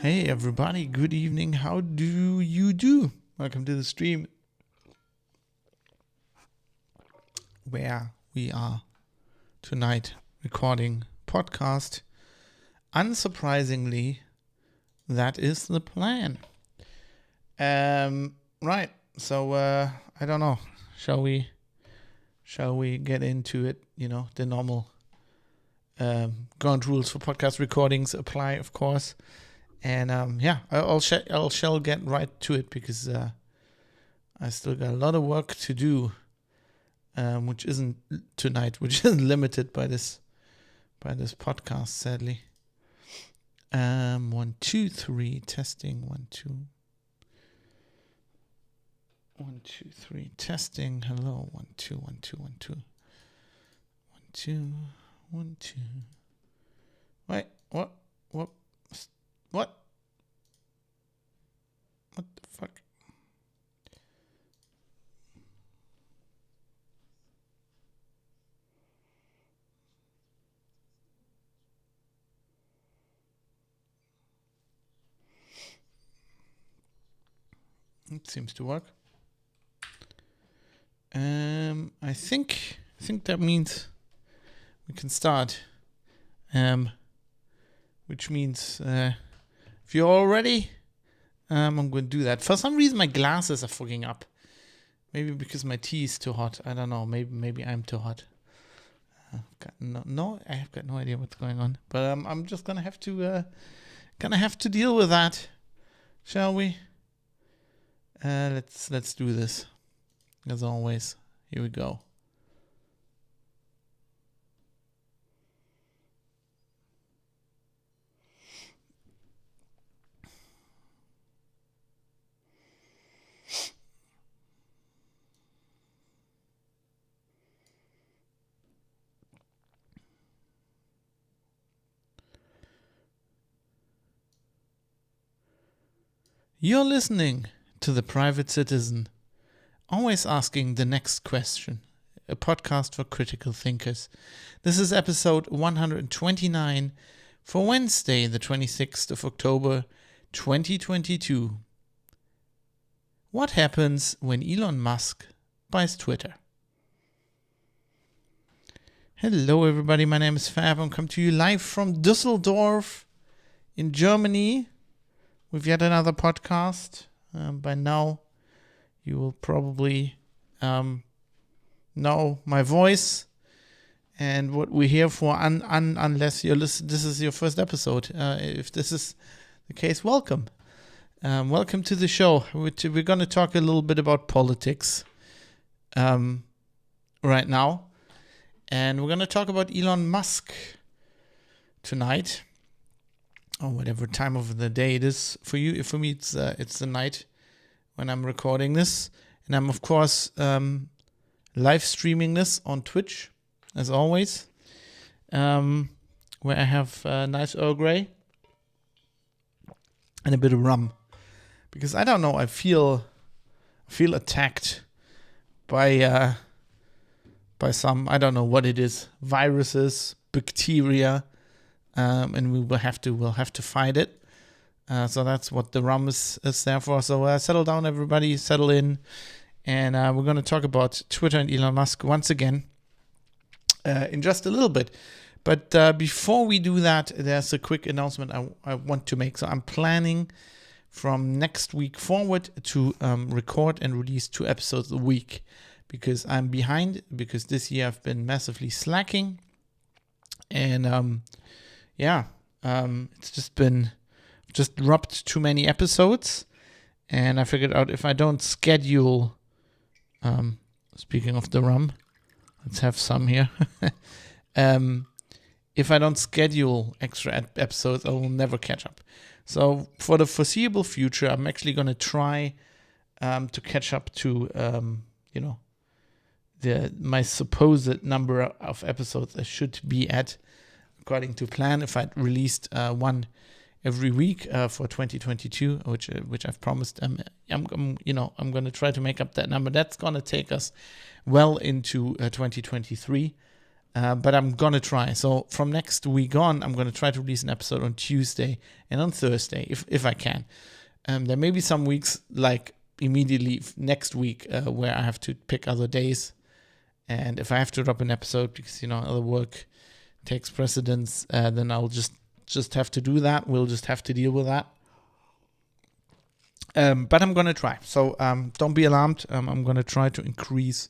Hey everybody, good evening. How do you do? Welcome to the stream where we are tonight recording podcast. Unsurprisingly, that is the plan. Right. So I don't know. Shall we get into it? You know, the normal ground rules for podcast recordings apply, of course. And I'll shall get right to it because I still got a lot of work to do, which isn't tonight, which is limited by this podcast, sadly. 1, 2, 3, testing. 1, 2. 1, 2, 3, testing. Hello. 1, 2, 1, 2, 1, 2. 1, 2, 1, 2. Wait, what? What the fuck? It seems to work. I think that means we can start. Which means if you're all ready, I'm going to do that. For some reason, my glasses are fogging up. Maybe because my tea is too hot. I don't know. Maybe I'm too hot. I have got no idea what's going on. But I'm just gonna have to deal with that. Shall we? Let's do this. As always, here we go. You're listening to The Private Citizen, always asking the next question, a podcast for critical thinkers. This is episode 129 for Wednesday, the 26th of October, 2022. What happens when Elon Musk buys Twitter? Hello everybody, my name is Fab. I'm coming to you live from Düsseldorf in Germany with yet another podcast. By now, you will probably know my voice and what we're here for, unless you're this is your first episode. If this is the case, welcome. Welcome to the show. We're going to talk a little bit about politics right now. And we're going to talk about Elon Musk tonight. Or whatever time of the day it is for you. For me, it's the night when I'm recording this, and I'm of course live streaming this on Twitch, as always, where I have a nice Earl Grey and a bit of rum, because I don't know, I feel attacked by some, I don't know what it is, viruses, bacteria. And we'll have to fight it. So that's what the rum is there for. So settle down, everybody, settle in, and we're going to talk about Twitter and Elon Musk once again in just a little bit. But before we do that, there's a quick announcement I want to make. So I'm planning from next week forward to record and release 2 episodes a week, because I'm behind, because this year I've been massively slacking, and it's just dropped too many episodes, and I figured out if I don't schedule, speaking of the rum, let's have some here. If I don't schedule extra episodes, I will never catch up. So for the foreseeable future, I'm actually going to try to catch up to, my supposed number of episodes I should be at, according to plan, if I'd released one every week for 2022, which I've promised. I'm going to try to make up that number. That's going to take us well into 2023. But I'm going to try. So from next week on, I'm going to try to release an episode on Tuesday and on Thursday, if I can. There may be some weeks, like immediately next week, where I have to pick other days. And if I have to drop an episode because, other work takes precedence, then I'll just have to do that. We'll just have to deal with that. But I'm going to try. So don't be alarmed. I'm going to try to increase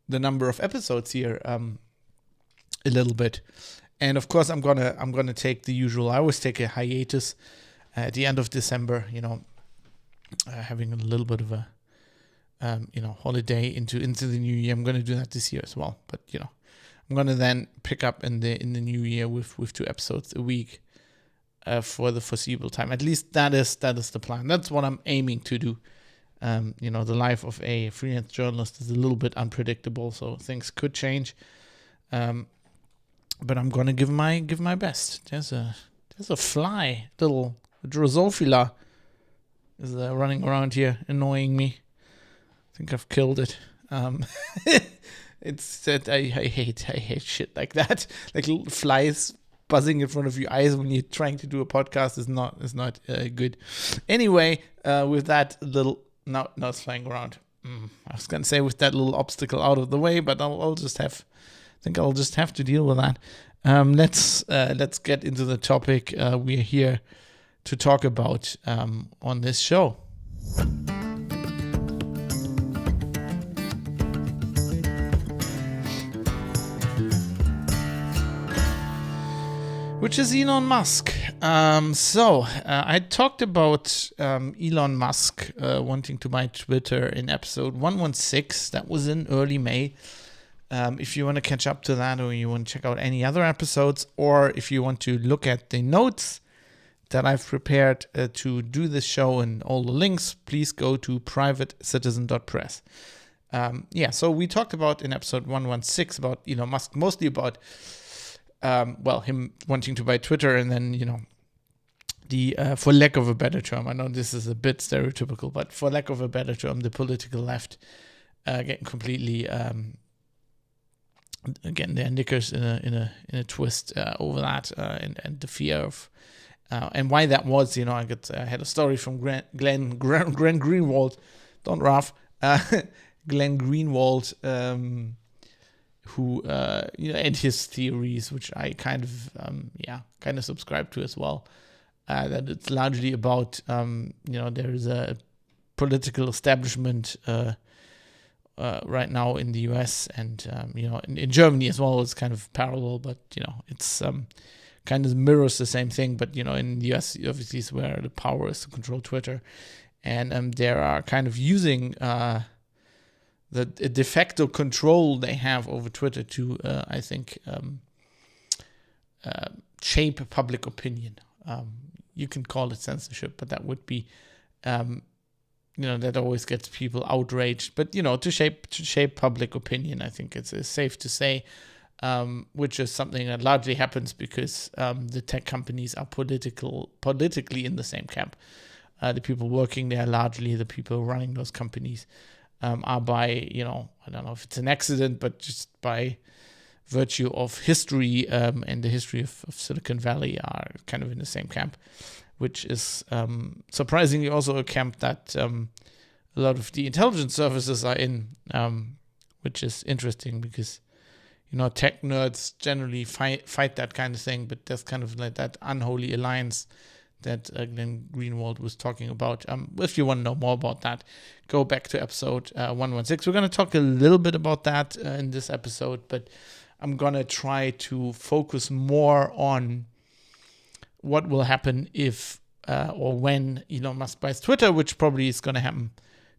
the number of episodes here a little bit. And of course, I'm gonna take the usual. I always take a hiatus at the end of December. Having a little bit of a holiday into the new year. I'm gonna do that this year as well. But I'm gonna then pick up in the new year with 2 episodes a week for the foreseeable time. At least that is the plan. That's what I'm aiming to do. The life of a freelance journalist is a little bit unpredictable, so things could change. But I'm gonna give my best. There's a fly, little Drosophila, is running around here annoying me. I think I've killed it. It's that I hate shit like that. Like little flies buzzing in front of your eyes when you're trying to do a podcast is not good. Anyway, with that little now it's flying around. I was gonna say with that little obstacle out of the way, but I'll just have to deal with that. Let's get into the topic we're here to talk about on this show. Which is Elon Musk. I talked about Elon Musk wanting to buy Twitter in episode 116. That was in early May. If you want to catch up to that, or you want to check out any other episodes, or if you want to look at the notes that I've prepared to do this show and all the links, please go to privatecitizen.press. So we talked about in episode 116 about Elon Musk, mostly about him wanting to buy Twitter, and then the for lack of a better term, I know this is a bit stereotypical, but for lack of a better term, the political left getting completely getting their knickers in a twist over that, and the fear of and why that was. I had a story from Glenn Greenwald, don't laugh, Glenn Greenwald, who and his theories, which I kind of subscribe to as well. That it's largely about there is a political establishment right now in the US, and in Germany as well. It's kind of parallel, but it's kind of mirrors the same thing. But in the US, obviously, is where the power is to control Twitter, and they are kind of using the de facto control they have over Twitter to, I think, shape public opinion. You can call it censorship, but that would be, that always gets people outraged. But to shape public opinion, I think it's safe to say, which is something that largely happens because the tech companies are politically in the same camp. The people working there, largely the people running those companies, are by, I don't know if it's an accident, but just by virtue of history and the history of Silicon Valley, are kind of in the same camp, which is surprisingly also a camp that a lot of the intelligence services are in, which is interesting because, tech nerds generally fight that kind of thing, but there's kind of like that unholy alliance that Glenn Greenwald was talking about. If you want to know more about that, go back to episode 116. We're going to talk a little bit about that in this episode, but I'm going to try to focus more on what will happen if or when Elon Musk buys Twitter, which probably is going to happen.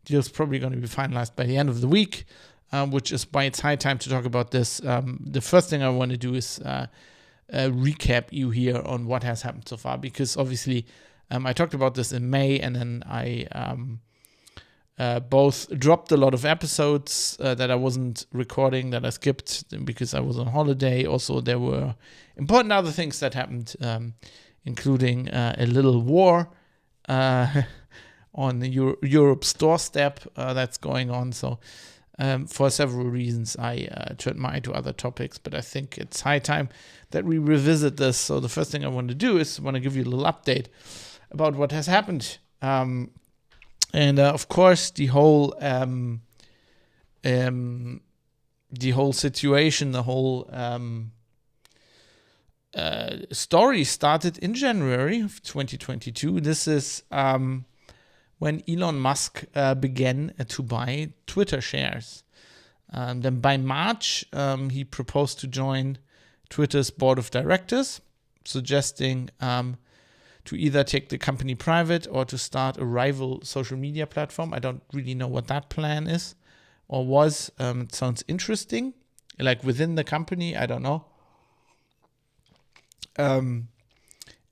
Deal's probably going to be finalized by the end of the week, which is why it's high time to talk about this. The first thing I want to do is recap you here on what has happened so far, because obviously I talked about this in May, and then I both dropped a lot of episodes that I wasn't recording, that I skipped because I was on holiday. Also, there were important other things that happened, including a little war on Europe's doorstep that's going on. So For several reasons, I turned my eye to other topics, but I think it's high time that we revisit this. So the first thing I want to do is want to give you a little update about what has happened. Of course, the whole situation, the whole story started in January of 2022. This is when Elon Musk began to buy Twitter shares. Then by March, he proposed to join Twitter's board of directors, suggesting to either take the company private or to start a rival social media platform. I don't really know what that plan is or was. It sounds interesting. Like within the company, I don't know.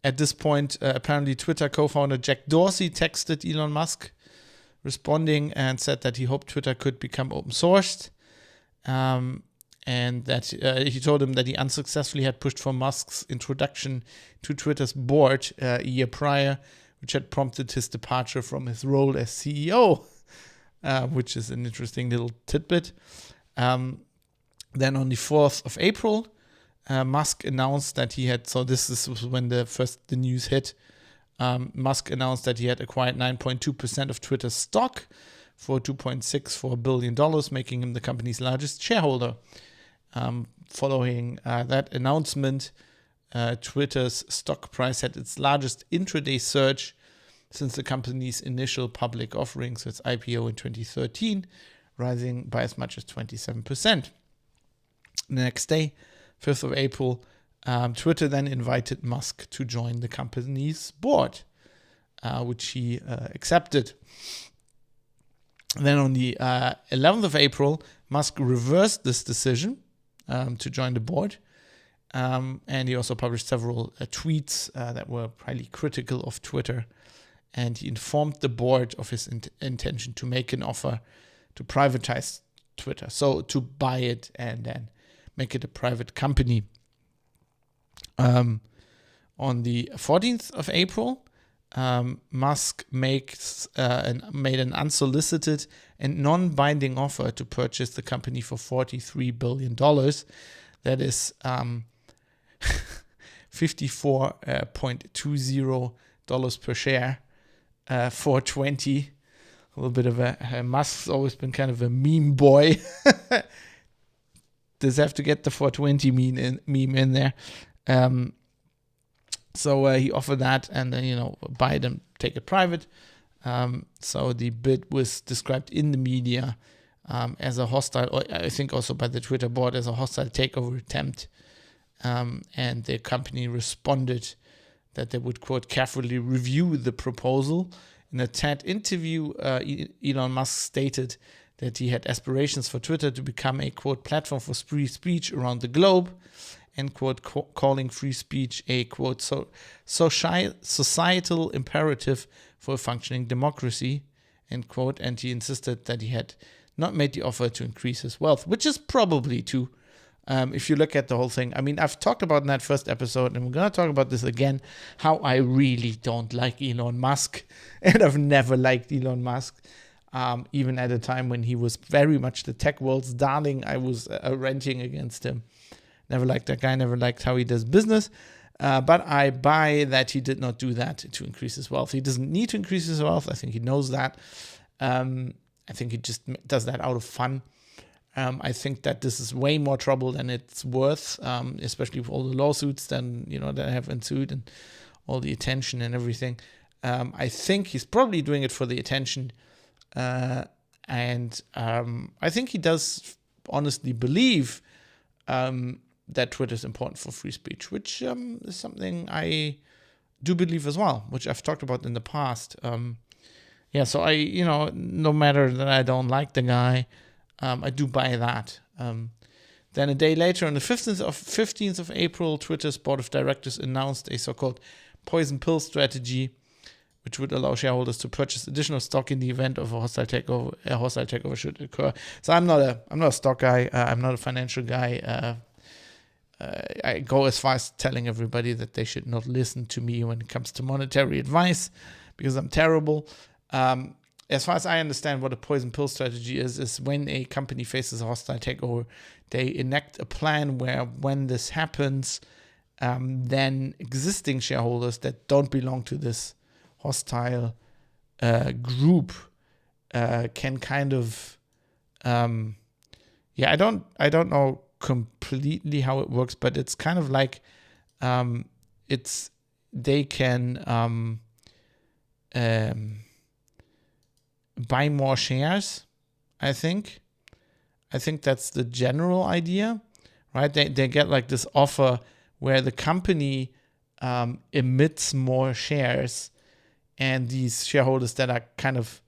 At this point, apparently Twitter co-founder Jack Dorsey texted Elon Musk responding and said that he hoped Twitter could become open sourced. And that he told him that he unsuccessfully had pushed for Musk's introduction to Twitter's board a year prior, which had prompted his departure from his role as CEO, which is an interesting little tidbit. Then on the 4th of April, Musk announced that he had, so this was when the news hit, Musk announced that he had acquired 9.2% of Twitter's stock for $2.64 billion, making him the company's largest shareholder. Following that announcement, Twitter's stock price had its largest intraday surge since the company's initial public offering, so its IPO in 2013, rising by as much as 27%. The next day, 5th of April, Twitter then invited Musk to join the company's board, which he accepted. Then on the 11th of April, Musk reversed this decision to join the board. And he also published several tweets that were highly critical of Twitter. And he informed the board of his intention to make an offer to privatize Twitter. So to buy it and then make it a private company. On the 14th of April, Musk made an unsolicited and non-binding offer to purchase the company for $43 billion. That is $54.20 per share, 420. A little bit of Musk's always been kind of a meme boy. Does have to get the 420 meme in there. So he offered that and then, buy it and take it private. So the bid was described in the media as a hostile, or I think also by the Twitter board, as a hostile takeover attempt. And the company responded that they would, quote, carefully review the proposal. In a TED interview, Elon Musk stated that he had aspirations for Twitter to become a, quote, platform for free speech around the globe, and, quote, calling free speech a, quote, societal imperative for a functioning democracy, end quote. And he insisted that he had not made the offer to increase his wealth, which is probably true. If you look at the whole thing, I mean, I've talked about in that first episode, and we're going to talk about this again, how I really don't like Elon Musk, and I've never liked Elon Musk. Even at a time when he was very much the tech world's darling, I was ranting against him. Never liked that guy, never liked how he does business. But I buy that he did not do that to increase his wealth. He doesn't need to increase his wealth. I think he knows that. I think he just does that out of fun. I think that this is way more trouble than it's worth, especially with all the lawsuits that have ensued and all the attention and everything. I think he's probably doing it for the attention. And I think he does honestly believe that Twitter is important for free speech, which is something I do believe as well, which I've talked about in the past. So I, no matter that I don't like the guy, I do buy that. Then a day later, on the 15th of April, Twitter's board of directors announced a so-called poison pill strategy, which would allow shareholders to purchase additional stock in the event of a hostile takeover should occur. So I'm not a stock guy. I'm not a financial guy. I go as far as telling everybody that they should not listen to me when it comes to monetary advice, because I'm terrible. as far as I understand, what a poison pill strategy is when a company faces a hostile takeover, they enact a plan where when this happens, then existing shareholders that don't belong to this hostile group can kind of, I don't know completely how it works, but it's kind of like they can buy more shares. I think that's the general idea, right? They get like this offer where the company emits more shares, and these shareholders that are kind of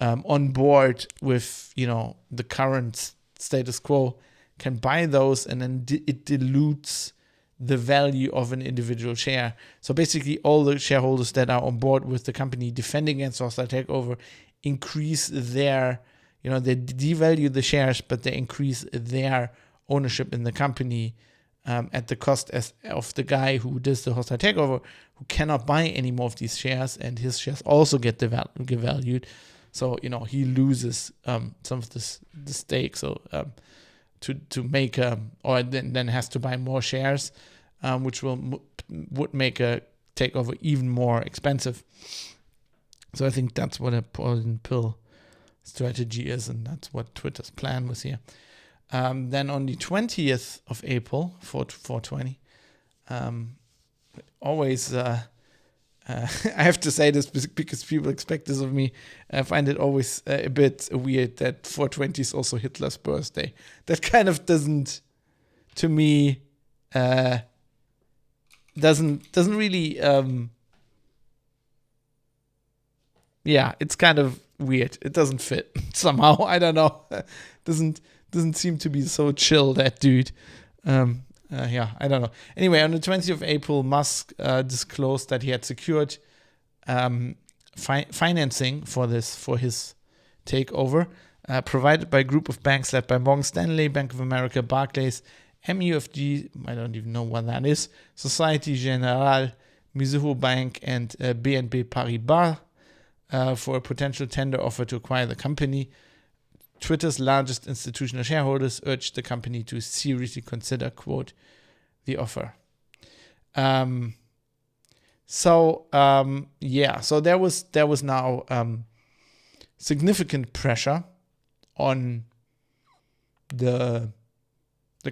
on board with the current status quo can buy those, and then it dilutes the value of an individual share. So basically, all the shareholders that are on board with the company defending against hostile takeover increase their, they devalue the shares, but they increase their ownership in the company at the cost of the guy who does the hostile takeover, who cannot buy any more of these shares, and his shares also get devalued. So he loses some of the stake. So to make or then has to buy more shares, which would make a takeover even more expensive. So I think that's what a poison pill strategy is, and that's what Twitter's plan was here. Then on the 20th of April, 420, always, I have to say this because people expect this of me. I find it always a bit weird that 420 is also Hitler's birthday. That kind of doesn't, to me, doesn't really, it's kind of weird. It doesn't fit somehow. I don't know. Doesn't seem to be so chill, that dude. I don't know. Anyway, on the 20th of April, Musk disclosed that he had secured financing for his takeover, provided by a group of banks led by Morgan Stanley, Bank of America, Barclays, MUFG, I don't even know what that is, Societe Generale, Mizuho Bank, and BNP Paribas for a potential tender offer to acquire the company. Twitter's largest institutional shareholders urged the company to seriously consider, quote, the offer. So there was now significant pressure on the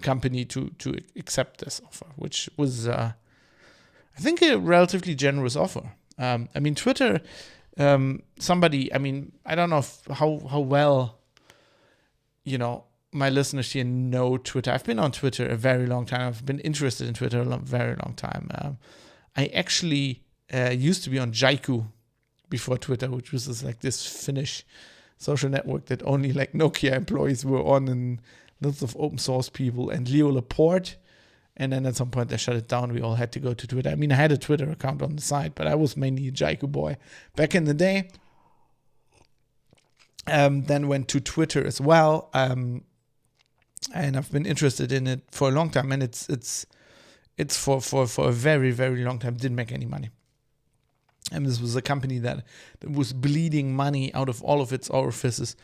company to accept this offer, which was I think a relatively generous offer. Twitter, I don't know how well my listeners here know Twitter. I've been on Twitter a very long time. I've been interested in Twitter a very long time. I actually used to be on Jaiku before Twitter, which was this Finnish social network that only Nokia employees were on, and lots of open source people, and Leo Laporte. And then at some point they shut it down. We all had to go to Twitter. I had a Twitter account on the side, but I was mainly a Jaiku boy back in the day. Then went to Twitter as well. And I've been interested in it for a long time, and it's for a very, very long time didn't make any money. And this was a company that was bleeding money out of all of its orifices.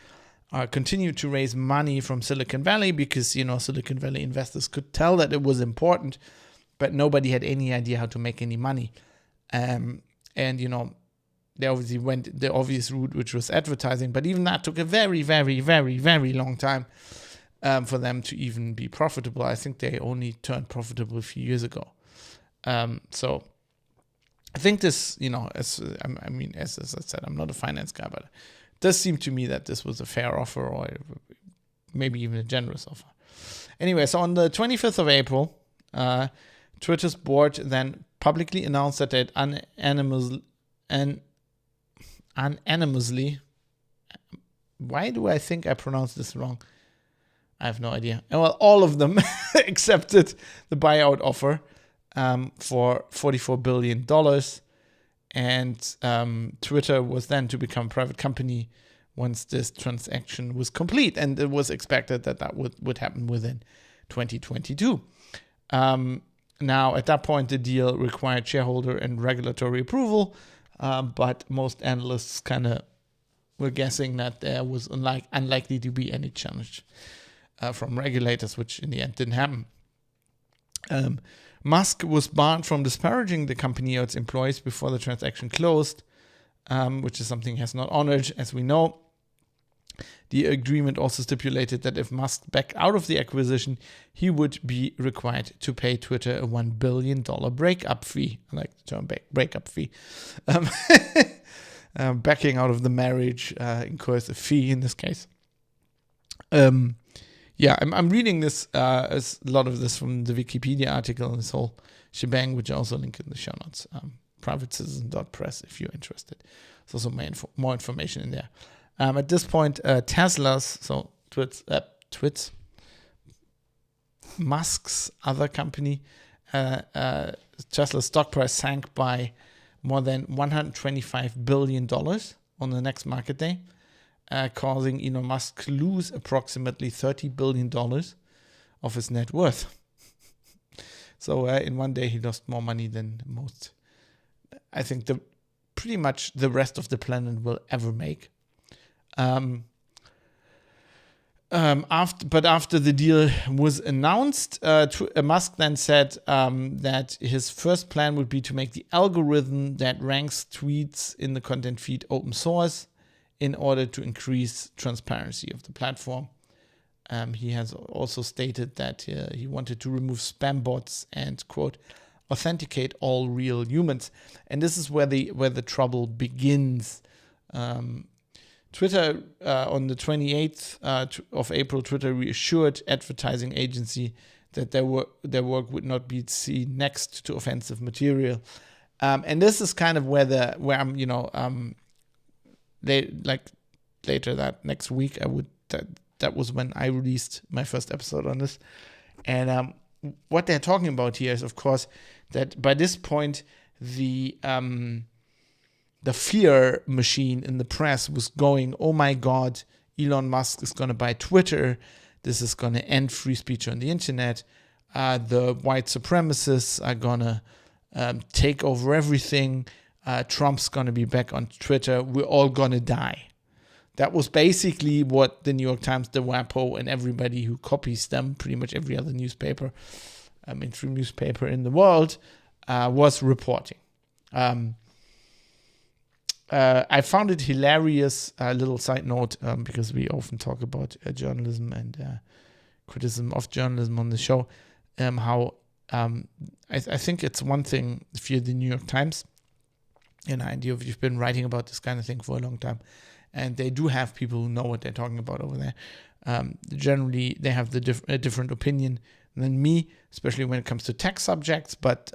Continued to raise money from Silicon Valley because Silicon Valley investors could tell that it was important, but nobody had any idea how to make any money. They obviously went the obvious route, which was advertising, but even that took a very, very, very, very long time for them to even be profitable. I think they only turned profitable a few years ago. So I think this, as I said, I'm not a finance guy, but it does seem to me that this was a fair offer, or maybe even a generous offer. Anyway, so on the 25th of April, Twitter's board then publicly announced that they'd unanimously, why do I think I pronounced this wrong? I have no idea. Well, all of them accepted the buyout offer for $44 billion. And Twitter was then to become a private company once this transaction was complete. And it was expected that would happen within 2022. Now, at that point, the deal required shareholder and regulatory approval, but most analysts kind of we're guessing that there was unlikely to be any challenge from regulators, which in the end didn't happen. Musk was barred from disparaging the company or its employees before the transaction closed, which is something he has not honored, as we know. The agreement also stipulated that if Musk backed out of the acquisition, he would be required to pay Twitter a $1 billion breakup fee. I like the term breakup fee. Backing out of the marriage incurs a fee in this case. I'm reading this, a lot of this from the Wikipedia article, this whole shebang, which I also link in the show notes. Privatecitizen.press if you're interested. There's also more information in there. At this point, Tesla's, so Musk's other company, Tesla's stock price sank by more than $125 billion on the next market day, causing Elon Musk to lose approximately $30 billion of his net worth. So in one day, he lost more money than most, I think, pretty much the rest of the planet will ever make. After the deal was announced, Musk then said that his first plan would be to make the algorithm that ranks tweets in the content feed open source in order to increase transparency of the platform. He has also stated that he wanted to remove spam bots and, quote, authenticate all real humans. And this is where the trouble begins. Twitter, on the 28th of April, Twitter reassured advertising agency that their work would not be seen next to offensive material. And this is kind of where I'm, later that next week, that was when I released my first episode on this. And what they're talking about here is, of course, that by this point, the fear machine in the press was going, oh my God, Elon Musk is going to buy Twitter. This is going to end free speech on the internet. The white supremacists are going to take over everything. Trump's going to be back on Twitter. We're all going to die. That was basically what the New York Times, the WAPO, and everybody who copies them, pretty much every other newspaper, mainstream newspaper in the world, was reporting. I found it hilarious, little side note, because we often talk about journalism and criticism of journalism on the show, how I think it's one thing if you're the New York Times, and you've been writing about this kind of thing for a long time, and they do have people who know what they're talking about over there. Generally, they have a different opinion than me, especially when it comes to tech subjects, but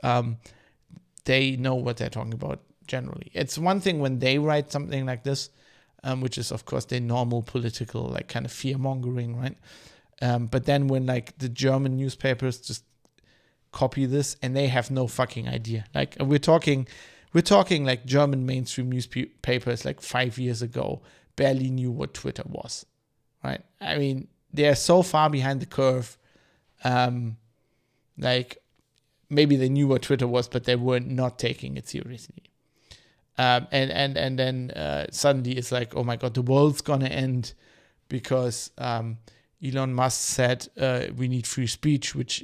they know what they're talking about. Generally, it's one thing when they write something like this, which is of course their normal political, like, kind of fear mongering, right? But then when, like, the German newspapers just copy this and they have no fucking idea. Like, we're talking like German mainstream newspapers like 5 years ago barely knew what Twitter was, right? I mean, they are so far behind the curve. Like, maybe they knew what Twitter was, but they were not taking it seriously. And then suddenly it's like, oh my God, the world's gonna end because Elon Musk said we need free speech, which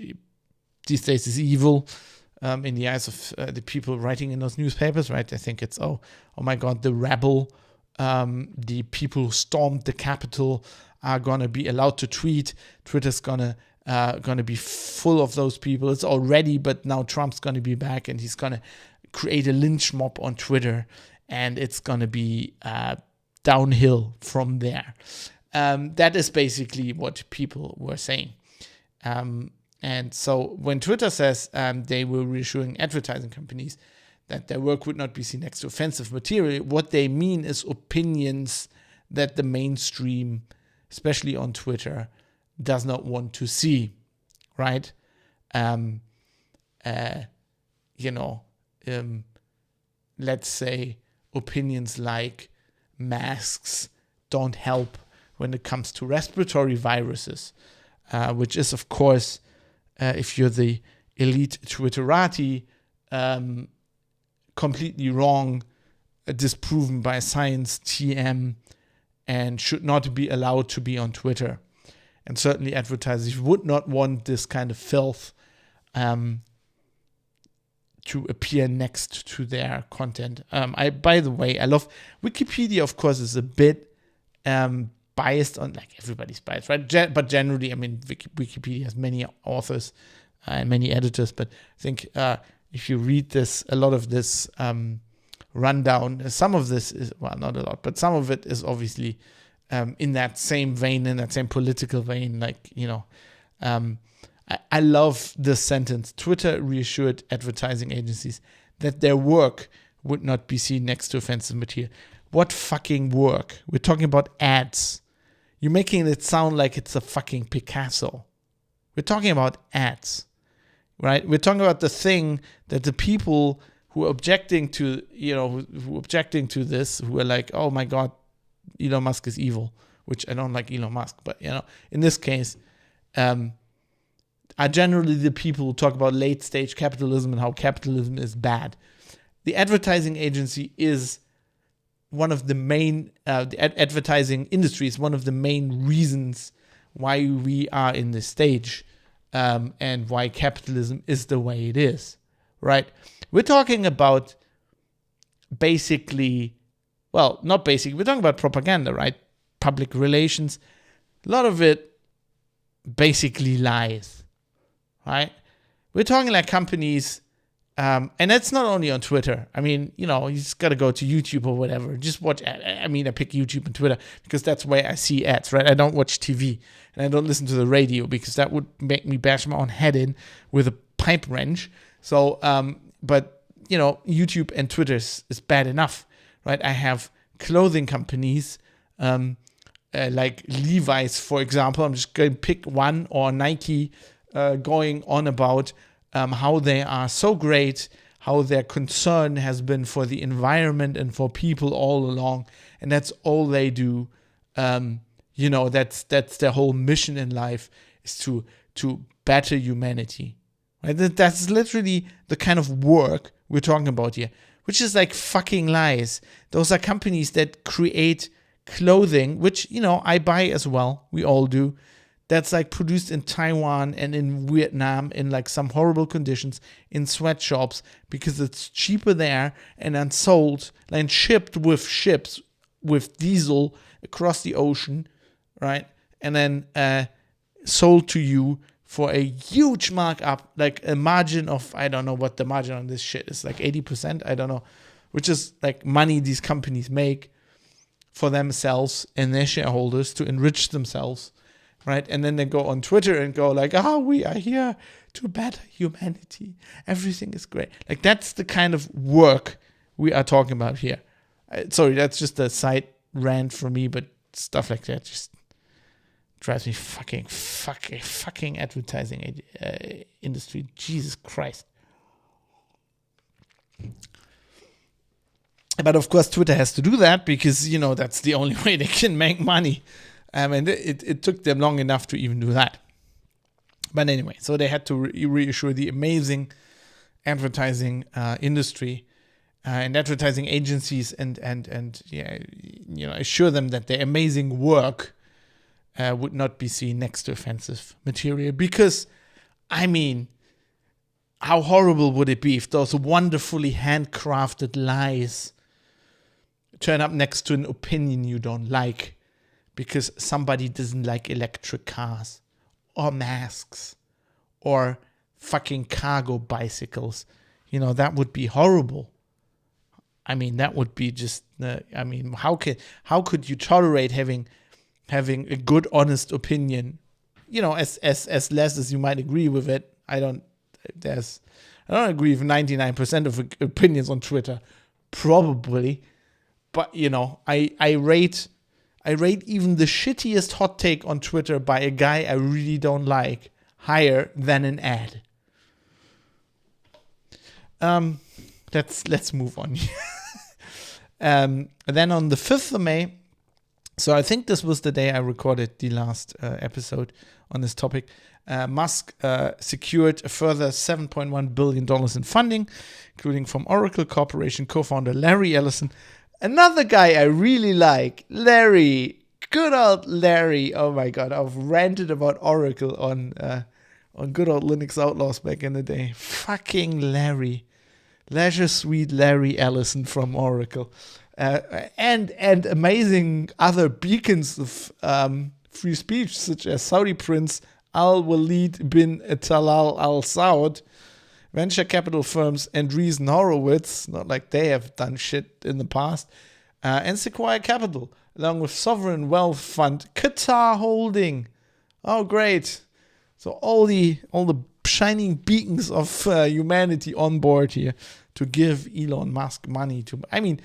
these days is evil in the eyes of the people writing in those newspapers, right? I think it's, oh my God, the rabble, the people who stormed the Capitol are gonna be allowed to tweet. Twitter's gonna be full of those people. It's already, but now Trump's gonna be back and he's gonna create a lynch mob on Twitter, and it's gonna be downhill from there. That is basically what people were saying. And so when Twitter says they were reassuring advertising companies that their work would not be seen next to offensive material, what they mean is opinions that the mainstream, especially on Twitter, does not want to see, right? Let's say opinions like masks don't help when it comes to respiratory viruses, which is, of course, if you're the elite Twitterati, completely wrong, disproven by science, TM, and should not be allowed to be on Twitter. And certainly advertisers would not want this kind of filth to appear next to their content. By the way, I love Wikipedia, of course, is a bit biased on, like, everybody's biased, right? But generally, I mean, Wikipedia has many authors and many editors, but I think if you read this, a lot of this rundown, some of this is, well, not a lot, but some of it is obviously in that same vein, in that same political vein, like, you know, I love this sentence. Twitter reassured advertising agencies that their work would not be seen next to offensive material. What fucking work? We're talking about ads. You're making it sound like it's a fucking Picasso. We're talking about ads, right? We're talking about the thing that the people who are objecting to, you know, who are objecting to this, who are like, oh my God, Elon Musk is evil, which I don't like Elon Musk, but, you know, in this case, are generally the people who talk about late stage capitalism and how capitalism is bad. The advertising agency is one of the main, the advertising industry is one of the main reasons why we are in this stage, and why capitalism is the way it is, right? We're talking about basically, well, not basically, we're talking about propaganda, right? Public relations. A lot of it basically lies, right? We're talking like companies, and that's not only on Twitter. I mean, you know, you just got to go to YouTube or whatever. Just watch, I mean, I pick YouTube and Twitter because that's where I see ads, right? I don't watch TV and I don't listen to the radio because that would make me bash my own head in with a pipe wrench. So, but, you know, YouTube and Twitter is bad enough, right? I have clothing companies, like Levi's, for example. I'm just going to pick one, or Nike, going on about how they are so great, how their concern has been for the environment and for people all along, and that's all they do. You know, that's their whole mission in life, is to better humanity. Right? That's literally the kind of work we're talking about here, which is like fucking lies. Those are companies that create clothing, which, you know, I buy as well. We all do. That's like produced in Taiwan and in Vietnam in like some horrible conditions in sweatshops because it's cheaper there, and then sold and shipped with ships with diesel across the ocean, right? And then sold to you for a huge markup, like a margin of, I don't know what the margin on this shit is, like 80%, I don't know, which is like money these companies make for themselves and their shareholders to enrich themselves, right? And then they go on Twitter and go like, we are here to better humanity. Everything is great. Like, that's the kind of work we are talking about here. Sorry, that's just a side rant for me, but stuff like that just drives me fucking advertising industry. Jesus Christ. But of course, Twitter has to do that because, you know, that's the only way they can make money. And it took them long enough to even do that. But anyway, so they had to reassure the amazing advertising industry and advertising agencies and yeah, you know, assure them that their amazing work would not be seen next to offensive material. Because, I mean, how horrible would it be if those wonderfully handcrafted lies turn up next to an opinion you don't like because somebody doesn't like electric cars or masks or fucking cargo bicycles? You know, that would be horrible. I mean, that would be just, I mean, how could you tolerate having a good, honest opinion, you know, as less as you might agree with it? I don't agree with 99% of opinions on Twitter, probably, but, you know, I rate even the shittiest hot take on Twitter by a guy I really don't like higher than an ad. Let's move on. Then on the 5th of May, so I think this was the day I recorded the last episode on this topic, Musk secured a further $7.1 billion in funding, including from Oracle Corporation co-founder Larry Ellison, Another guy I really like, Larry. Good old Larry. Oh my God, I've ranted about Oracle on good old Linux Outlaws back in the day. Fucking Larry. Leisure Suite Larry Ellison from Oracle. And amazing other beacons of free speech, such as Saudi Prince Al-Walid bin Talal Al-Saud, venture capital firms Andreessen Horowitz, not like they have done shit in the past, and Sequoia Capital, along with sovereign wealth fund Qatar Holding. Oh, great. So all the shining beacons of humanity on board here to give Elon Musk money to. I mean,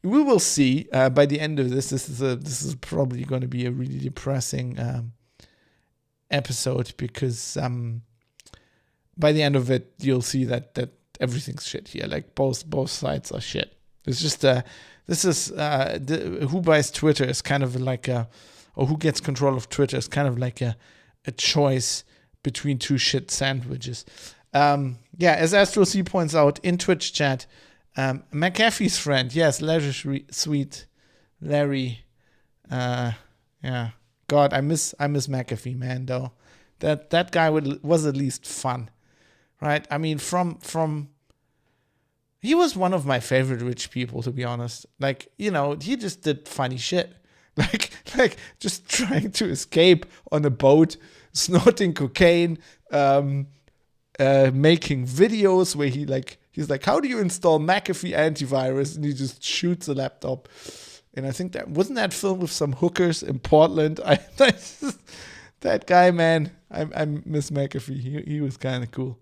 we will see by the end of this. This is probably going to be a really depressing episode, because by the end of it, you'll see that everything's shit here. Like both sides are shit. It's just who buys Twitter is kind of like or who gets control of Twitter is kind of like a choice between two shit sandwiches. As Astro C points out in Twitch chat, McAfee's friend, yes, Leisure Suite Larry. God, I miss McAfee, man. Though that guy was at least fun, right? I mean, from he was one of my favorite rich people, to be honest. Like, he just did funny shit, like just trying to escape on a boat, snorting cocaine, making videos where he's like, how do you install McAfee antivirus? And he just shoots a laptop. And I think that film with some hookers in Portland. That guy, man, I miss McAfee. He was kind of cool.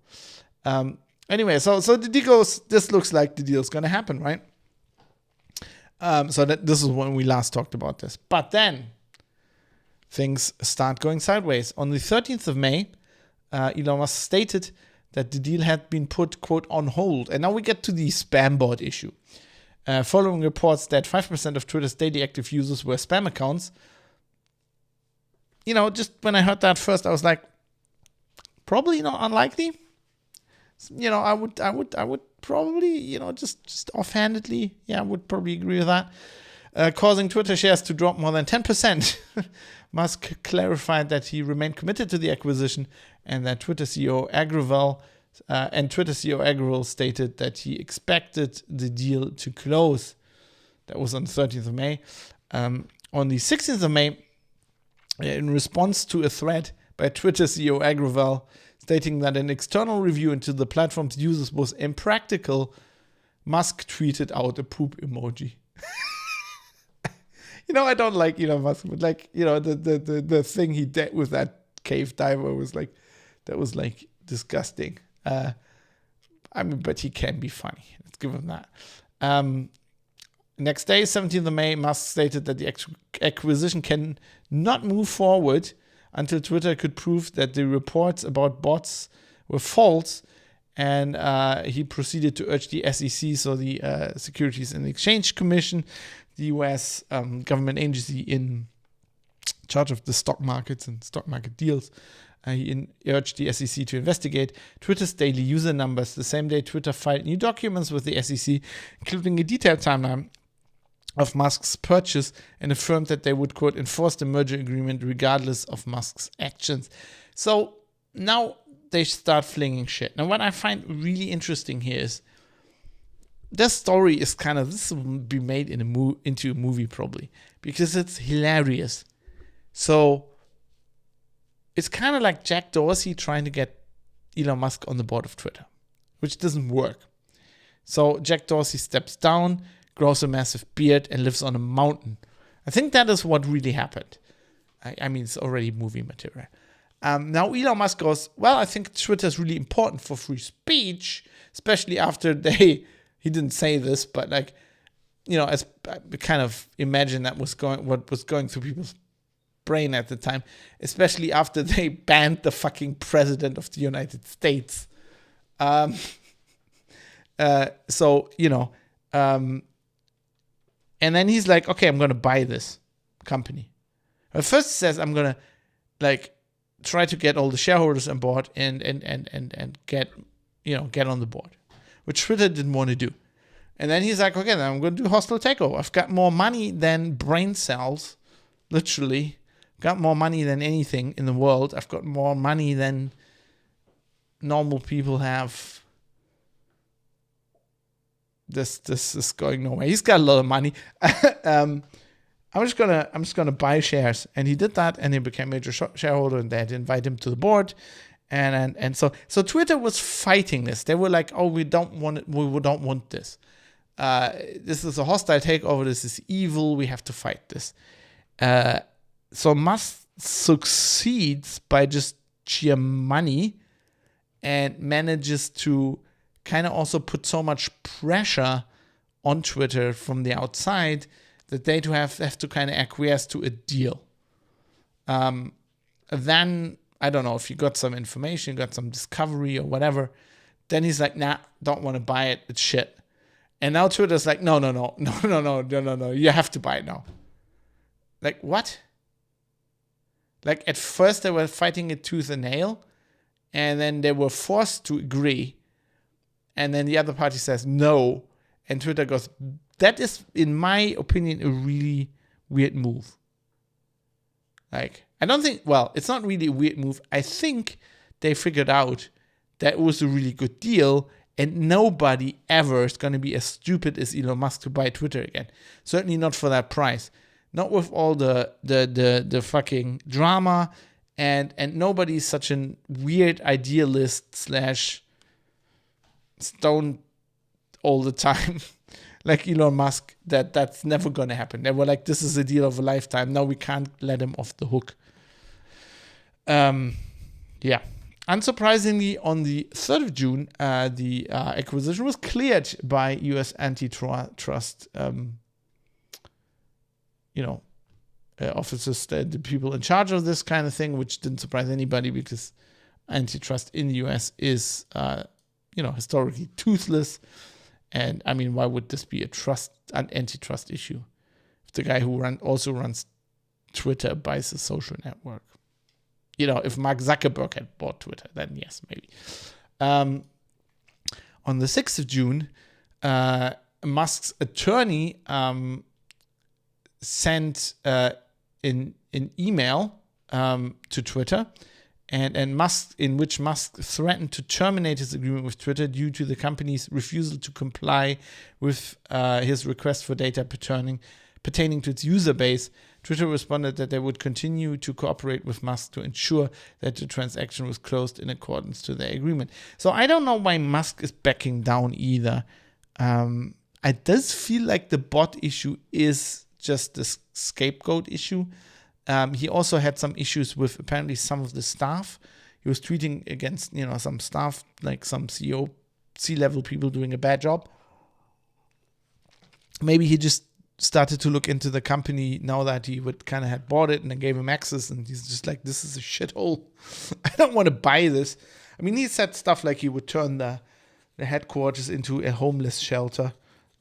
Anyway, so the deal goes. This looks like the deal's gonna happen, right? So this is when we last talked about this. But then things start going sideways. On the 13th of May, Elon Musk stated that the deal had been put, quote, on hold. And now we get to the spam bot issue. Following reports that 5% of Twitter's daily active users were spam accounts. Just when I heard that first, I was like, probably unlikely. I would probably, just offhandedly, I would probably agree with that. Causing Twitter shares to drop more than 10%. Musk clarified that he remained committed to the acquisition, and that Twitter CEO Agrawal stated that he expected the deal to close. That was on the 13th of May. On the 16th of May, in response to a thread by Twitter CEO Agrawal stating that an external review into the platform's users was impractical, Musk tweeted out a poop emoji. I don't like Elon Musk, but the thing he did with that cave diver was disgusting. But he can be funny. Let's give him that. Next day, 17th of May, Musk stated that the acquisition can not move forward until Twitter could prove that the reports about bots were false. And he proceeded to urge the SEC, so the Securities and Exchange Commission, the US government agency in charge of the stock markets and stock market deals. He urged the SEC to investigate Twitter's daily user numbers. The same day, Twitter filed new documents with the SEC, including a detailed timeline of Musk's purchase, and affirmed that they would, quote, enforce the merger agreement regardless of Musk's actions. So now they start flinging shit. Now, what I find really interesting here is this story is this will be made into a movie probably, because it's hilarious. So it's kind of like Jack Dorsey trying to get Elon Musk on the board of Twitter, which doesn't work. So Jack Dorsey steps down, grows a massive beard, and lives on a mountain. I think that is what really happened. I mean, it's already movie material. Now Elon Musk goes, well, I think Twitter is really important for free speech, especially after he didn't say this, but as I kind of imagine what was going through people's brain at the time, especially after they banned the fucking president of the United States. And then he's like, okay, I'm going to buy this company. But first he says, I'm going to try to get all the shareholders on board and get on the board, which Twitter didn't want to do. And then he's like, okay, then I'm going to do hostile takeover. I've got more money than brain cells, literally. Got more money than anything in the world. I've got more money than normal people have. This is going nowhere. He's got a lot of money. I'm just gonna buy shares, and he did that, and he became a major shareholder, and they had to invite him to the board, and so Twitter was fighting this. They were like, oh, we don't want it. We don't want this. This is a hostile takeover. This is evil. We have to fight this. So Musk succeeds by just sheer money, and manages to kind of also put so much pressure on Twitter from the outside that they have to kind of acquiesce to a deal. Then, I don't know, if you got some information, you got some discovery or whatever, then he's like, nah, don't want to buy it, it's shit. And now Twitter's like, no, you have to buy it now. Like, what? Like, at first they were fighting it tooth and nail, and then they were forced to agree, and then the other party says no, and Twitter goes, that is, in my opinion, a really weird move. Like, I don't think, well, it's not really a weird move. I think they figured out that it was a really good deal, and nobody ever is going to be as stupid as Elon Musk to buy Twitter again. Certainly not for that price. Not with all the fucking drama, and nobody's such a weird idealist / stone all the time like Elon Musk, that's never going to happen. They were like, this is a deal of a lifetime. Now we can't let him off the hook. Yeah. Unsurprisingly, on the 3rd of June, the acquisition was cleared by U.S. antitrust, officers, the people in charge of this kind of thing, which didn't surprise anybody because antitrust in the U.S. is, historically toothless. And I mean, why would this be an antitrust issue if the guy who also runs Twitter buys a social network? If Mark Zuckerberg had bought Twitter, then yes, maybe. On the 6th of June, Musk's attorney sent an email to Twitter, and Musk, in which Musk threatened to terminate his agreement with Twitter due to the company's refusal to comply with his request for data pertaining to its user base. Twitter responded that they would continue to cooperate with Musk to ensure that the transaction was closed in accordance to their agreement. So I don't know why Musk is backing down either. It does feel like the bot issue is just the scapegoat issue. He also had some issues with apparently some of the staff. He was tweeting against, some staff, like some CEO, C-level people doing a bad job. Maybe he just started to look into the company now that he would kind of had bought it and then gave him access, and he's just like, this is a shithole. I don't want to buy this. I mean, he said stuff like he would turn the headquarters into a homeless shelter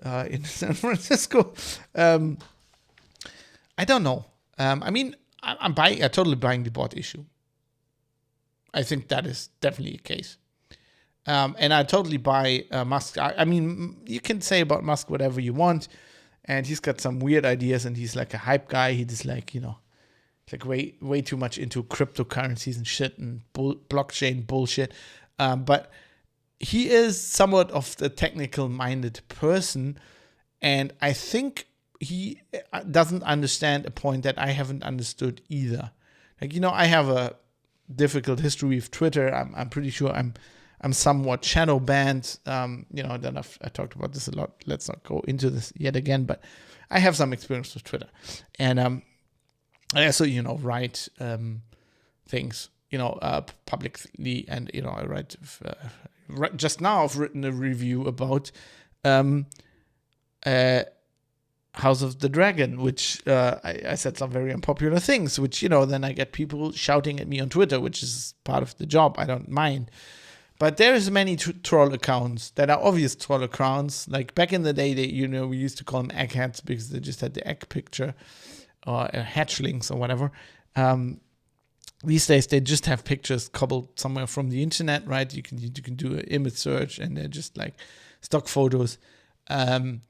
in San Francisco. I don't know. I'm totally buying the bot issue. I think that is definitely a case. And I totally buy Musk. I mean, you can say about Musk whatever you want, and he's got some weird ideas, and he's like a hype guy. He just like, like way too much into cryptocurrencies and shit and blockchain bullshit. But he is somewhat of the technical-minded person, and I think he doesn't understand a point that I haven't understood either. Like, I have a difficult history with Twitter. I'm pretty sure I'm somewhat shadow banned. Then I talked about this a lot. Let's not go into this yet again, but I have some experience with Twitter. And I also, write things, publicly, and, I write, just now I've written a review about House of the Dragon, which I said some very unpopular things, which, then I get people shouting at me on Twitter, which is part of the job. I don't mind. But there's many troll accounts that are obvious troll accounts. Like back in the day, we used to call them eggheads because they just had the egg picture, or hatchlings or whatever. These days, they just have pictures cobbled somewhere from the internet, right? You can do an image search, and they're just like stock photos. And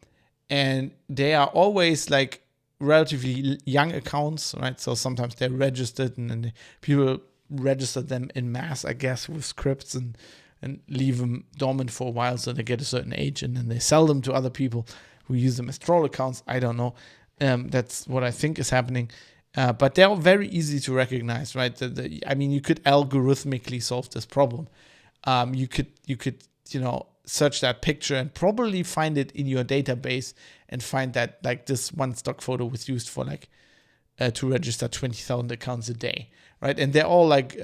they are always like relatively young accounts, right? So sometimes they're registered and then people register them in mass, I guess, with scripts and leave them dormant for a while so they get a certain age, and then they sell them to other people who use them as troll accounts. I don't know. That's what I think is happening. But they're very easy to recognize, right? I mean, you could algorithmically solve this problem. You could, search that picture and probably find it in your database and find that like this one stock photo was used for like to register 20,000 accounts a day, right? And they're all like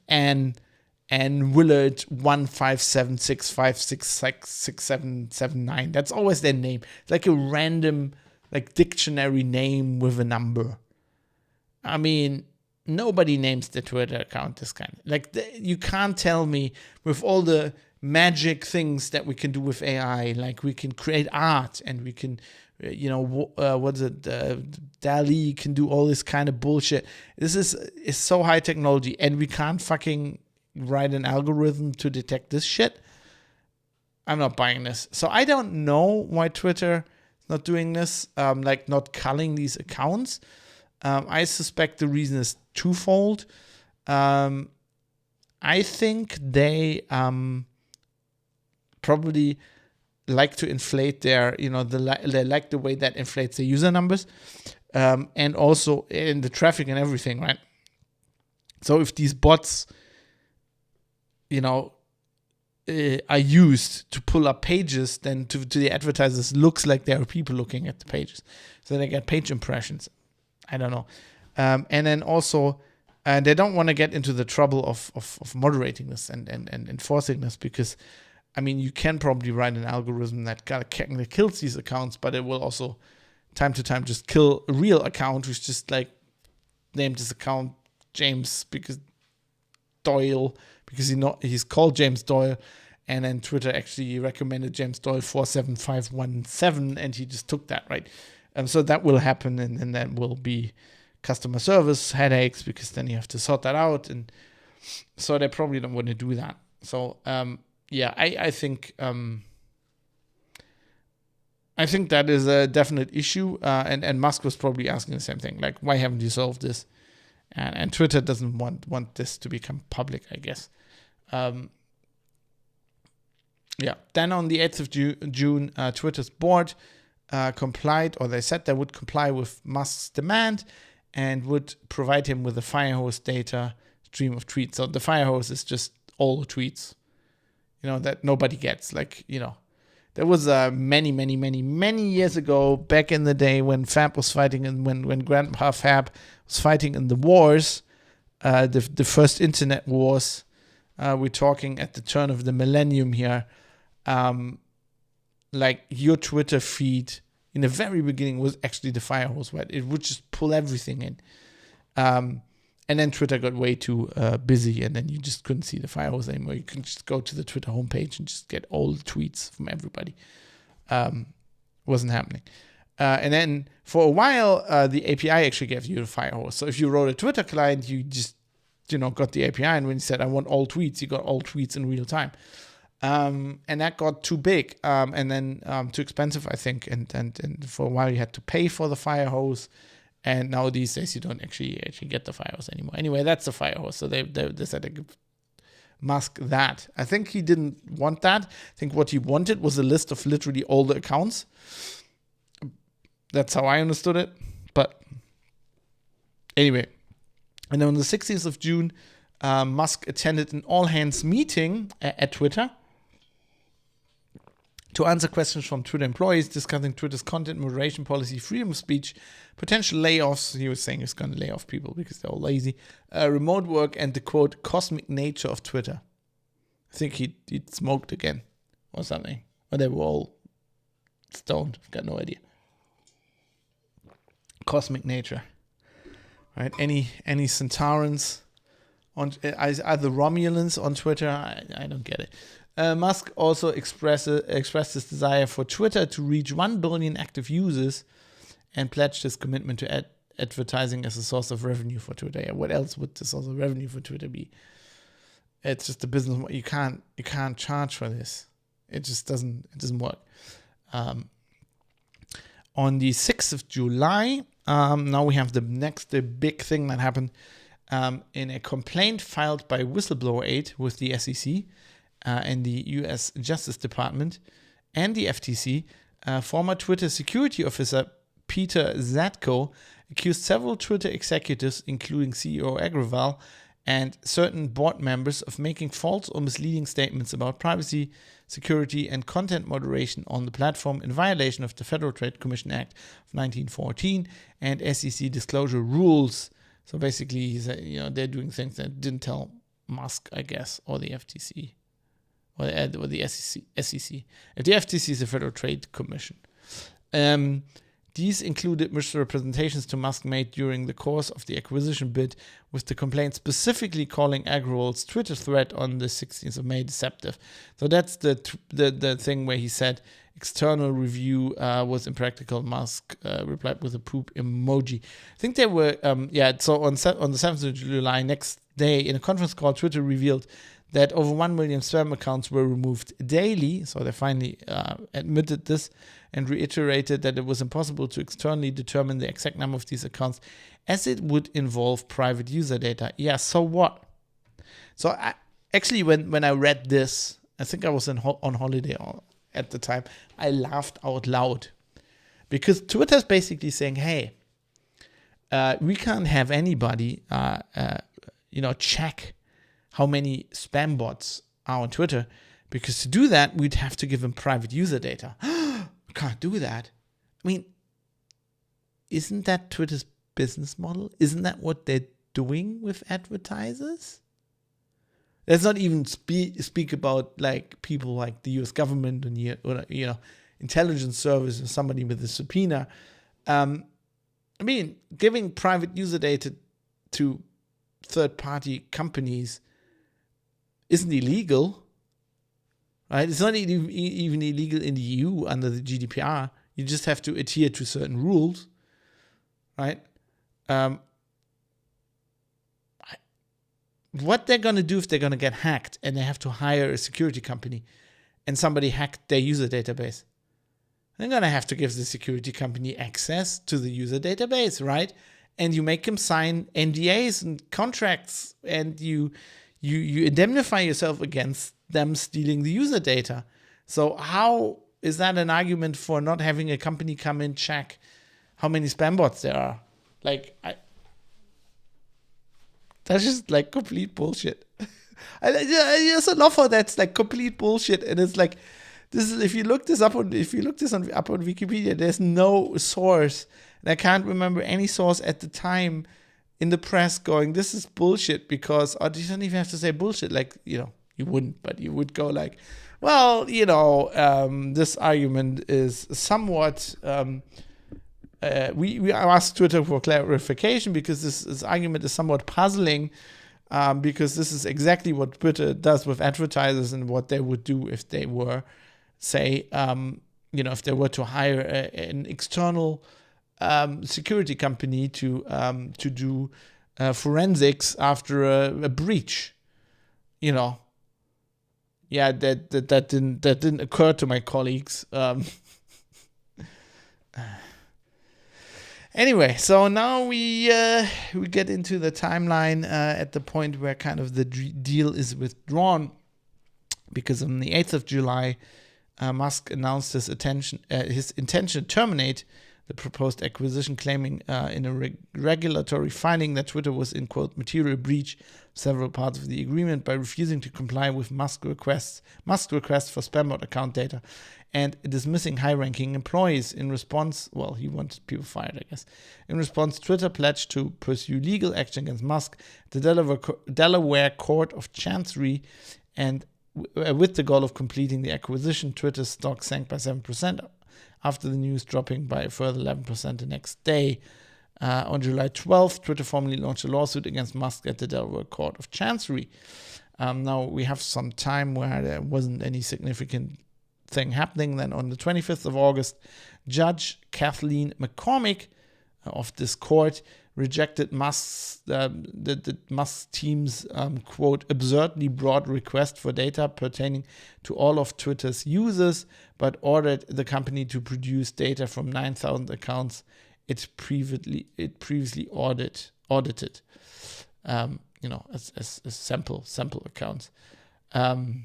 Anne Willard 15765666779. That's always their name. It's like a random like dictionary name with a number. I mean, nobody names the Twitter account this kind. Like you can't tell me with all the magic things that we can do with AI, like we can create art and we can, Dali can do all this kind of bullshit. This is so high technology and we can't fucking write an algorithm to detect this shit. I'm not buying this. So I don't know why Twitter is not doing this, like not culling these accounts. I suspect the reason is twofold. I think they probably like to inflate their, they like the way that inflates their user numbers, and also in the traffic and everything, right? So if these bots, are used to pull up pages, then to the advertisers looks like there are people looking at the pages, so they get page impressions. I don't know, and then also. They don't want to get into the trouble of moderating this and enforcing this because, I mean, you can probably write an algorithm that kills these accounts, but it will also, time to time, just kill a real account who's just like named his account James Doyle because he's called James Doyle, and then Twitter actually recommended James Doyle 47517, and he just took that, right? So that will happen, and that will be customer service headaches because then you have to sort that out, and so they probably don't want to do that. So I think that is a definite issue, and Musk was probably asking the same thing, like, why haven't you solved this? And Twitter doesn't want this to become public, I guess. Then on the 8th of June, Twitter's board complied, or they said they would comply with Musk's demand and would provide him with a Firehose data stream of tweets. So the Firehose is just all the tweets, that nobody gets. Like, there was many years ago, back in the day when Fab was fighting and when Grandpa Fab was fighting in the wars, the first internet wars. We're talking at the turn of the millennium here. Like your Twitter feed in the very beginning was actually the Firehose, right? It would just pull everything in. And then Twitter got way too busy, and then you just couldn't see the Firehose anymore. You can just go to the Twitter homepage and just get all the tweets from everybody. Wasn't happening. And then for a while, the API actually gave you the Firehose. So if you wrote a Twitter client, you just, got the API, and when you said, I want all tweets, you got all tweets in real time. And that got too big, and then too expensive, I think. And for a while, you had to pay for the Firehose. And now these days, you don't actually get the Firehose anymore. Anyway, that's the Firehose. So they said they give Musk that. I think he didn't want that. I think what he wanted was a list of literally all the accounts. That's how I understood it. But anyway, and then on the 16th of June, Musk attended an all-hands meeting at Twitter to answer questions from Twitter employees discussing Twitter's content moderation policy, freedom of speech, potential layoffs. He was saying he's going to lay off people because they're all lazy, remote work, and the, quote, cosmic nature of Twitter. I think he'd smoked again or something. Or they were all stoned. I've got no idea. Cosmic nature. Right? Any Centaurans are the Romulans on Twitter? I don't get it. Musk also expressed his desire for Twitter to reach 1 billion active users and pledged his commitment to advertising as a source of revenue for Twitter. Yeah, what else would the source of revenue for Twitter be? It's just a business. You can't charge for this. It just doesn't work. On the 6th of July, now we have the big thing that happened in a complaint filed by Whistleblower Aid with the SEC and the U.S. Justice Department and the FTC. Former Twitter security officer Peter Zatko accused several Twitter executives, including CEO Agrawal, and certain board members of making false or misleading statements about privacy, security, and content moderation on the platform in violation of the Federal Trade Commission Act of 1914 and SEC disclosure rules. So basically, they're doing things that didn't tell Musk, I guess, or the FTC, or the SEC. If the FTC is the Federal Trade Commission. These included misrepresentations to Musk made during the course of the acquisition bid, with the complaint specifically calling Agrawal's Twitter thread on the 16th of May deceptive. So that's the thing where he said external review was impractical. Musk replied with a poop emoji. I think they were, so on the 7th of July, next day, in a conference call, Twitter revealed that over 1 million spam accounts were removed daily. So they finally admitted this and reiterated that it was impossible to externally determine the exact number of these accounts, as it would involve private user data. Yeah, so what? So actually, when I read this, I think I was on holiday at the time, I laughed out loud. Because Twitter's basically saying, hey, we can't have anybody check how many spam bots are on Twitter, because to do that, we'd have to give them private user data. We can't do that. I mean, isn't that Twitter's business model? Isn't that what they're doing with advertisers? Let's not even speak about like people like the U.S. government and intelligence service or somebody with a subpoena. I mean, giving private user data to third-party companies isn't illegal, right? It's not even illegal in the EU under the GDPR. You just have to adhere to certain rules, right? What they're going to do if they're going to get hacked and they have to hire a security company and somebody hacked their user database, they're going to have to give the security company access to the user database, right? And you make them sign NDAs and contracts, and you indemnify yourself against them stealing the user data. So how is that an argument for not having a company come and check how many spam bots there are? That's just like complete bullshit. I just love how that's like complete bullshit, and it's like this is if you look this up on Wikipedia, there's no source, and I can't remember any source at the time in the press going, this is bullshit, because, or you don't even have to say bullshit, like, you wouldn't, but you would go like, well, this argument is somewhat, we asked Twitter for clarification because this argument is somewhat puzzling, because this is exactly what Twitter does with advertisers and what they would do if they were, say, if they were to hire an external security company to do forensics after a breach, Yeah, that didn't occur to my colleagues. Anyway, so now we get into the timeline at the point where kind of the deal is withdrawn, because on the 8th of July, Musk announced his intention to terminate the proposed acquisition, claiming in a regulatory filing that Twitter was in, quote, material breach of several parts of the agreement by refusing to comply with Musk requests for spam-bot account data and dismissing high-ranking employees. In response, well, he wanted people fired, I guess. In response, Twitter pledged to pursue legal action against Musk at the Delaware Court of Chancery, and with the goal of completing the acquisition. Twitter's stock sank by 7%. After the news, dropping by a further 11% the next day. On July 12th, Twitter formally launched a lawsuit against Musk at the Delaware Court of Chancery. Now, we have some time where there wasn't any significant thing happening. Then on the 25th of August, Judge Kathleen McCormick of this court rejected the Musk team's quote absurdly broad request for data pertaining to all of Twitter's users, but ordered the company to produce data from 9,000 accounts it previously audited. As sample accounts. I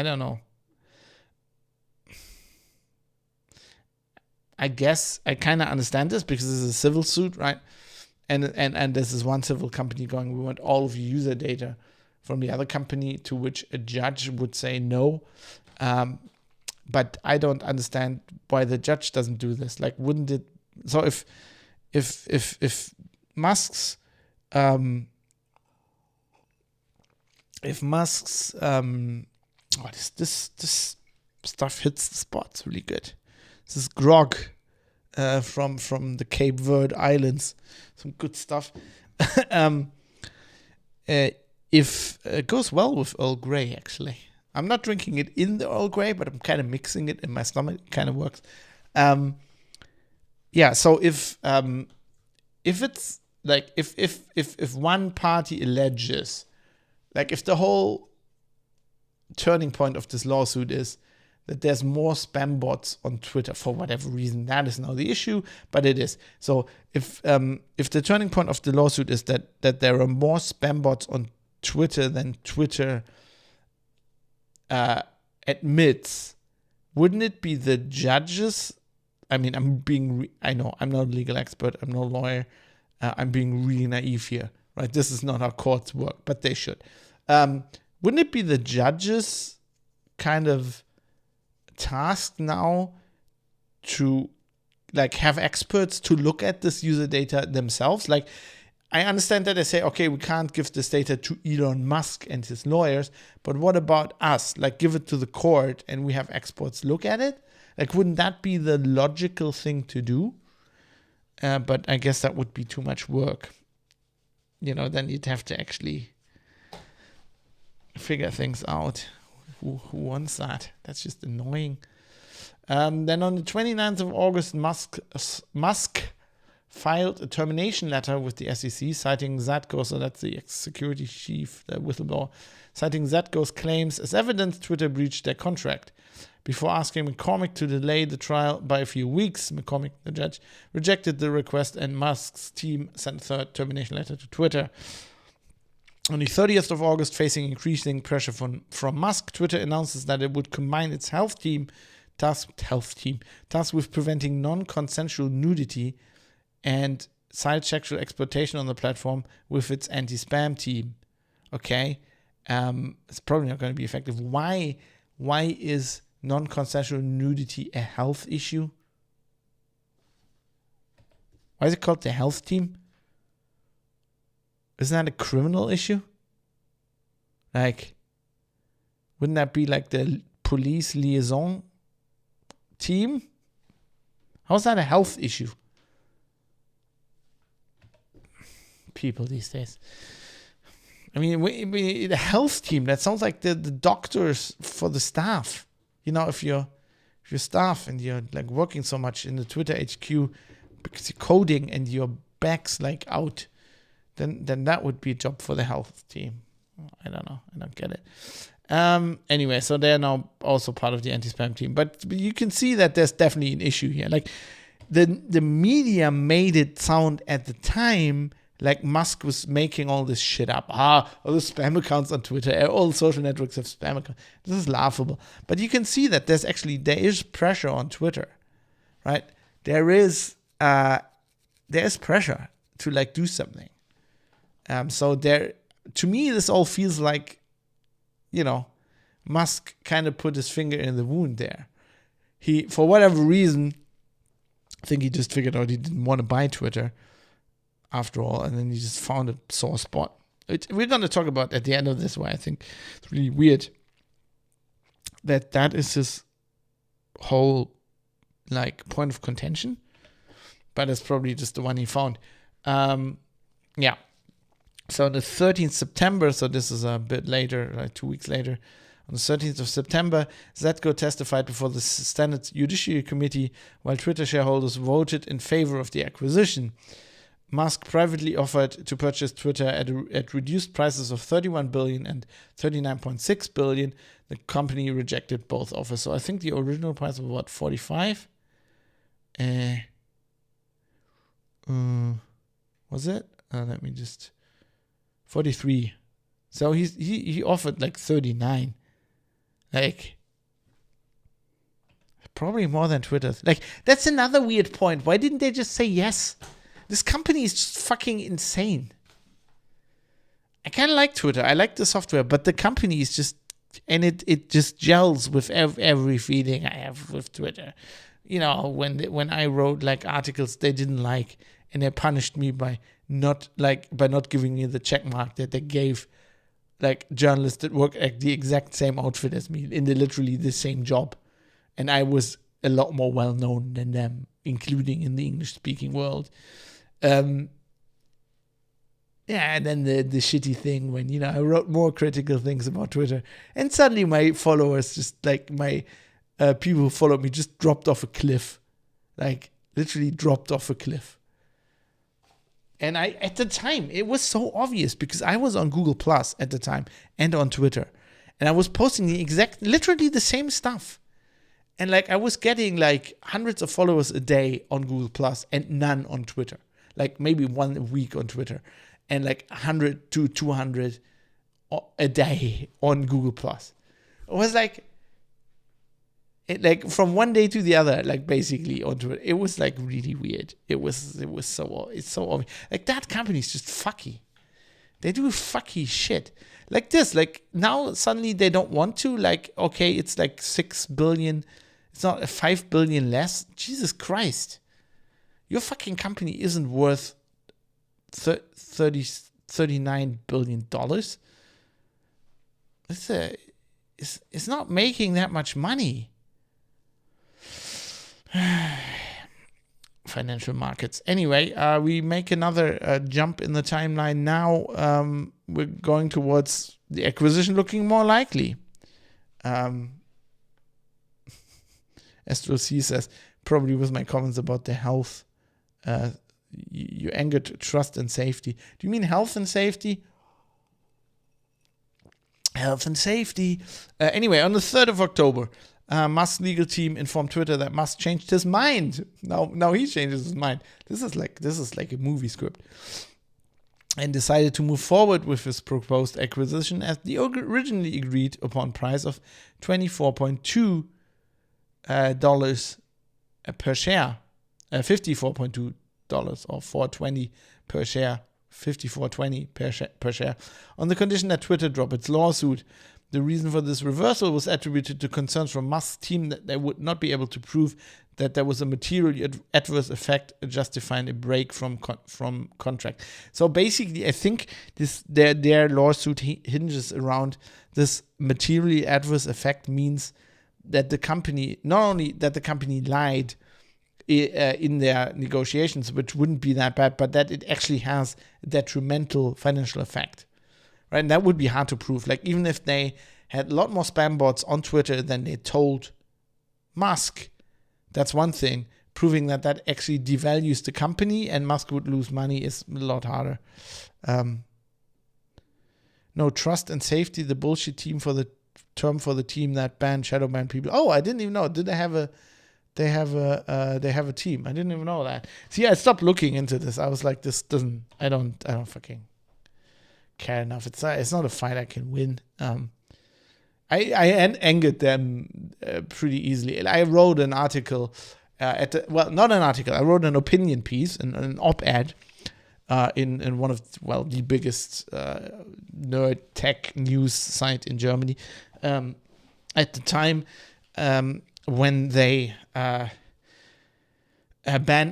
don't know. I guess I kind of understand this because this is a civil suit, right? And this is one civil company going, we want all of your user data from the other company, to which a judge would say no. But I don't understand why the judge doesn't do this. Like, wouldn't it? So if Musk's this stuff hits the spots really good. This is grog from the Cape Verde Islands, some good stuff. If it goes well with Earl Grey, actually, I'm not drinking it in the Earl Grey, but I'm kind of mixing it in my stomach. It kind of works. So if it's like if one party alleges, like if the whole turning point of this lawsuit is that there's more spam bots on Twitter for whatever reason, that is now the issue, but it is. So if the turning point of the lawsuit is that there are more spam bots on Twitter than Twitter admits, wouldn't it be the judges? I mean, I know I'm not a legal expert, I'm no lawyer, I'm being really naive here, right? This is not how courts work, but they should. Wouldn't it be the judges' kind of task now to like have experts to look at this user data themselves? Like, I understand that they say, okay, we can't give this data to Elon Musk and his lawyers, but what about us? Like, give it to the court and we have experts look at it? Like, wouldn't that be the logical thing to do? But I guess that would be too much work. Then you'd have to actually figure things out. Who wants that? That's just annoying. Then on the 29th of August, Musk filed a termination letter with the SEC, citing Zatko, so that's the ex-security chief, the whistleblower, citing Zatko's claims as evidence Twitter breached their contract. Before asking McCormick to delay the trial by a few weeks, McCormick, the judge, rejected the request, and Musk's team sent a third termination letter to Twitter. On the 30th of August, facing increasing pressure from Musk, Twitter announces that it would combine its health team tasked with preventing non-consensual nudity and child sexual exploitation on the platform with its anti-spam team. Okay, it's probably not going to be effective. Why is non-consensual nudity a health issue? Why is it called the health team? Isn't that a criminal issue? Like, wouldn't that be like the police liaison team? How's that a health issue? People these days. I mean, the health team, that sounds like the doctors for the staff. If you're staff and you're like working so much in the Twitter HQ because you're coding and your back's like out, then that would be a job for the health team. I don't know. I don't get it. Anyway, so they're now also part of the anti-spam team. But you can see that there's definitely an issue here. Like, the media made it sound at the time like Musk was making all this shit up. All the spam accounts on Twitter, all social networks have spam accounts. This is laughable. But you can see that there is pressure on Twitter, right? There is pressure to like do something. To me, this all feels like, Musk kind of put his finger in the wound there. He, for whatever reason, I think he just figured out he didn't want to buy Twitter after all, and then he just found a sore spot. We're going to talk about at the end of this, why I think it's really weird that is his whole like point of contention, but it's probably just the one he found. So the 13th September, so this is a bit later, like 2 weeks later, On the 13th of September, Zetko testified before the Senate Judiciary Committee while Twitter shareholders voted in favor of the acquisition. Musk privately offered to purchase Twitter at reduced prices of $31 billion and $39.6 billion. The company rejected both offers. So I think the original price was what, 45? Was it? Let me just 43. So he offered like 39. Like probably more than Twitter. Like that's another weird point. Why didn't they just say yes? This company is just fucking insane. I kind of like Twitter. I like the software, but the company is just, and it just gels with every feeling I have with Twitter. You know, when I wrote like articles they didn't like, and they punished me by not giving me the check mark that they gave like journalists that work at the exact same outfit as me in literally the same job, and I was a lot more well known than them, including in the English speaking world. And then the shitty thing when, you know, I wrote more critical things about Twitter, and suddenly my followers, just like my people who followed me, just dropped off a cliff, like literally dropped off a cliff. And at the time, it was so obvious because I was on Google Plus at the time and on Twitter, and I was posting literally the same stuff. And like I was getting like hundreds of followers a day on Google Plus and none on Twitter. Like maybe one a week on Twitter, and like 100 to 200 a day on Google Plus. It was like from one day to the other, like basically on Twitter. It was like really weird. It's so obvious. Like that company is just fucky. They do fucky shit. Like this, like now suddenly they don't want to, like, okay, it's like 6 billion. It's not 5 billion less. Jesus Christ. Your fucking company isn't worth $39 billion. It's not making that much money. Financial markets. Anyway, we make another jump in the timeline now. We're going towards the acquisition looking more likely. Astral C says, probably with my comments about the health, you angered trust and safety. Do you mean health and safety? Health and safety. Anyway, on the 3rd of October, Musk's legal team informed Twitter that Musk changed his mind. Now he changes his mind. This is like a movie script. And decided to move forward with his proposed acquisition at the originally agreed upon price of $24.2 per share. $54.2 or $4.20 per share. $54.20 per share, on the condition that Twitter drop its lawsuit. The reason for this reversal was attributed to concerns from Musk's team that they would not be able to prove that there was a material adverse effect justifying a break from contract. So basically, I think their lawsuit hinges around this materially adverse effect means that the company, not only that the company lied in their negotiations, which wouldn't be that bad, but that it actually has a detrimental financial effect, right? And that would be hard to prove. Like even if they had a lot more spam bots on Twitter than they told Musk, that's one thing. Proving that actually devalues the company and Musk would lose money is a lot harder. No, trust and safety, the bullshit term for the team that shadow banned people. Oh, I didn't even know. Did they have a team? I didn't even know that. See, I stopped looking into this. I was like, I don't fucking care enough. It's not a fight I can win. I angered them pretty easily. I wrote an article not an article. I wrote an opinion piece, an op-ed in one of the biggest nerd tech news site in Germany at the time. When they banned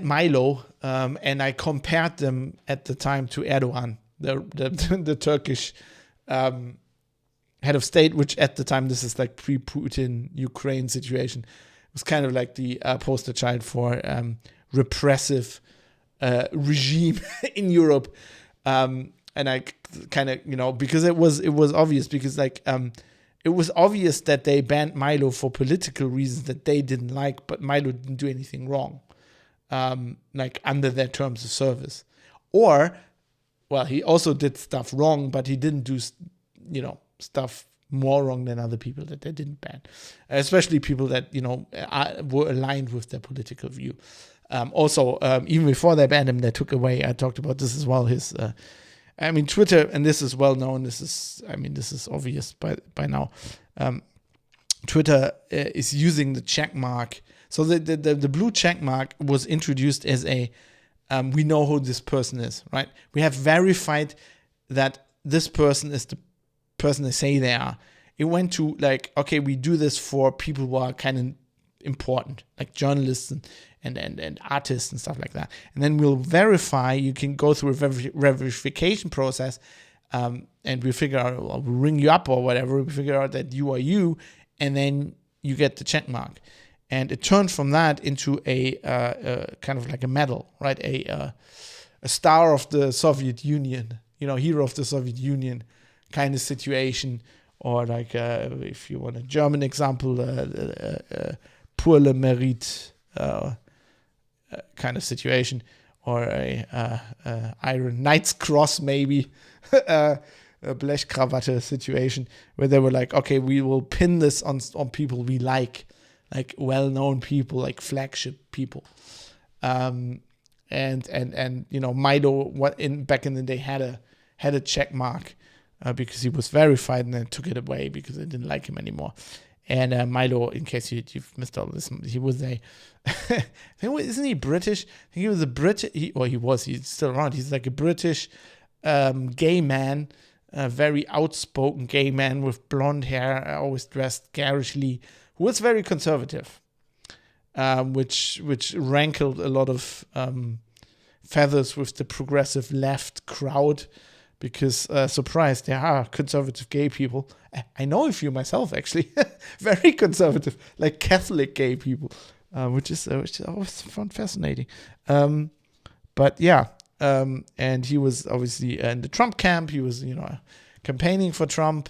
Milo, and I compared them at the time to Erdogan, the Turkish head of state, which at the time, this is like pre-Putin Ukraine situation, was kind of like the poster child for repressive regime in Europe, and I kind of, because it was obvious, because like it it was obvious that they banned Milo for political reasons that they didn't like, but Milo didn't do anything wrong, like under their terms of service. Or, well, he also did stuff wrong, but he didn't do, stuff more wrong than other people that they didn't ban, especially people that, were aligned with their political view. Also, even before they banned him, they took away, I talked about this as well, his, Twitter, and this is well known, this is obvious by now. Twitter is using the check mark. So the blue check mark was introduced as a, we know who this person is, right? We have verified that this person is the person they say they are. It went to like, okay, we do this for people who are kind of important, like journalists and artists and stuff like that. And then we'll verify, you can go through a verification process, and we figure out, we'll ring you up or whatever, we figure out that you are you, and then you get the check mark. And it turned from that into a kind of like a medal, right? A star of the Soviet Union, hero of the Soviet Union kind of situation, or like if you want a German example, pour le mérite kind of situation, or a Iron Knight's Cross maybe, a Blechkrawatte situation, where they were like, okay, we will pin this on people we like well-known people, like flagship people. And Milo back in the day had a check mark because he was verified, and then took it away because they didn't like him anymore. And Milo, in case you've missed all this, he was isn't he British? I think he was a British, he's still around. He's like a British gay man, a very outspoken gay man with blonde hair, always dressed garishly, who was very conservative, which rankled a lot of feathers with the progressive left crowd, because surprise, there are conservative gay people. I know a few myself, actually, very conservative, like Catholic gay people, which I always found fascinating. But yeah, and he was obviously in the Trump camp. He was, campaigning for Trump.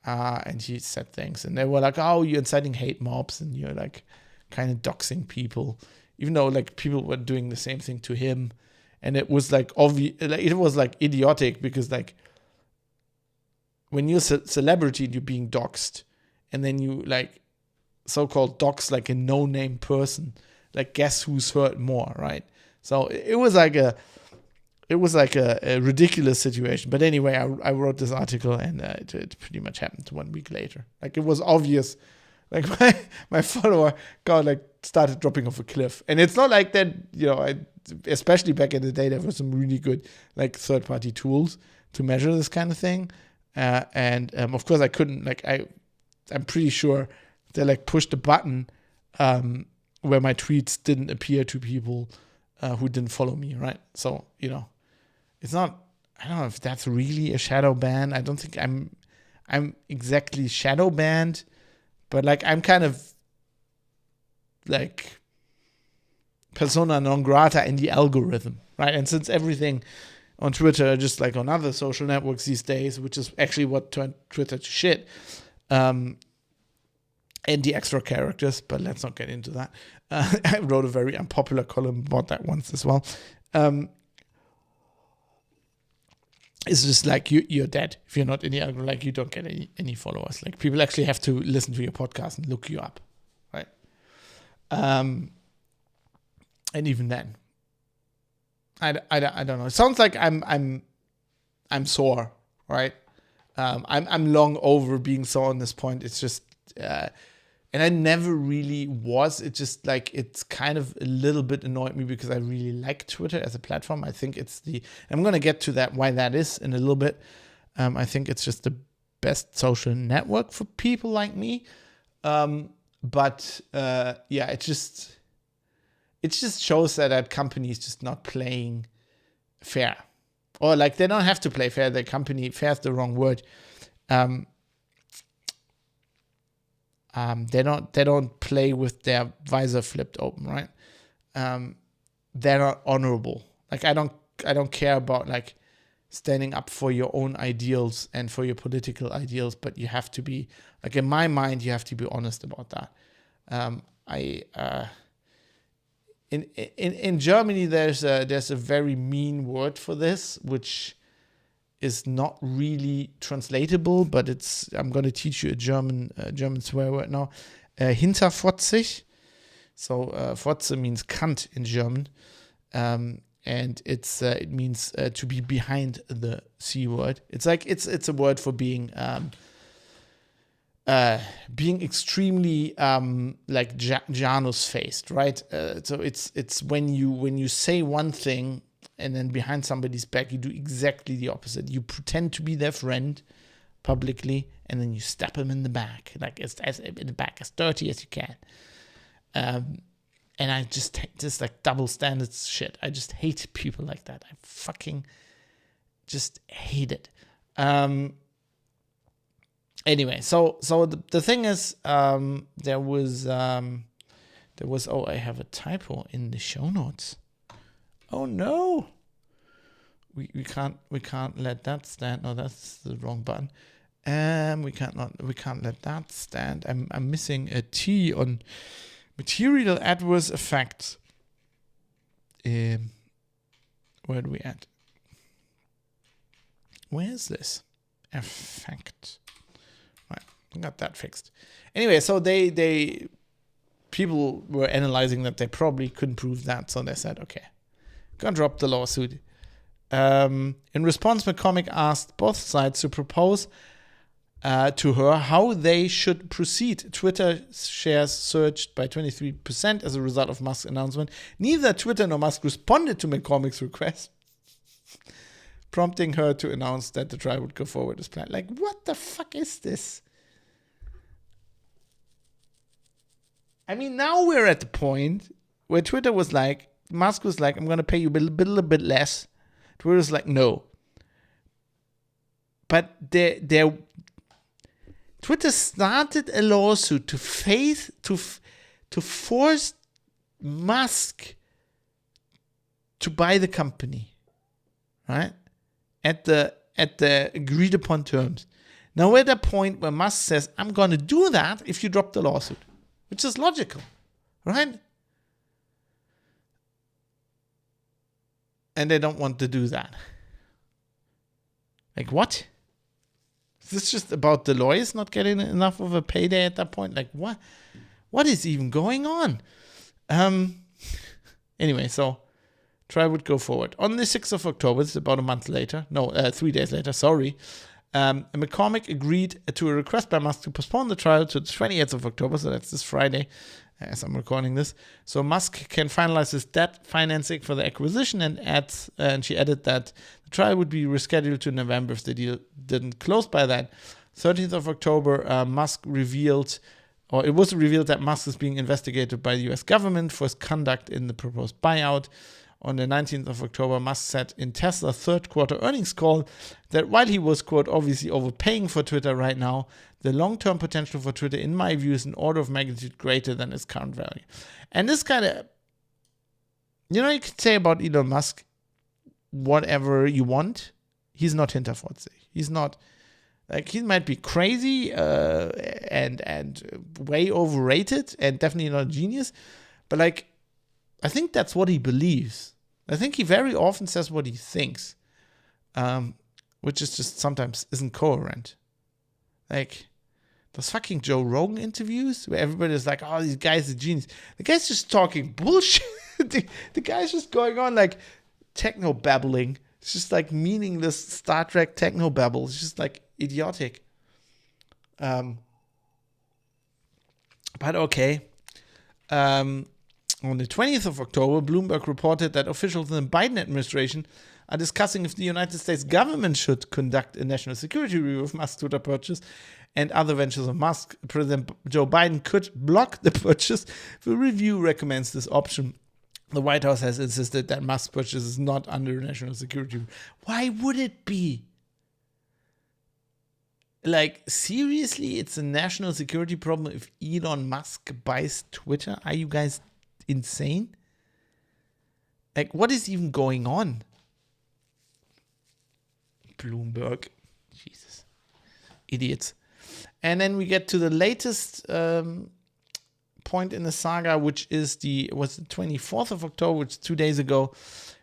And he said things, and they were like, oh, you're inciting hate mobs, and you're like kind of doxing people, even though like people were doing the same thing to him. And it was like obvious, it was like idiotic, because like when you're a celebrity and you're being doxed, and then you like so-called dox like a no-name person, like guess who's hurt more, right? So it was like a ridiculous situation. But anyway, I wrote this article, and it pretty much happened 1 week later. Like, it was obvious. Like, my follower started dropping off a cliff. And it's not like that, especially back in the day, there were some really good like third-party tools to measure this kind of thing. And of course I couldn't, I'm pretty sure they like pushed a button where my tweets didn't appear to people who didn't follow me, right? So, it's not, I don't know if that's really a shadow ban. I don't think I'm exactly shadow banned, but like I'm kind of like persona non grata in the algorithm, right? And since everything on Twitter, just like on other social networks these days, which is actually what turned Twitter to shit, and the extra characters, but let's not get into that. I wrote a very unpopular column about that once as well. It's just like you're dead if you're not in the algorithm. Like, you don't get any followers. Like, people actually have to listen to your podcast and look you up, right? And even then, I don't know. It sounds like I'm sore, right? I'm long over being sore on this point. It's just, and I never really was. It's just like, it's kind of a little bit annoyed me because I really like Twitter as a platform. I think it's I'm going to get to that, why that is in a little bit. I think it's just the best social network for people like me. But it just shows that company is just not playing fair, or like they don't have to play fair. The company, fair is the wrong word. They don't play with their visor flipped open, right? They're not honorable. Like, I don't care about like standing up for your own ideals and for your political ideals, but you have to be, like, in my mind, you have to be honest about that. In Germany, there's a very mean word for this, which is not really translatable, but I'm going to teach you a German swear word now. Hinterfotzig. So Fotze means cunt in German, and it means to be behind the C word. It's like it's a word for being extremely like Janus faced, right? So it's when you say one thing and then behind somebody's back you do exactly the opposite. You pretend to be their friend publicly, and then you stab him in the back, like as in the back, as dirty as you can. And I just like double standards shit. I just hate people like that. I fucking just hate it. Anyway, so the thing is, there was I have a typo in the show notes. Oh no, we can't let that stand. No, that's the wrong button. We can't let that stand. I'm missing a T on material adverse effects. Where do we at? Where is this effect? Right, I got that fixed. Anyway, so people were analyzing that they probably couldn't prove that, so they said, okay, gonna drop the lawsuit. In response, McCormick asked both sides to propose to her how they should proceed. Twitter shares surged by 23% as a result of Musk's announcement. Neither Twitter nor Musk responded to McCormick's request, prompting her to announce that the trial would go forward as planned. Like, what the fuck is this? I mean, now we're at the point where Musk was like, I'm going to pay you a little bit less. Twitter's like, no. But Twitter started a lawsuit to force Musk to buy the company, right? At the agreed upon terms. Now we're at a point where Musk says, I'm going to do that if you drop the lawsuit, which is logical, right? And they don't want to do that. Like, what? Is this just about the lawyers not getting enough of a payday at that point? Like, what? What is even going on? Anyway, so trial would go forward. On the 6th of October, it's about a month later. No, 3 days later, sorry. McCormick agreed to a request by Musk to postpone the trial to the 28th of October, so that's this Friday, as I'm recording this. So Musk can finalize his debt financing for the acquisition, and she added that the trial would be rescheduled to November if the deal didn't close by then. 13th of October, it was revealed that Musk is being investigated by the US government for his conduct in the proposed buyout. On the 19th of October, Musk said in Tesla's third quarter earnings call that while he was, quote, obviously overpaying for Twitter right now, the long-term potential for Twitter, in my view, is an order of magnitude greater than its current value. And this kind of, you could say about Elon Musk whatever you want. He's not hinterfotzig. He's not, like, he might be crazy and way overrated and definitely not a genius, but like, I think that's what he believes. I think he very often says what he thinks, which is just sometimes isn't coherent. Like those fucking Joe Rogan interviews where everybody's like, oh, these guys are genius. The guy's just talking bullshit. the guy's just going on like techno babbling. It's just like meaningless Star Trek techno babble. It's just like idiotic. But okay. On the 20th of October, Bloomberg reported that officials in the Biden administration are discussing if the United States government should conduct a national security review of Musk's Twitter purchase and other ventures of Musk. President Joe Biden could block the purchase if a review recommends this option. The White House has insisted that Musk's purchase is not under national security review. Why would it be? Like, seriously, it's a national security problem if Elon Musk buys Twitter? Are you guys insane? Like, what is even going on? Bloomberg. Jesus. Idiots. And then we get to the latest point in the saga, which is the 24th of October, which is 2 days ago.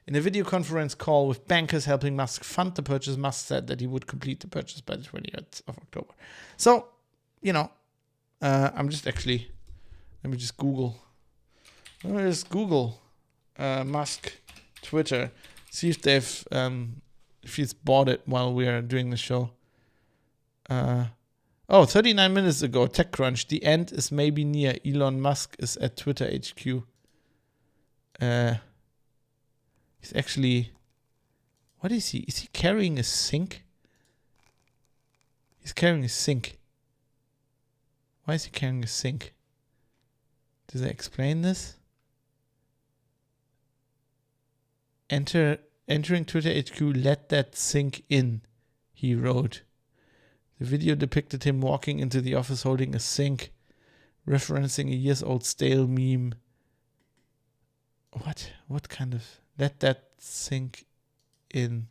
In a video conference call with bankers helping Musk fund the purchase, Musk said that he would complete the purchase by the 20th of October. So, I'm just actually, let me just Google. Musk Twitter. See if they've, if he's bought it while we are doing the show. 39 minutes ago, TechCrunch. The end is maybe near. Elon Musk is at Twitter HQ. He's actually, what is he? Is he carrying a sink? He's carrying a sink. Why is he carrying a sink? Does it explain this? Entering Twitter HQ, let that sink in, he wrote. The video depicted him walking into the office holding a sink, referencing a years-old stale meme. What kind of... Let that sink in.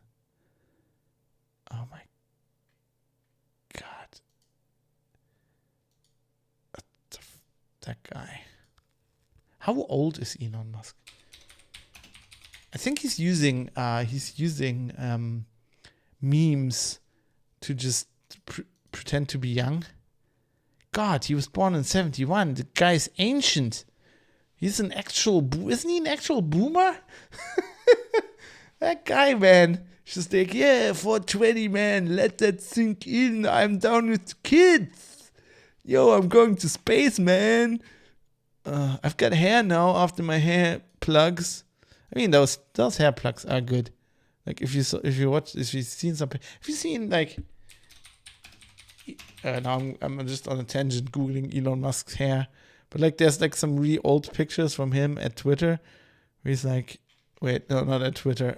Oh my God. That guy. How old is Elon Musk? I think he's using memes to just pretend to be young. God, he was born in 1971. The guy's ancient. He's an actual... Isn't he an actual boomer? That guy, man. Just like, 420, man. Let that sink in. I'm down with the kids. Yo, I'm going to space, man. I've got hair now after my hair plugs. I mean, those hair plugs are good. Like if you've seen like... now I'm just on a tangent googling Elon Musk's hair. But like there's like some really old pictures from him at Twitter where he's like, wait, no, not at Twitter.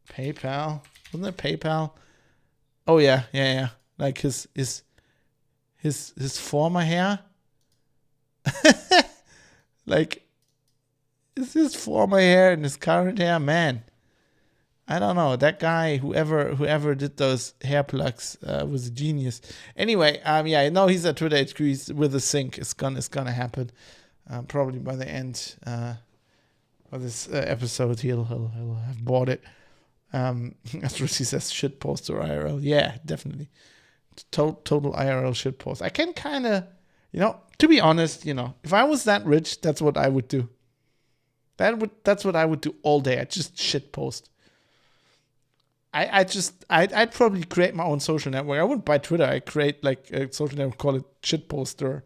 PayPal. Wasn't it PayPal? Oh yeah. Like his former hair. Like is his former hair and his current hair, man. I don't know. That guy, whoever did those hair plugs, was a genius. Anyway, no, he's at Twitter HQ. He's with a sink. It's gonna happen. Probably by the end of this episode, he'll have bought it. As Russi says, shit post or IRL. Yeah, definitely. Total IRL shit post. I can kind of, to be honest, if I was that rich, that's what I would do. That's what I would do all day. I'd just shit post. I'd probably create my own social network. I wouldn't buy Twitter. I'd create like a social network, call it shitposter.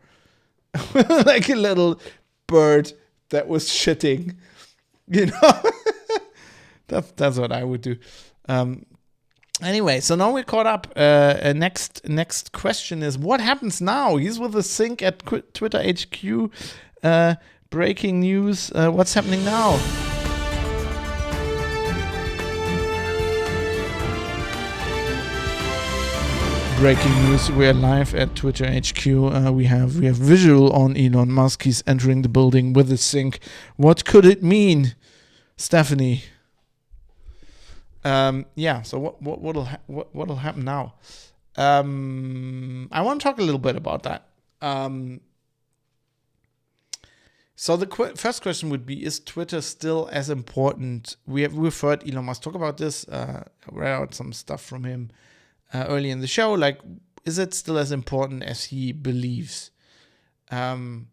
Like a little bird that was shitting. That's what I would do. Anyway, so now we're caught up. Next question is, what happens now? He's with a sink at Twitter HQ. Breaking news. What's happening now? Breaking news, we're live at Twitter HQ. We have visual on Elon Musk. He's entering the building with a sink. What could it mean, Stephanie? So what'll happen now? I want to talk a little bit about that. So the first question would be, is Twitter still as important? We've heard Elon Musk talk about this. Read out some stuff from him early in the show. Like, is it still as important as he believes? And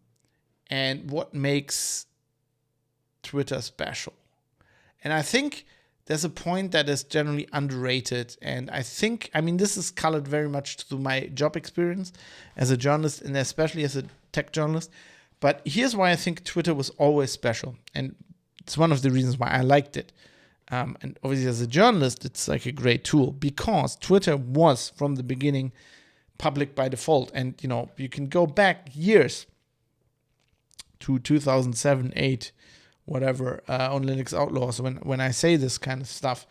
what makes Twitter special? And I think there's a point that is generally underrated. And this is colored very much through my job experience as a journalist and especially as a tech journalist. But here's why I think Twitter was always special. And it's one of the reasons why I liked it. And obviously as a journalist, it's like a great tool because Twitter was from the beginning public by default. And, you can go back years to 2007, 8, whatever, on Linux Outlaws. When I say this kind of stuff,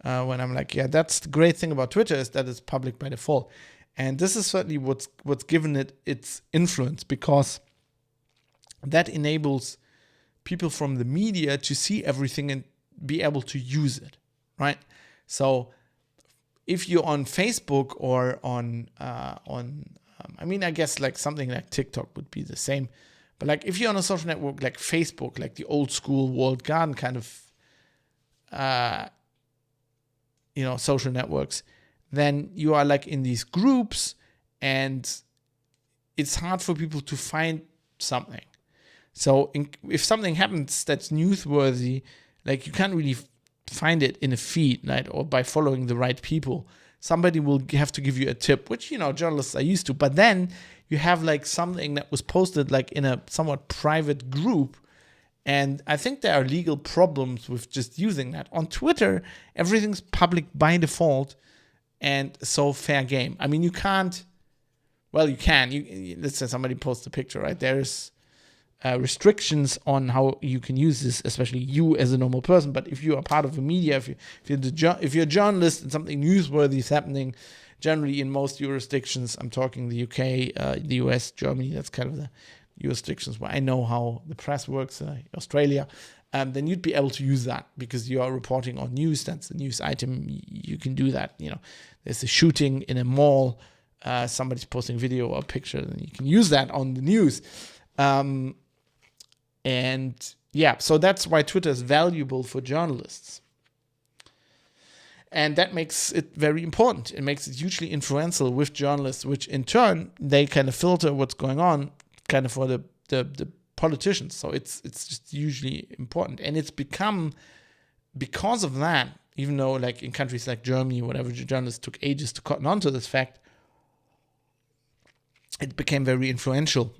when I'm like, that's the great thing about Twitter is that it's public by default. And this is certainly what's given it its influence because that enables people from the media to see everything and be able to use it, right? So if you're on Facebook or on I mean, I guess like something like TikTok would be the same. But like if you're on a social network like Facebook, like the old school walled garden kind of, social networks, then you are like in these groups and it's hard for people to find something. So if something happens that's newsworthy, like you can't really find it in a feed, right? Or by following the right people. Somebody will have to give you a tip, which, journalists are used to. But then you have like something that was posted like in a somewhat private group. And I think there are legal problems with just using that. On Twitter, everything's public by default. And so fair game. I mean, you can't, well, you can. Let's say somebody posts a picture, right? There's restrictions on how you can use this, especially you as a normal person. But if you are part of the media, if you're a journalist and something newsworthy is happening, generally in most jurisdictions, I'm talking the UK, the US, Germany, that's kind of the jurisdictions where I know how the press works, Australia, then you'd be able to use that because you are reporting on news. That's the news item. You can do that. There's a shooting in a mall, somebody's posting video or a picture, and you can use that on the news. So that's why Twitter is valuable for journalists. And that makes it very important. It makes it hugely influential with journalists, which in turn, they kind of filter what's going on kind of for the politicians. So it's just hugely important. And it's become, because of that, even though like in countries like Germany, whatever, journalists took ages to cotton on to this fact, it became very influential.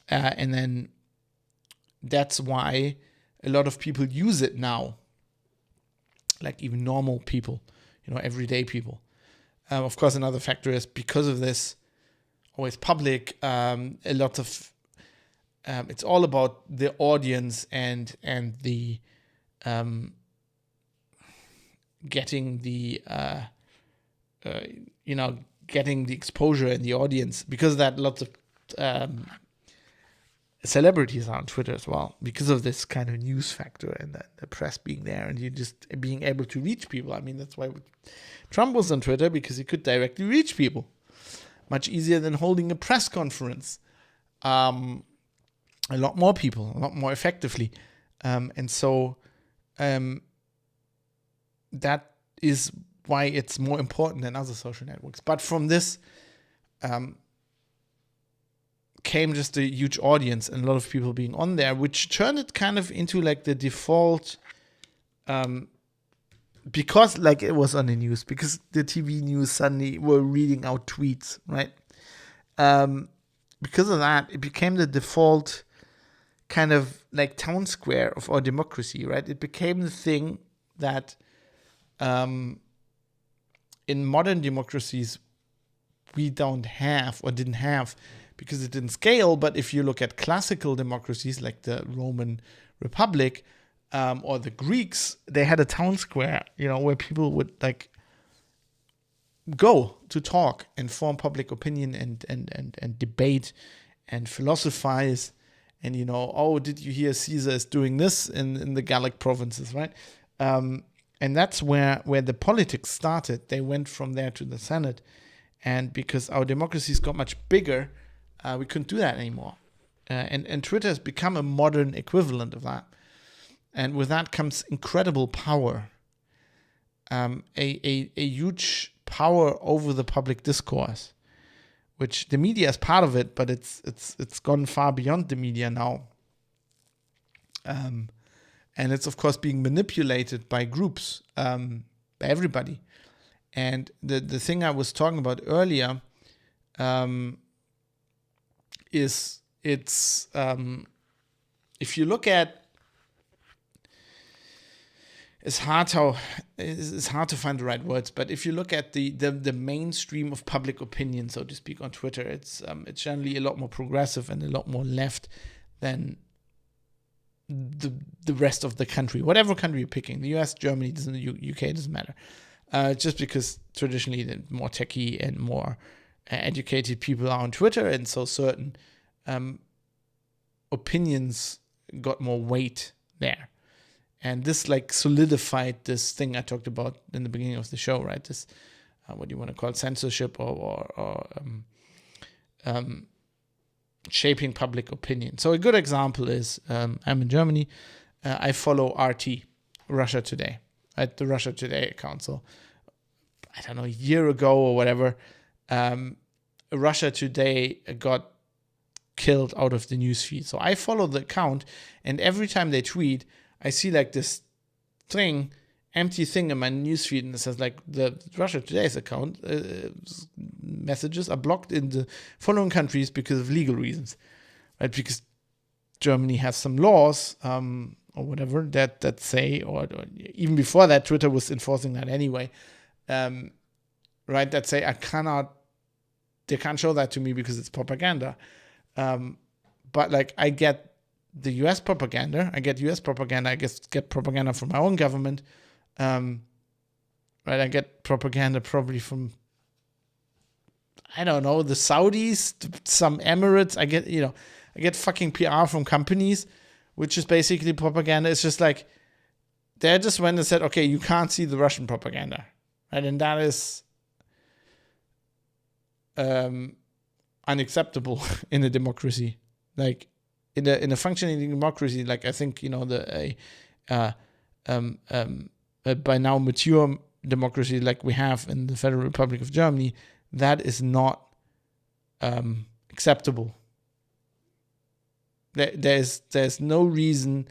And then that's why a lot of people use it now, like even normal people, everyday people. Of course, another factor is because of this, always public, a lot of, it's all about the audience and the getting the, getting the exposure and the audience. Because of that, lots of celebrities are on Twitter as well, because of this kind of news factor and the press being there and you just being able to reach people. I mean, that's why Trump was on Twitter, because he could directly reach people. Much easier than holding a press conference. A lot more people, a lot more effectively. And so that is why it's more important than other social networks. But from this came just a huge audience and a lot of people being on there, which turned it kind of into like the default, because like it was on the news, because the TV news suddenly were reading out tweets, right? Because of that, it became the default kind of like town square of our democracy, right? It became the thing that in modern democracies we don't have or didn't have, because it didn't scale. But if you look at classical democracies like the Roman Republic or the Greeks, they had a town square, where people would like go to talk and form public opinion and debate and philosophize. And, did you hear Caesar is doing this in the Gallic provinces, right? And that's where the politics started. They went from there to the Senate. And because our democracies got much bigger, we couldn't do that anymore. And Twitter has become a modern equivalent of that. And with that comes incredible power, a huge power over the public discourse, which the media is part of it, but it's gone far beyond the media now. And it's, of course, being manipulated by groups, by everybody. And the thing I was talking about earlier is it's if you look at, it's hard to find the right words, but if you look at the mainstream of public opinion, so to speak, on Twitter, it's generally a lot more progressive and a lot more left than the rest of the country, whatever country you're picking, the US, Germany, UK, doesn't matter. Just because traditionally the more techie and more educated people are on Twitter, and so certain opinions got more weight there. And this like solidified this thing I talked about in the beginning of the show, right? This what do you want to call it, censorship or shaping public opinion. So a good example is I'm in Germany. I follow RT, Russia Today, at the Russia Today account. So I don't know, a year ago or whatever, Russia Today got killed out of the newsfeed. So I follow the account, and every time they tweet, I see like this empty thing in my newsfeed, and it says like the Russia Today's account messages are blocked in the following countries because of legal reasons, right? Because Germany has some laws or whatever that say, or even before that, Twitter was enforcing that anyway, right? That say they can't show that to me because it's propaganda. But like I get the US propaganda, I get propaganda from my own government, right? I get propaganda probably from, I don't know, the Saudis, some Emirates. I get fucking PR from companies, which is basically propaganda. It's just like, they just went and said, okay, you can't see the Russian propaganda, right? And that is unacceptable in a democracy. Like in a functioning democracy, like I think, by now mature democracy like we have in the Federal Republic of Germany, that is not acceptable. There's no reason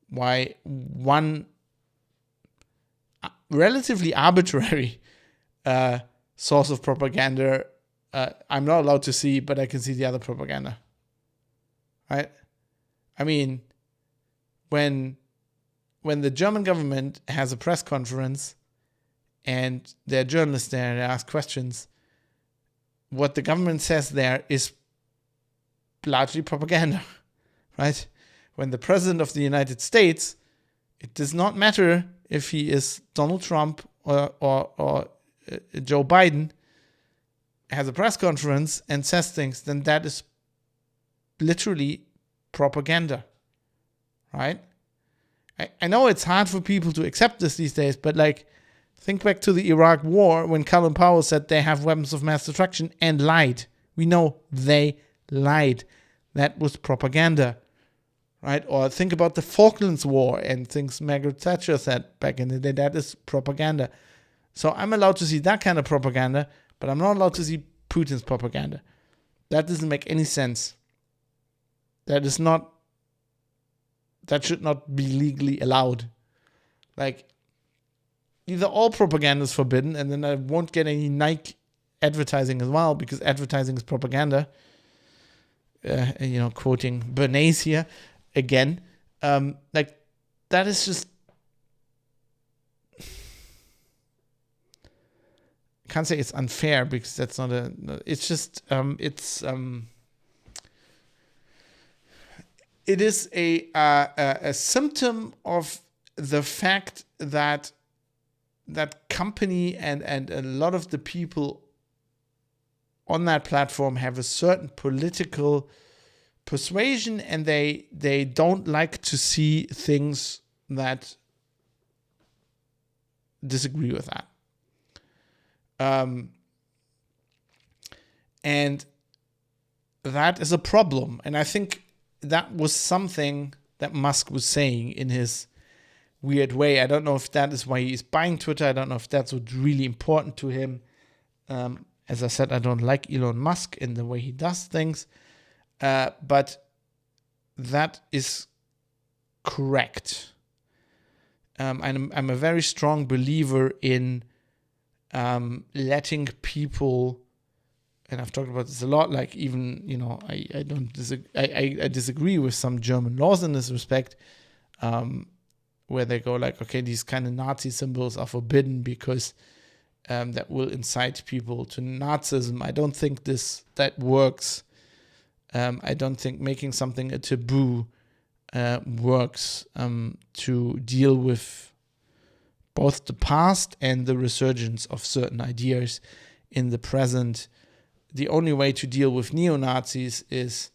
why one relatively arbitrary source of propaganda I'm not allowed to see, but I can see the other propaganda. Right? I mean, when the German government has a press conference and there are journalists there and they ask questions, what the government says there is largely propaganda, right? When the president of the United States, it does not matter if he is Donald Trump or Joe Biden, has a press conference and says things, then that is literally propaganda, right? I know it's hard for people to accept this these days, but like, think back to the Iraq War when Colin Powell said they have weapons of mass destruction and lied. We know they lied. That was propaganda, right? Or think about the Falklands War and things Margaret Thatcher said back in the day. That is propaganda. So I'm allowed to see that kind of propaganda, but I'm not allowed to see Putin's propaganda. That doesn't make any sense. That should not be legally allowed. Like, either all propaganda is forbidden, and then I won't get any Nike advertising as well, because advertising is propaganda. Quoting Bernays here again. Like, that is just, I can't say it's unfair, because that's not it's just, it is a symptom of the fact that company and a lot of the people on that platform have a certain political persuasion, and they don't like to see things that disagree with that. And that is a problem. And I think that was something that Musk was saying in his weird way. I don't know if that is why he's buying Twitter. I don't know if that's what's really important to him. As I said, I don't like Elon Musk in the way he does things. But that is correct. I'm a very strong believer in letting people, and I've talked about this a lot, like even, I disagree with some German laws in this respect, where they go like, okay, these kind of Nazi symbols are forbidden because that will incite people to Nazism. I don't think that works. I don't think making something a taboo works to deal with both the past and the resurgence of certain ideas in the present. The only way to deal with neo-Nazis is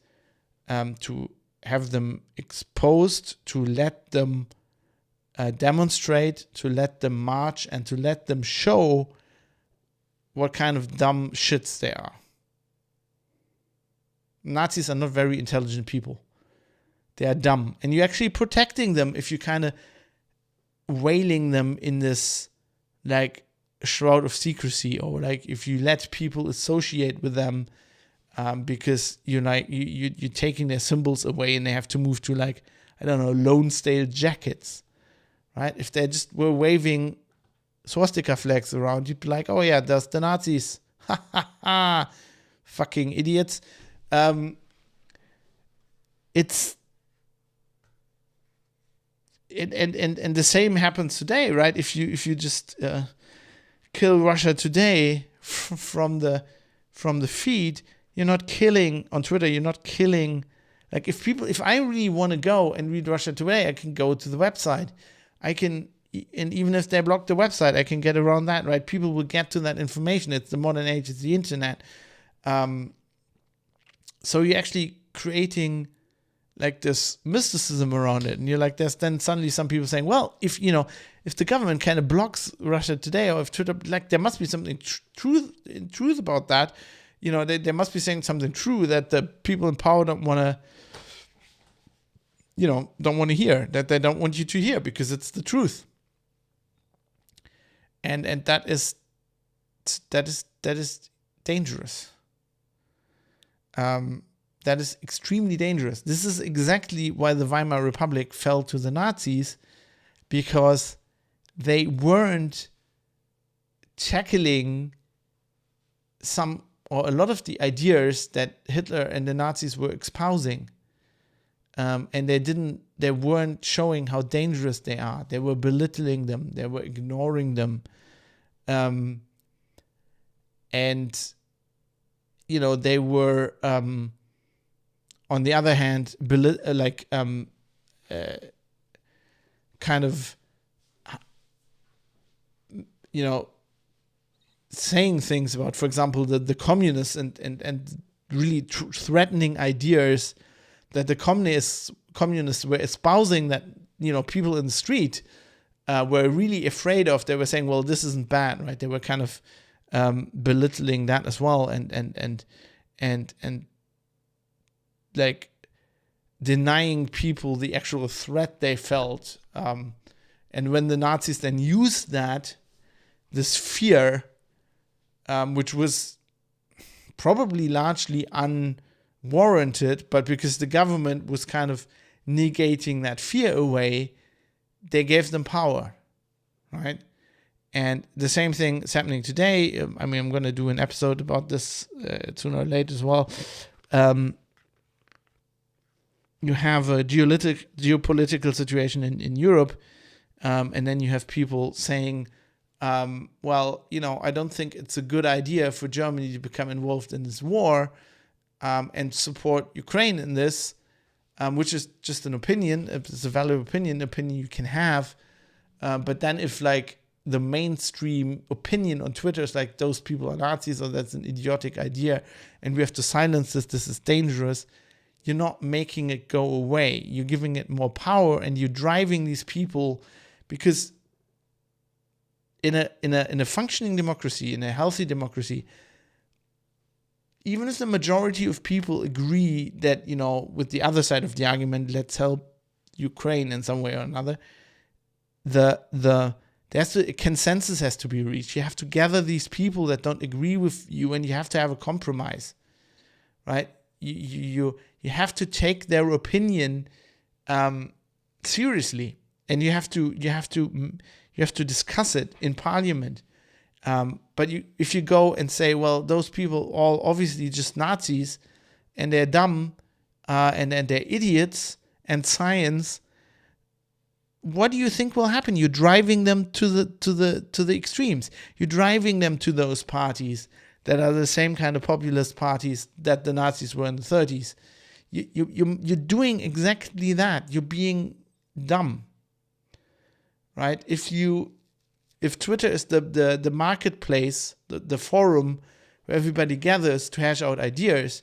to have them exposed, to let them demonstrate, to let them march, and to let them show what kind of dumb shits they are. Nazis are not very intelligent people. They are dumb. And you're actually protecting them if you kind of wailing them in this like shroud of secrecy, or like if you let people associate with them because you're taking their symbols away and they have to move to like, I don't know, Lonesdale jackets, right? If they just were waving swastika flags around, you'd be like, oh yeah, that's the Nazis. Ha ha ha. Fucking idiots. It's and the same happens today, right? If you just kill Russia today from the feed, you're not killing on Twitter. You're not killing. Like if I really want to go and read Russia Today, I can go to the website. I can, and even if they block the website, I can get around that, right? People will get to that information. It's the modern age. It's the internet. So you're actually creating like this mysticism around it, and you're like, there's then suddenly some people saying, well, if the government kind of blocks Russia Today, or if Twitter, like, there must be something truth about that. They must be saying something true that the people in power don't want to hear, that they don't want you to hear, because it's the truth. And that is dangerous. That is extremely dangerous. This is exactly why the Weimar Republic fell to the Nazis, because they weren't tackling some or a lot of the ideas that Hitler and the Nazis were espousing. And they weren't showing how dangerous they are. They were belittling them. They were ignoring them. And, they were, on the other hand, kind of, saying things about, for example, the communists and really threatening ideas that the communists were espousing, that people in the street were really afraid of. They were saying, well, this isn't bad, right? They were kind of belittling that as well, and like denying people the actual threat they felt. And when the Nazis then used this fear, which was probably largely unwarranted, but because the government was kind of negating that fear away, they gave them power, right? And the same thing is happening today. I'm going to do an episode about this sooner or later as well. You have a geopolitical situation in Europe, and then you have people saying, well, I don't think it's a good idea for Germany to become involved in this war and support Ukraine in this, which is just an opinion. It's a valid opinion you can have. But then if like the mainstream opinion on Twitter is like, those people are Nazis, or that's an idiotic idea and we have to silence this is dangerous, you're not making it go away. You're giving it more power, and you're driving these people, because in a functioning democracy, in a healthy democracy, even if the majority of people agree that, with the other side of the argument, let's help Ukraine in some way or another, a consensus has to be reached. You have to gather these people that don't agree with you, and you have to have a compromise, right? You have to take their opinion seriously, and you have to discuss it in parliament. But if you go and say, well, those people all obviously just Nazis, and they're dumb, and they're idiots, and science, what do you think will happen? You're driving them to the extremes. You're driving them to those parties that are the same kind of populist parties that the Nazis were in the 30s. You're doing exactly that. You're being dumb, right? If Twitter is the marketplace, the forum where everybody gathers to hash out ideas,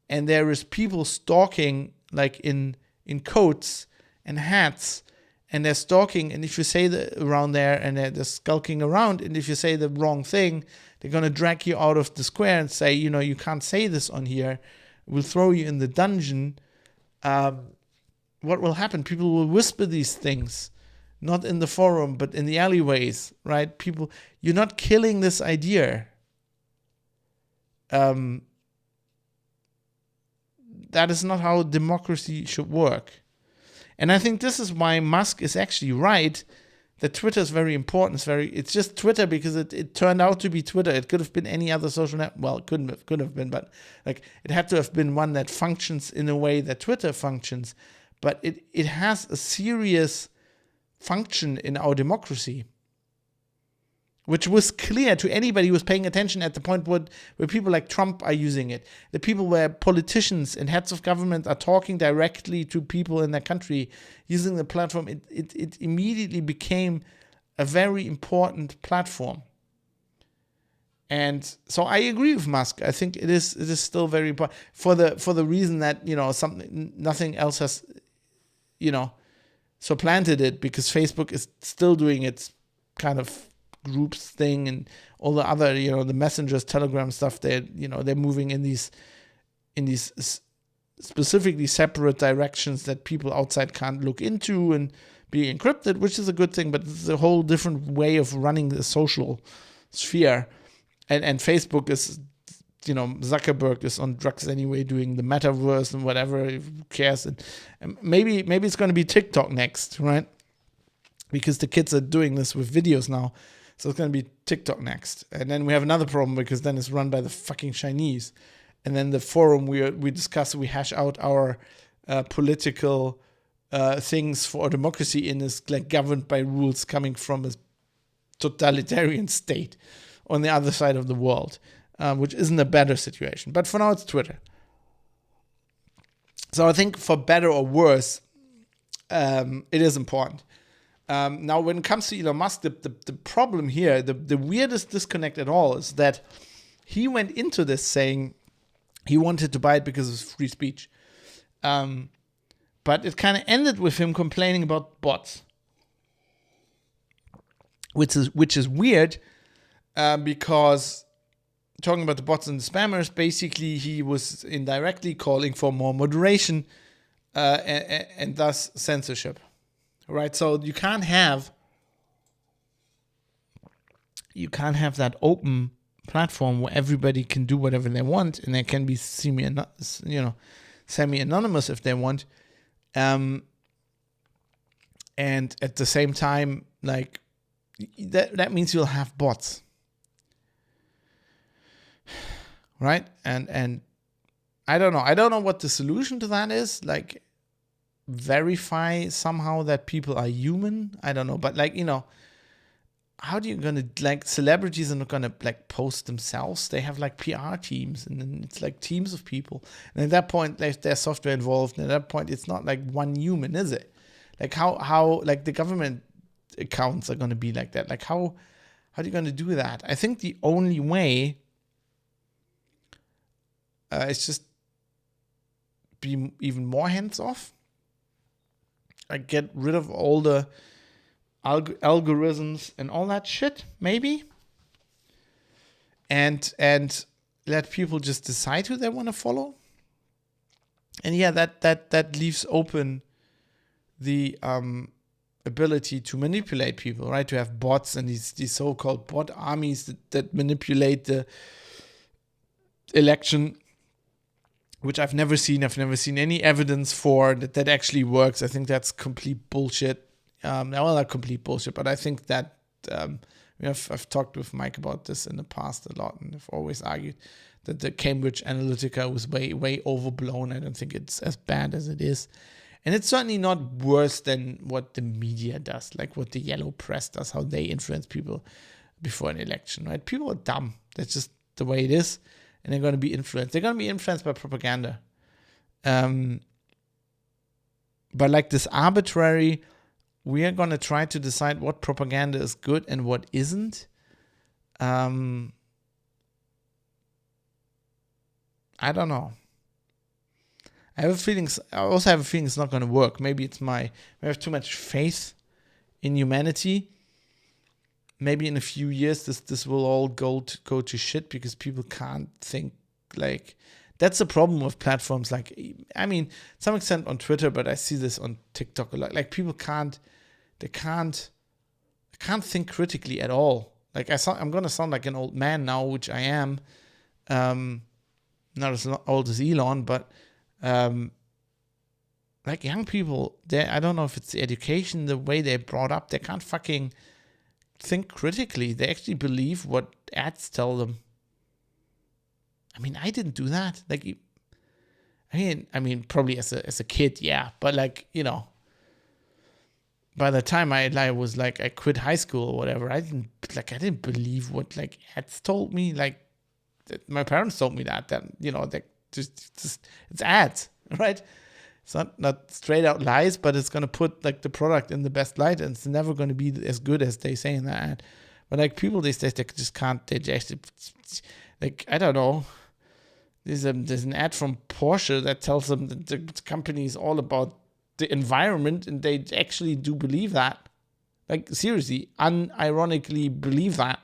and there is people stalking like in coats and hats and they're stalking, and if you say around there, and they're skulking around, and if you say the wrong thing, they're going to drag you out of the square and say, you can't say this on here. We'll throw you in the dungeon. What will happen? People will whisper these things, not in the forum, but in the alleyways, right? People, you're not killing this idea. That is not how democracy should work. And I think this is why Musk is actually right, that Twitter is very important. It's just Twitter because it turned out to be Twitter. It could have been any other social network. Well, it could have been, but like it had to have been one that functions in a way that Twitter functions. But it has a serious function in our democracy, which was clear to anybody who was paying attention at the point where people like Trump are using it. The people where politicians and heads of government are talking directly to people in their country using the platform. It immediately became a very important platform. And so I agree with Musk. I think it is still very important for the reason that, nothing else has, supplanted it, because Facebook is still doing its kind of groups thing, and all the other, the messengers, Telegram stuff, they're moving in these specifically separate directions that people outside can't look into and be encrypted, which is a good thing, but it's a whole different way of running the social sphere. And Facebook is, Zuckerberg is on drugs anyway, doing the metaverse and whatever, who cares? And maybe it's going to be TikTok next, right? Because the kids are doing this with videos now. So it's going to be TikTok next. And then we have another problem, because then it's run by the fucking Chinese. And then the forum we discuss, we hash out our political things for democracy in is like governed by rules coming from a totalitarian state on the other side of the world, which isn't a better situation. But for now, it's Twitter. So I think for better or worse, it is important. Now, when it comes to Elon Musk, the problem here, the weirdest disconnect at all, is that he went into this saying he wanted to buy it because of free speech. But it kind of ended with him complaining about bots, which is weird, because talking about the bots and the spammers, basically he was indirectly calling for more moderation and thus censorship. Right, so you can't have that open platform where everybody can do whatever they want, and they can be semi-anonymous if they want, and at the same time, like that means you'll have bots, right? And I don't know what the solution to that is. Like, verify somehow that people are human. I don't know, but how are you gonna, celebrities are not gonna post themselves. They have PR teams, and then it's teams of people, and at that point there's software involved, and at that point it's not one human, is it? How the government accounts are gonna be like that. How are you gonna do that? I think the only way is just be even more hands off. Get rid of all the algorithms and all that shit, maybe, and let people just decide who they want to follow. And yeah, that leaves open the ability to manipulate people, right? To have bots and these so-called bot armies that manipulate the election, which I've never seen. I've never seen any evidence for that actually works. I think that's complete bullshit. Not complete bullshit, but I think that I've talked with Mike about this in the past a lot, and I've always argued that the Cambridge Analytica was way, way overblown. I don't think it's as bad as it is. And it's certainly not worse than what the media does, like what the yellow press does, how they influence people before an election, right? People are dumb. That's just the way it is. And they're going to be influenced. They're going to be influenced by propaganda. But this arbitrary, we are going to try to decide what propaganda is good and what isn't. I don't know. I also have a feeling it's not going to work. Maybe I have too much faith in humanity. Maybe in a few years this will all go to shit because people can't think like. That's the problem with platforms like, I mean, to some extent on Twitter, but I see this on TikTok a lot. Like people can't think critically at all. Like I'm gonna sound like an old man now, which I am. Not as old as Elon, but like young people, I don't know if it's the education, the way they're brought up, they can't fucking think critically. They actually believe what ads tell them. I mean, I didn't do that. Like, I mean, probably as a kid, yeah. But like, by the time I was like, I quit high school or whatever, I didn't believe what like ads told me. Like, my parents told me that that just it's ads, right? It's not straight out lies, but it's gonna put like the product in the best light, and it's never gonna be as good as they say in that ad. But like people these days, they just can't. They just like, I don't know. There's an ad from Porsche that tells them that the company is all about the environment, and they actually do believe that. Like, seriously, unironically believe that.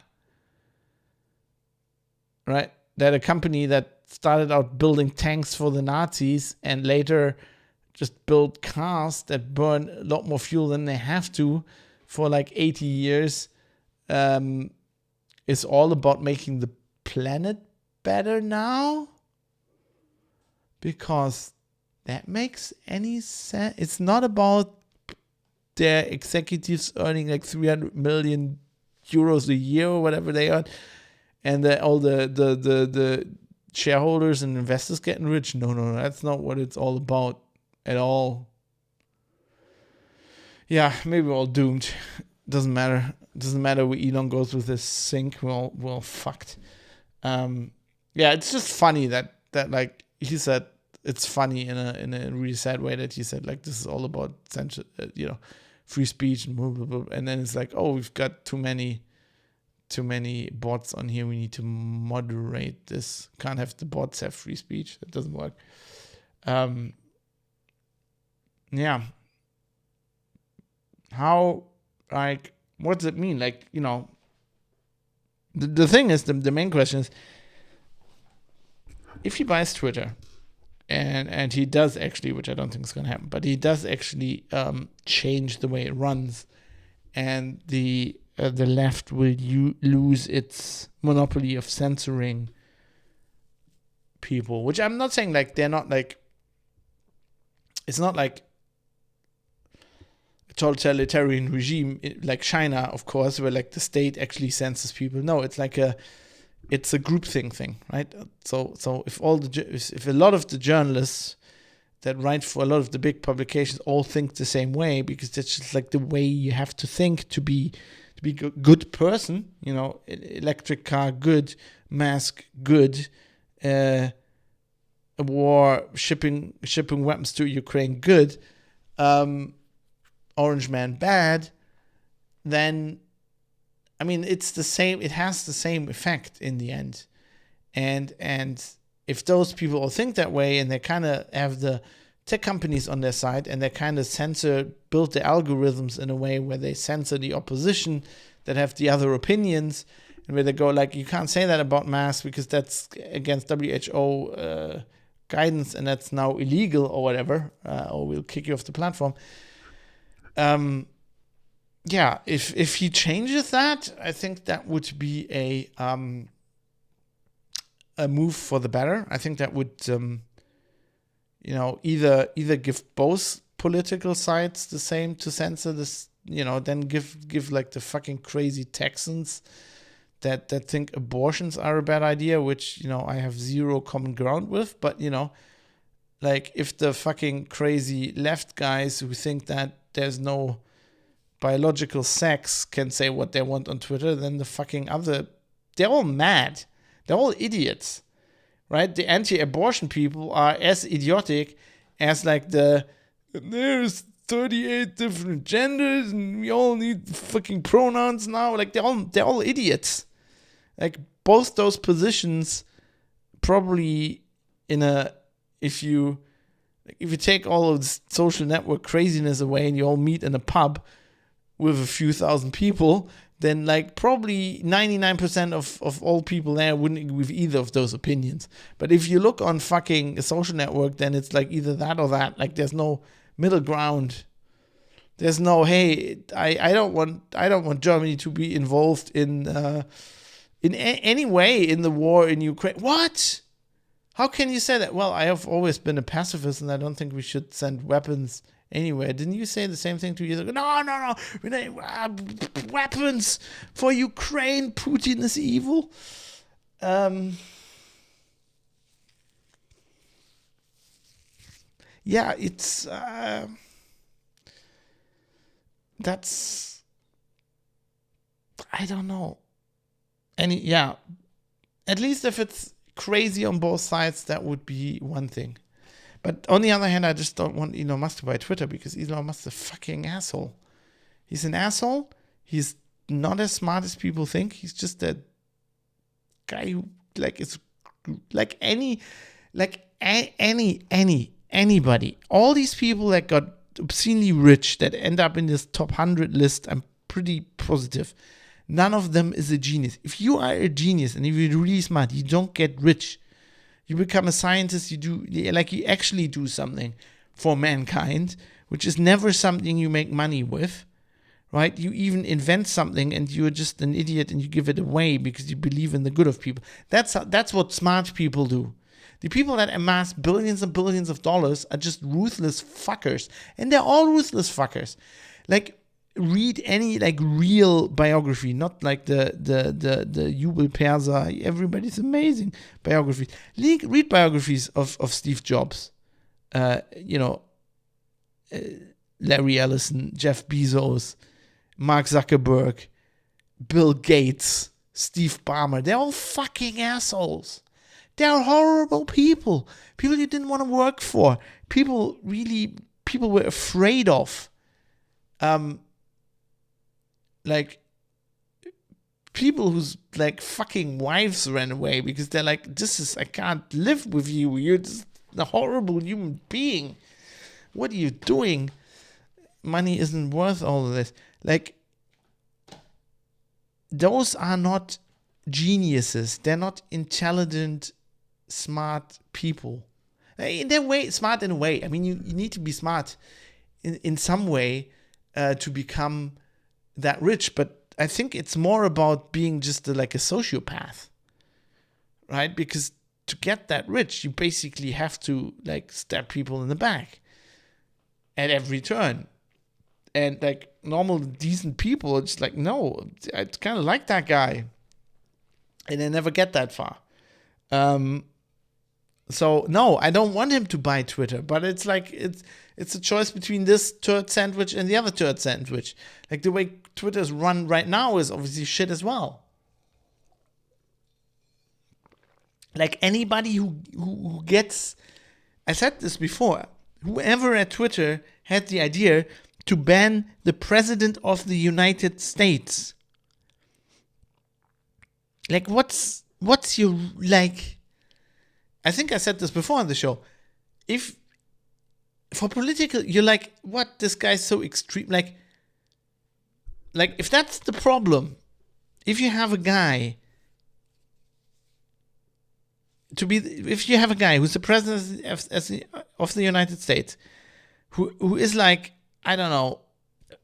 Right? That a company that started out building tanks for the Nazis and later just built cars that burn a lot more fuel than they have to for like 80 years is all about making the planet better now? Because that makes any sense. It's not about their executives earning like 300 million euros a year or whatever they earn, and all the shareholders and investors getting rich. No, that's not what it's all about at all. Yeah, maybe we're all doomed. Doesn't matter. Doesn't matter where Elon goes with this sink. We're all fucked. Yeah, it's just funny that like he said, it's funny in a really sad way that he said like this is all about censor, free speech and blah, blah, blah. And then it's like, oh, we've got too many bots on here. We need to moderate this. Can't have the bots have free speech. That doesn't work. Yeah. How, like, what does it mean? Like, the thing is, the main question is, if he buys Twitter, and he does actually, which I don't think is going to happen, but he does actually change the way it runs, and the left will lose its monopoly of censoring people, which I'm not saying like they're not like, it's not like a totalitarian regime like China, of course, where like the state actually censors people. No, it's like it's a groupthink thing, right? So if a lot of the journalists that write for a lot of the big publications all think the same way, because that's just like the way you have to think to be a good person, electric car good, Musk good, a war shipping weapons to Ukraine good, Orange Man bad, then I mean, it's the same. It has the same effect in the end, and if those people all think that way, and they kind of have the tech companies on their side, and they kind of build the algorithms in a way where they censor the opposition that have the other opinions, and where they go like, you can't say that about masks because that's against WHO guidance, and that's now illegal or whatever, or we'll kick you off the platform. Yeah, if he changes that, I think that would be a move for the better. I think that would, either give both political sides the same to censor this, then give like the fucking crazy Texans that think abortions are a bad idea, which, I have zero common ground with. But, like if the fucking crazy left guys who think that there's no biological sex can say what they want on Twitter, then the fucking they're all mad. They're all idiots, right? The anti-abortion people are as idiotic as like there's 38 different genders and we all need fucking pronouns now. Like they're all idiots. Like both those positions probably if you take all of this social network craziness away and you all meet in a pub, with a few thousand people, then like probably 99% of all people there wouldn't agree with either of those opinions. But if you look on fucking a social network, then it's like either that or that. Like there's no middle ground. There's no, hey, I don't want Germany to be involved in any way in the war in Ukraine. What? How can you say that? Well, I have always been a pacifist, and I don't think we should send weapons anywhere. Didn't you say the same thing 2 years ago? No. We need weapons for Ukraine. Putin is evil. Yeah, it's that's, I don't know. At least if it's crazy on both sides, that would be one thing. But on the other hand, I just don't want Elon Musk to buy Twitter, because Elon Musk is a fucking asshole. He's an asshole. He's not as smart as people think. He's just a guy who is like anybody. All these people that got obscenely rich that end up in this top 100 list, I'm pretty positive none of them is a genius. If you are a genius and if you're really smart, you don't get rich. You become a scientist, you actually do something for mankind, which is never something you make money with, right? You even invent something and you're just an idiot and you give it away because you believe in the good of people. That's what smart people do. The people that amass billions and billions of dollars are just ruthless fuckers. And they're all ruthless fuckers. Like, read any real biography, not like the Jubel Perser, everybody's amazing biographies. Read biographies of Steve Jobs, Larry Ellison, Jeff Bezos, Mark Zuckerberg, Bill Gates, Steve Ballmer. They're all fucking assholes. They're horrible people. People you didn't want to work for. People were afraid of. People whose fucking wives ran away because they're like, I can't live with you. You're just a horrible human being. What are you doing? Money isn't worth all of this. Those are not geniuses. They're not intelligent, smart people. In their way, smart in a way. I mean, you need to be smart in some way to become that rich, but I think it's more about being just a sociopath, right? Because to get that rich, you basically have to stab people in the back at every turn. And normal, decent people are just no, I kind of like that guy. And they never get that far. So no, I don't want him to buy Twitter, but it's a choice between this turd sandwich and the other turd sandwich. The way Twitter's run right now is obviously shit as well. Anybody who gets, I said this before, whoever at Twitter had the idea to ban the President of the United States. What's your, I think I said this before on the show. If, for political, you're what, this guy's so extreme. If that's the problem, if you have a guy who's the president of the United States, who is I don't know,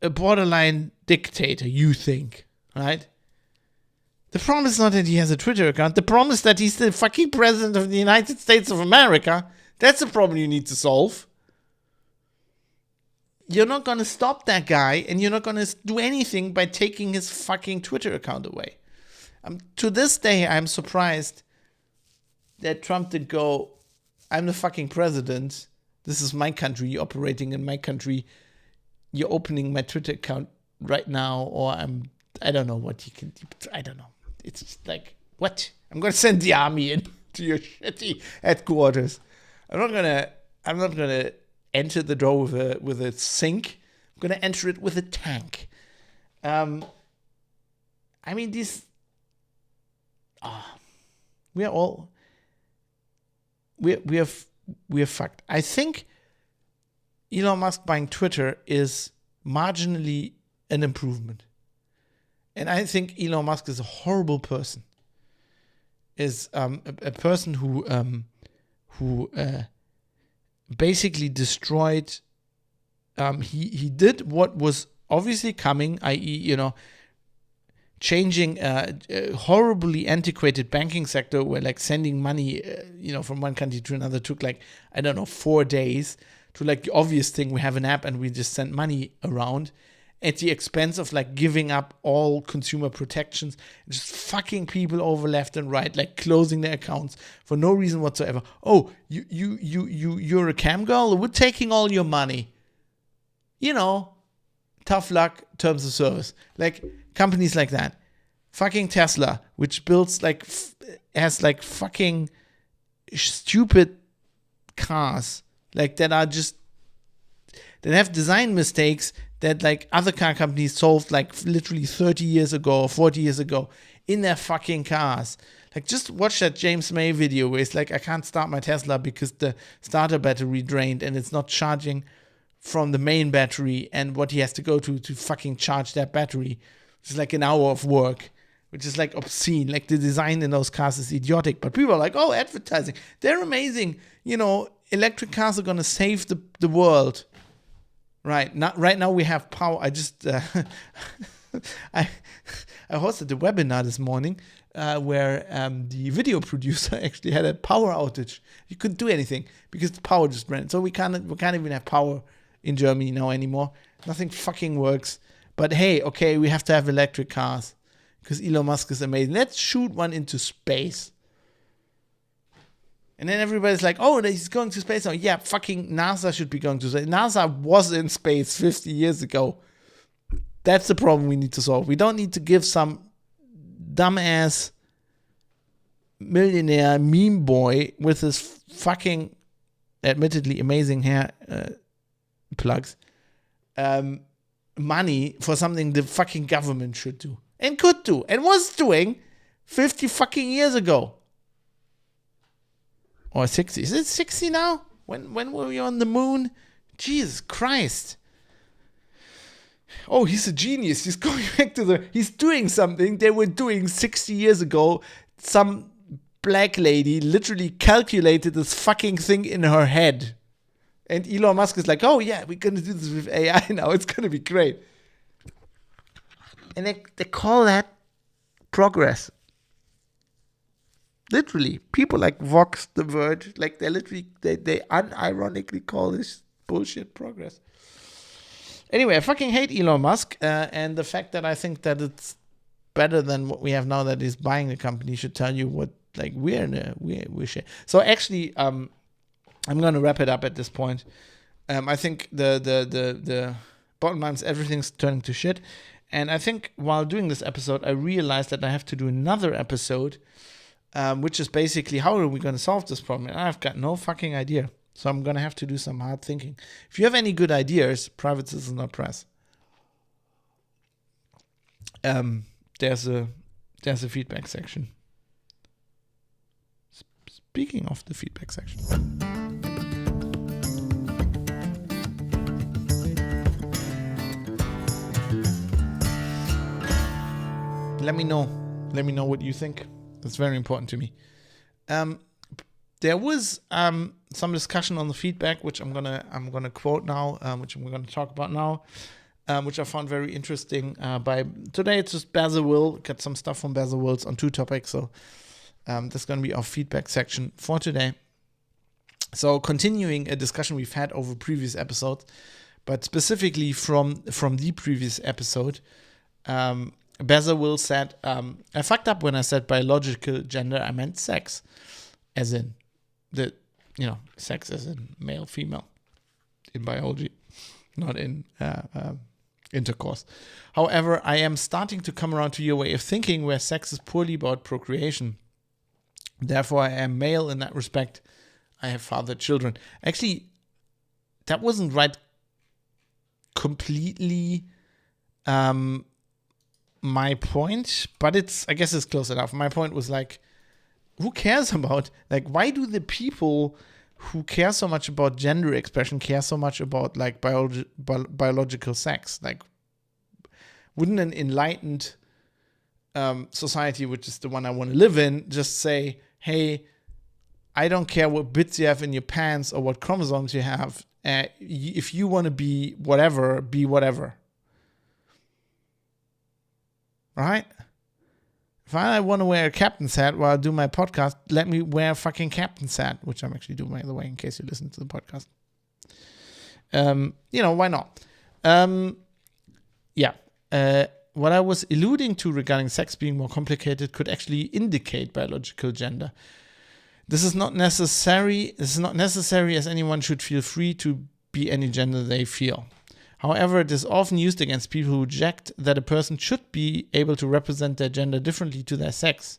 a borderline dictator, you think, right? The problem is not that he has a Twitter account. The problem is that he's the fucking president of the United States of America. That's the problem you need to solve. You're not going to stop that guy, and you're not going to do anything by taking his fucking Twitter account away. To this day, I'm surprised that Trump did go, I'm the fucking president. This is my country. You're operating in my country. You're opening my Twitter account right now, or I don't know what he can do. I don't know. It's just what? I'm going to send the army in to your shitty headquarters. I'm not gonna enter the door with a sink. I'm gonna enter it with a tank. I mean, we are fucked. I think Elon Musk buying Twitter is marginally an improvement. And I think Elon Musk is a horrible person. Is a person who basically destroyed. He did what was obviously coming, i.e., changing a horribly antiquated banking sector where like sending money, from one country to another took 4 days, to like the obvious thing, we have an app and we just send money around at the expense of like giving up all consumer protections, just fucking people over left and right, like closing their accounts for no reason whatsoever. Oh, you're a cam girl? We're taking all your money. Tough luck, terms of service. Like companies like that. Fucking Tesla, which builds has fucking stupid cars, that are just, that have design mistakes that other car companies solved literally 30 years ago or 40 years ago in their fucking cars. Just watch that James May video where it's I can't start my Tesla because the starter battery drained and it's not charging from the main battery, and what he has to go to fucking charge that battery, which is an hour of work, which is obscene. The design in those cars is idiotic, but people are like, oh, advertising, they're amazing. Electric cars are gonna save the world. Right now we have power. I just I hosted a webinar this morning where the video producer actually had a power outage. You couldn't do anything because the power just ran. So we can't even have power in Germany now anymore. Nothing fucking works. But hey, okay, we have to have electric cars because Elon Musk is amazing. Let's shoot one into space. And then everybody's like, oh, he's going to space now. Yeah, fucking NASA should be going to space. NASA was in space 50 years ago. That's the problem we need to solve. We don't need to give some dumbass millionaire meme boy with his fucking, admittedly amazing hair plugs, money for something the fucking government should do and could do and was doing 50 fucking years ago. Or 60. Is it 60 now? When were we on the moon? Jesus Christ. Oh, he's a genius. He's going back to he's doing something they were doing 60 years ago. Some black lady literally calculated this fucking thing in her head. And Elon Musk is like, oh yeah, we're going to do this with AI now. It's going to be great. And they call that progress. Literally, people like Vox, The Verge, they unironically call this bullshit progress. Anyway, I fucking hate Elon Musk, and the fact that I think that it's better than what we have now, that he's buying the company, should tell you what we're shit. So actually, I'm gonna wrap it up at this point. I think the bottom line is everything's turning to shit, and I think while doing this episode, I realized that I have to do another episode. Which is basically, how are we going to solve this problem? And I've got no fucking idea. So I'm going to have to do some hard thinking. If you have any good ideas, Private Citizen or Press. There's a feedback section. Speaking of the feedback section. Let me know what you think. That's very important to me. There was some discussion on the feedback, which I'm gonna quote now, which we're gonna talk about now, which I found very interesting. By today, it's just Basil Will. Got some stuff from Basil Wills on 2 topics, so that's gonna be our feedback section for today. So continuing a discussion we've had over previous episodes, but specifically from the previous episode. Basil Will said, I fucked up when I said biological gender. I meant sex, as in sex as in male, female, in biology, not in intercourse. However, I am starting to come around to your way of thinking where sex is purely about procreation. Therefore, I am male in that respect. I have fathered children. Actually, that wasn't right completely. My point, but I guess it's close enough. My point was who cares about, why do the people who care so much about gender expression care so much about biological sex? wouldn't an enlightened society, which is the one I want to live in, just say, hey, I don't care what bits you have in your pants or what chromosomes you have. If you want to be whatever, be whatever. Right? If I want to wear a captain's hat while I do my podcast, let me wear a fucking captain's hat, which I'm actually doing, by the way, in case you listen to the podcast. Why not? What I was alluding to regarding sex being more complicated could actually indicate biological gender. This is not necessary as anyone should feel free to be any gender they feel. However, it is often used against people who reject that a person should be able to represent their gender differently to their sex.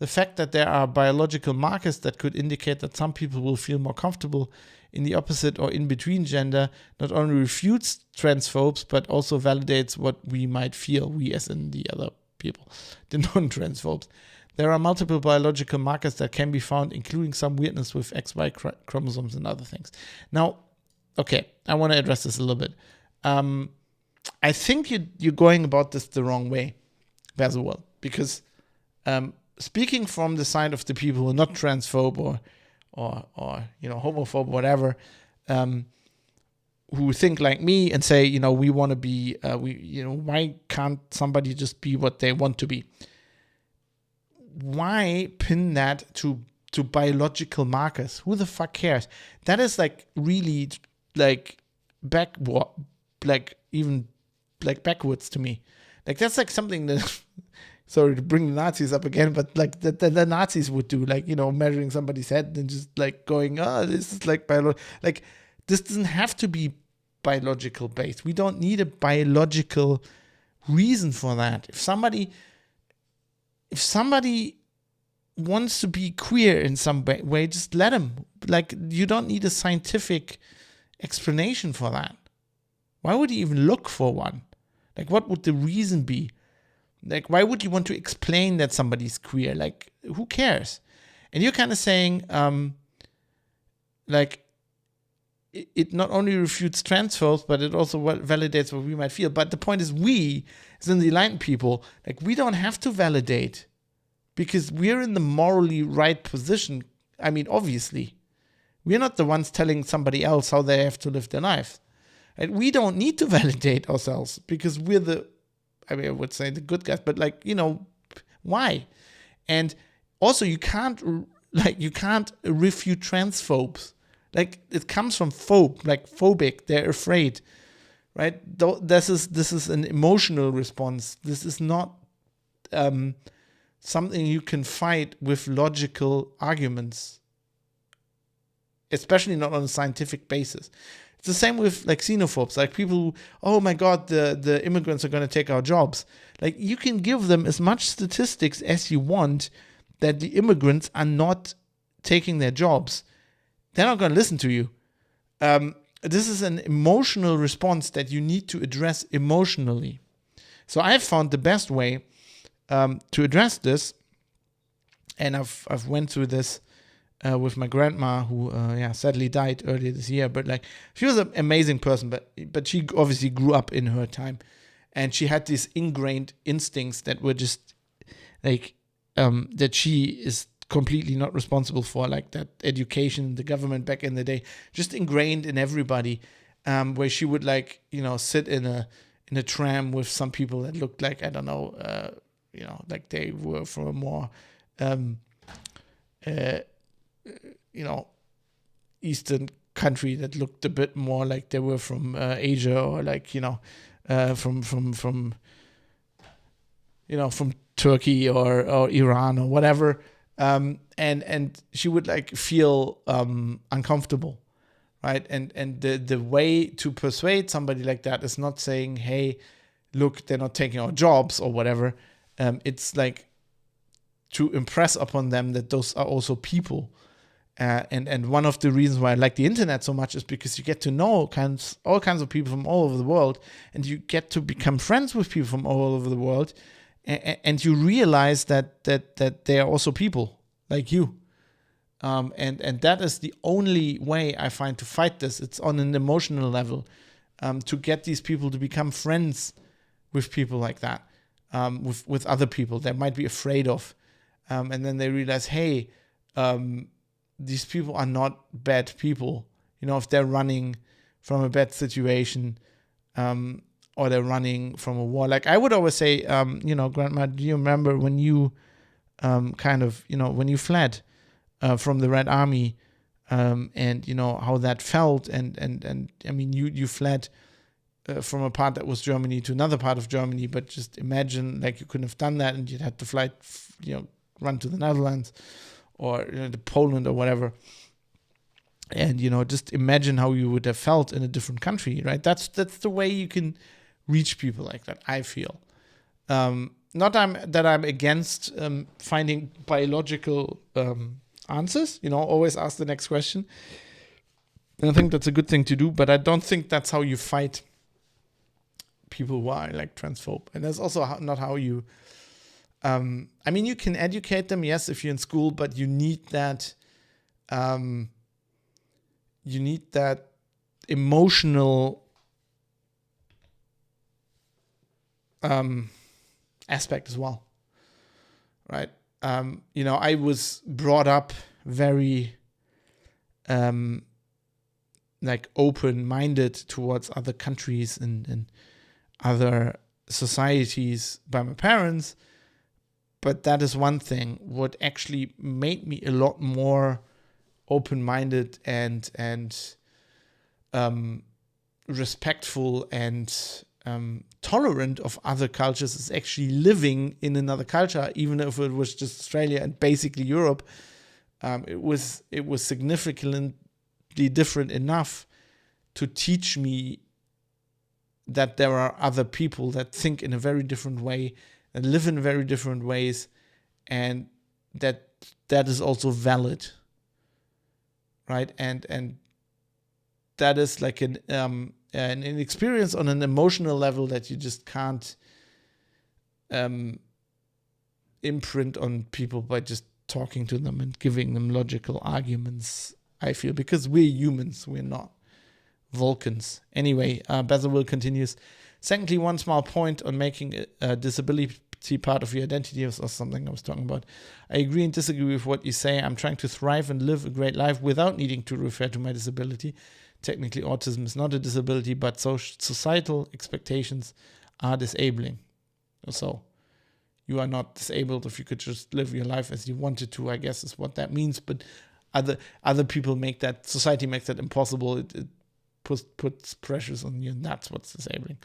The fact that there are biological markers that could indicate that some people will feel more comfortable in the opposite or in-between gender not only refutes transphobes, but also validates what we might feel, we as in the other people, the non-transphobes. There are multiple biological markers that can be found, including some weirdness with XY chromosomes and other things. Now, okay, I want to address this a little bit. I think you're going about this the wrong way, Basil, because speaking from the side of the people who are not transphobe or homophobe, whatever, who think like me and say, we want to be, why can't somebody just be what they want to be? Why pin that to biological markers? Who the fuck cares? That is like really like backwards to me. Like that's like something that sorry to bring the Nazis up again, but like the Nazis would do, like, measuring somebody's head and just like going, this is like like this doesn't have to be biological based. We don't need a biological reason for that. If somebody wants to be queer in some way, just let them. Like, you don't need a scientific explanation for that. Why would you even look for one? Like, what would the reason be? Like, why would you want to explain that somebody's queer? Like, who cares? And you're kind of saying, it not only refutes transphobes, but it also validates what we might feel. But the point is, we, as in the enlightened people, like, we don't have to validate because we're in the morally right position. I mean, obviously, we're not the ones telling somebody else how they have to live their life. And we don't need to validate ourselves because we're I would say the good guys, but why? And also you can't refute transphobes. Like, it comes from phobic, they're afraid, right? This is an emotional response. This is not something you can fight with logical arguments, especially not on a scientific basis. It's the same with like xenophobes, like people who, oh my God, the immigrants are going to take our jobs. Like, you can give them as much statistics as you want that the immigrants are not taking their jobs. They're not going to listen to you. This is an emotional response that you need to address emotionally. So I've found the best way to address this, and I've went through this with my grandma, who sadly died earlier this year. But like, she was an amazing person, but she obviously grew up in her time, and she had these ingrained instincts that were just like that she is completely not responsible for, like that education, the government back in the day, just ingrained in everybody, where she would sit in a tram with some people that looked like, I don't know, like they were from a more Eastern country that looked a bit more like they were from Asia, or like from Turkey or Iran or whatever, and she would like feel uncomfortable, right? And the way to persuade somebody like that is not saying, hey, look, they're not taking our jobs or whatever. It's like to impress upon them that those are also people. And one of the reasons why I like the internet so much is because you get to know all kinds of people from all over the world, and you get to become friends with people from all over the world, and you realize that they are also people like you. And that is the only way I find to fight this. It's on an emotional level, to get these people to become friends with people like that, with other people they might be afraid of, and then they realize, hey, these people are not bad people. If they're running from a bad situation, or they're running from a war. Like I would always say, Grandma, do you remember when you when you fled from the Red Army, and how that felt, and I mean, you fled from a part that was Germany to another part of Germany, but just imagine, like, you couldn't have done that, and you'd had to fly, run to the Netherlands or to Poland or whatever. And, just imagine how you would have felt in a different country, right? That's the way you can reach people like that, I feel. Not that I'm against finding biological answers, always ask the next question. And I think that's a good thing to do, but I don't think that's how you fight people who are like transphobe. And that's also not how you, I mean, you can educate them, yes, if you're in school, but you need that, emotional aspect as well, right? I was brought up very like open-minded towards other countries and other societies by my parents, but that is one thing. What actually made me a lot more open-minded and respectful and tolerant of other cultures is actually living in another culture, even if it was just Australia and basically Europe. It was significantly different enough to teach me that there are other people that think in a very different way and live in very different ways, and that is also valid, right? And that is like an experience on an emotional level that you just can't imprint on people by just talking to them and giving them logical arguments, I feel, because we're humans, we're not Vulcans. Anyway, Basil continues. Secondly, one small point on making a disability part of your identity or something I was talking about. I agree and disagree with what you say. I'm trying to thrive and live a great life without needing to refer to my disability. Technically, autism is not a disability, but societal expectations are disabling. So you are not disabled if you could just live your life as you wanted to, I guess is what that means. But other people society makes that impossible. It puts pressures on you, and that's what's disabling.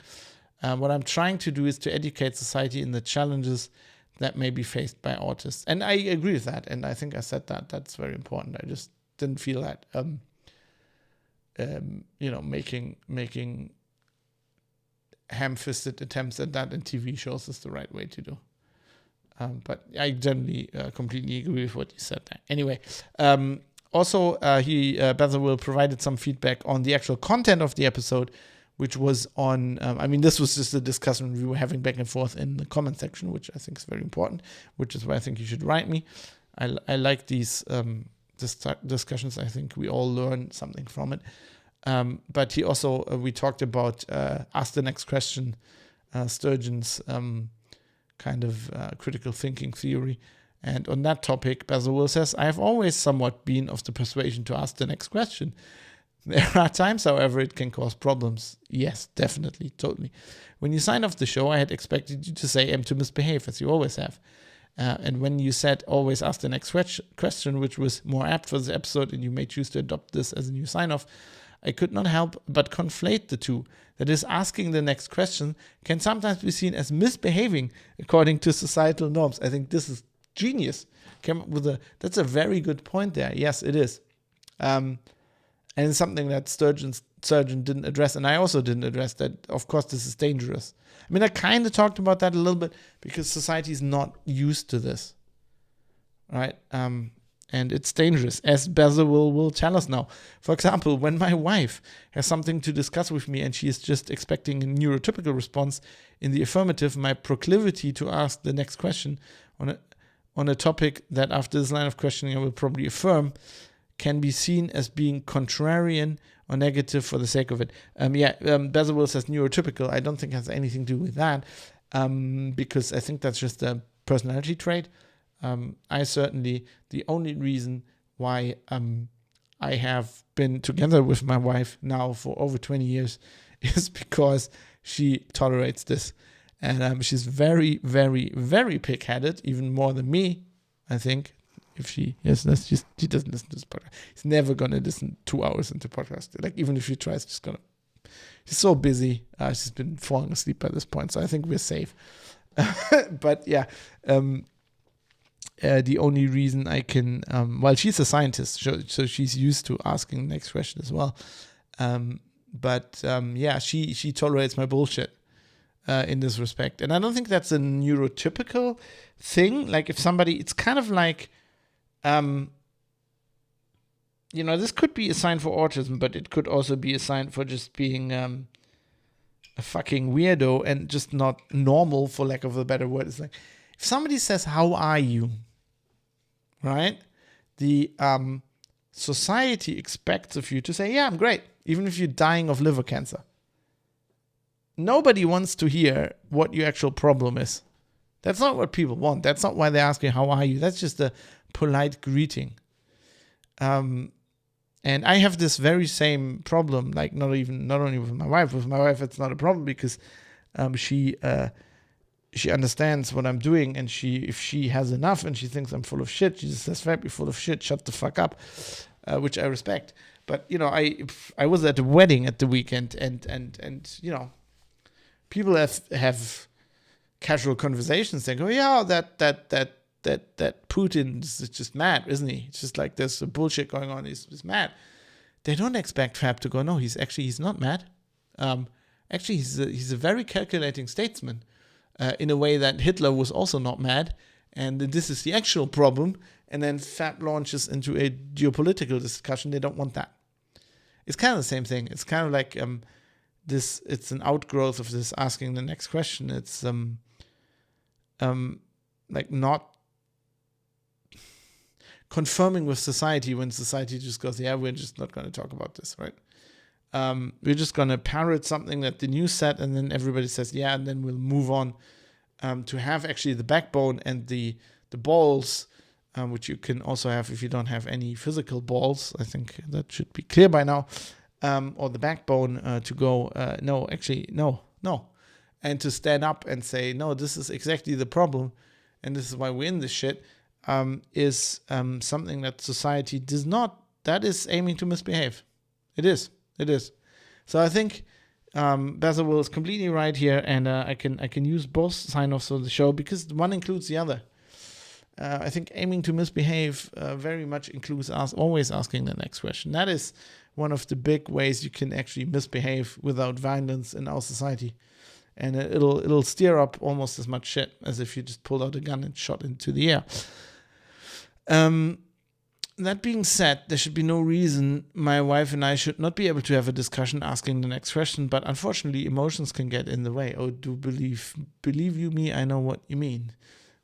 What I'm trying to do is to educate society in the challenges that may be faced by autists. And I agree with that, and I think I said that. That's very important. I just didn't feel that making ham-fisted attempts at that in TV shows is the right way to do. But I generally completely agree with what you said there. Anyway, also Basil provided some feedback on the actual content of the episode, which was on, this was just a discussion we were having back and forth in the comment section, which I think is very important, which is why I think you should write me. I like these discussions. I think we all learn something from it. But he also, we talked about Ask the Next Question, Sturgeon's kind of critical thinking theory. And on that topic, Basil says, I have always somewhat been of the persuasion to ask the next question. There are times, however, it can cause problems. Yes, definitely, totally. When you signed off the show, I had expected you to say to misbehave, as you always have. And when you said always ask the next question, which was more apt for this episode, and you may choose to adopt this as a new sign-off, I could not help but conflate the two. That is, asking the next question can sometimes be seen as misbehaving according to societal norms. I think this is genius. That's a very good point there. Yes, it is. And it's something that Sturgeon didn't address, and I also didn't address that. Of course, this is dangerous. I mean, I kind of talked about that a little bit because society is not used to this, right? And it's dangerous, as Basil will tell us now. For example, when my wife has something to discuss with me and she is just expecting a neurotypical response in the affirmative, my proclivity to ask the next question on a topic that after this line of questioning I will probably affirm can be seen as being contrarian or negative for the sake of it. Bezalel says neurotypical. I don't think it has anything to do with that, because I think that's just a personality trait. I certainly, the only reason why I have been together with my wife now for over 20 years is because she tolerates this. And she's very, very, very pig-headed, even more than me, I think. If she doesn't listen to this podcast. She's never going to listen 2 hours into podcast. Like, even if she tries, she's so busy. She's been falling asleep by this point, so I think we're safe. But yeah, the only reason I can, she's a scientist, so she's used to asking the next question as well. She tolerates my bullshit in this respect. And I don't think that's a neurotypical thing. Like, if somebody, it's kind of like, this could be a sign for autism, but it could also be a sign for just being a fucking weirdo and just not normal, for lack of a better word. It's like, if somebody says, "How are you?" right? The society expects of you to say, "Yeah, I'm great," even if you're dying of liver cancer. Nobody wants to hear what your actual problem is. That's not what people want. That's not why they ask you, "How are you?" That's just a polite greeting. And I have this very same problem, like not only with my wife. With my wife, it's not a problem because she understands what I'm doing, and if she has enough and she thinks I'm full of shit, she just says, "Fab, you're full of shit, shut the fuck up," which I respect. But I was at a wedding at the weekend, and people have casual conversations. They go, "Yeah, that Putin is just mad, isn't he? It's just like there's some bullshit going on. He's mad." They don't expect Fab to go, "No, he's not mad. Actually, he's a very calculating statesman, in a way that Hitler was also not mad, and this is the actual problem." And then Fab launches into a geopolitical discussion. They don't want that. It's kind of the same thing. It's kind of like it's an outgrowth of this asking the next question. It's like not confirming with society when society just goes, "Yeah, we're just not going to talk about this," right? We're just going to parrot something that the news said, and then everybody says, "Yeah," and then we'll move on. To have actually the backbone and the balls, which you can also have if you don't have any physical balls. I think that should be clear by now. Or the backbone to go, "No, actually, no. And to stand up and say, "No, this is exactly the problem, and this is why we're in this shit," is something that society does not, that is aiming to misbehave. It is. So I think Bezalel is completely right here, and I can use both sign-offs of the show because one includes the other. I think aiming to misbehave very much includes always asking the next question. That is one of the big ways you can actually misbehave without violence in our society. And it'll stir up almost as much shit as if you just pulled out a gun and shot into the air. That being said, there should be no reason my wife and I should not be able to have a discussion asking the next question, but unfortunately emotions can get in the way. Oh, believe you me, I know what you mean.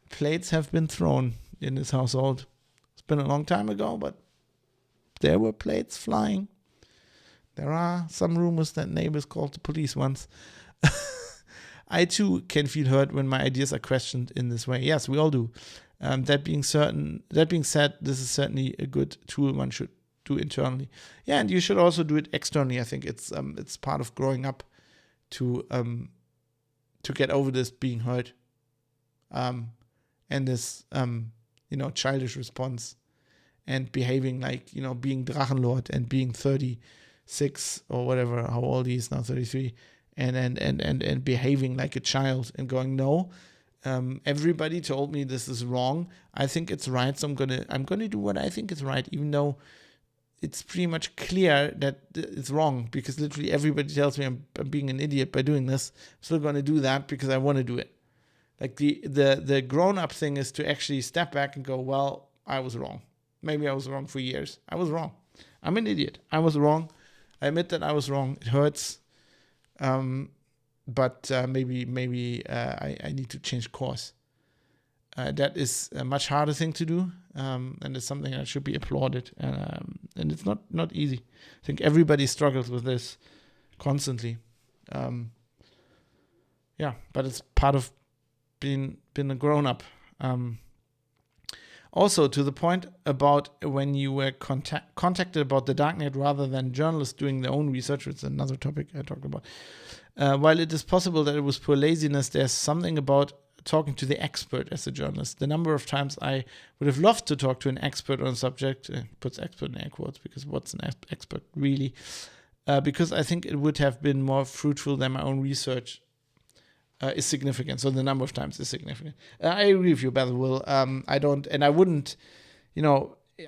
Plates have been thrown in this household. It's been a long time ago, but there were plates flying. There are some rumors that neighbors called the police once. I too can feel hurt when my ideas are questioned in this way. Yes, we all do. That being said, this is certainly a good tool one should do internally. Yeah, and you should also do it externally. I think it's part of growing up to get over this being hurt, and this childish response, and behaving like being Drachenlord and being 36 or whatever, how old he is now, 33, and behaving like a child and going, "No. Everybody told me this is wrong. I think it's right, so I'm gonna do what I think is right, even though it's pretty much clear that it's wrong, because literally everybody tells me I'm being an idiot by doing this. I'm still gonna do that because I want to do it." Like the grown-up thing is to actually step back and go, "Well, I was wrong. Maybe I was wrong for years. I was wrong. I'm an idiot. I was wrong. I admit that I was wrong. It hurts. But maybe I need to change course." That is a much harder thing to do, and it's something that should be applauded. And it's not easy. I think everybody struggles with this constantly. But it's part of being a grown-up. Also, to the point about when you were contacted about the darknet rather than journalists doing their own research, it's another topic I talked about. While it is possible that it was poor laziness, there's something about talking to the expert as a journalist. The number of times I would have loved to talk to an expert on a subject, puts expert in air quotes, because what's an expert really? Because I think it would have been more fruitful than my own research is significant. So the number of times is significant. I agree with you, Will. I wouldn't,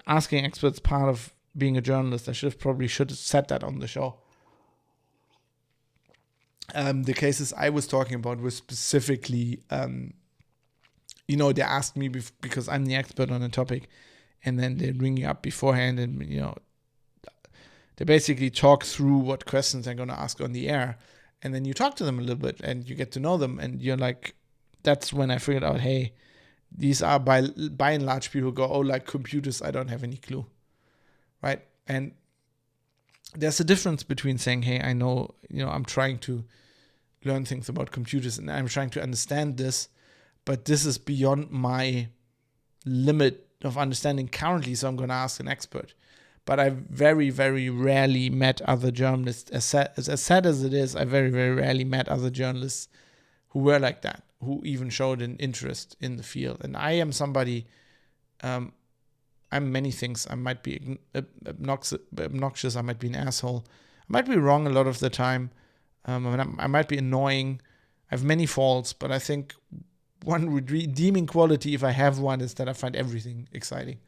asking experts part of being a journalist. I should have said that on the show. The cases I was talking about were specifically, they asked me because I'm the expert on a topic, and then they ring you up beforehand, and they basically talk through what questions I'm going to ask on the air, and then you talk to them a little bit, and you get to know them, and you're like, that's when I figured out, hey, these are by and large people go, oh, like computers, I don't have any clue, right? And there's a difference between saying, hey, I know, I'm trying to learn things about computers and I'm trying to understand this, but this is beyond my limit of understanding currently, so I'm going to ask an expert. But I very, very rarely met other journalists, as sad as it is, I very, very rarely met other journalists who were like that, who even showed an interest in the field. And I am somebody, I'm many things. I might be obnoxious, I might be an asshole, I might be wrong a lot of the time, I might be annoying. I have many faults, but I think one redeeming quality, if I have one, is that I find everything exciting.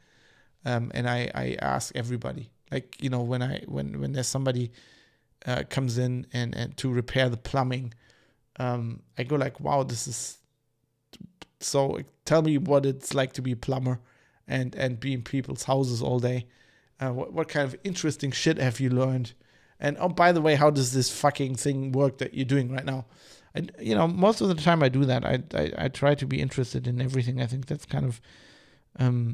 And I ask everybody, like, when there's somebody comes in and to repair the plumbing, I go like, wow, this is so, tell me what it's like to be a plumber and be in people's houses all day. What kind of interesting shit have you learned? And oh, by the way, how does this fucking thing work that you're doing right now? And most of the time I do that. I try to be interested in everything. I think that's kind of, I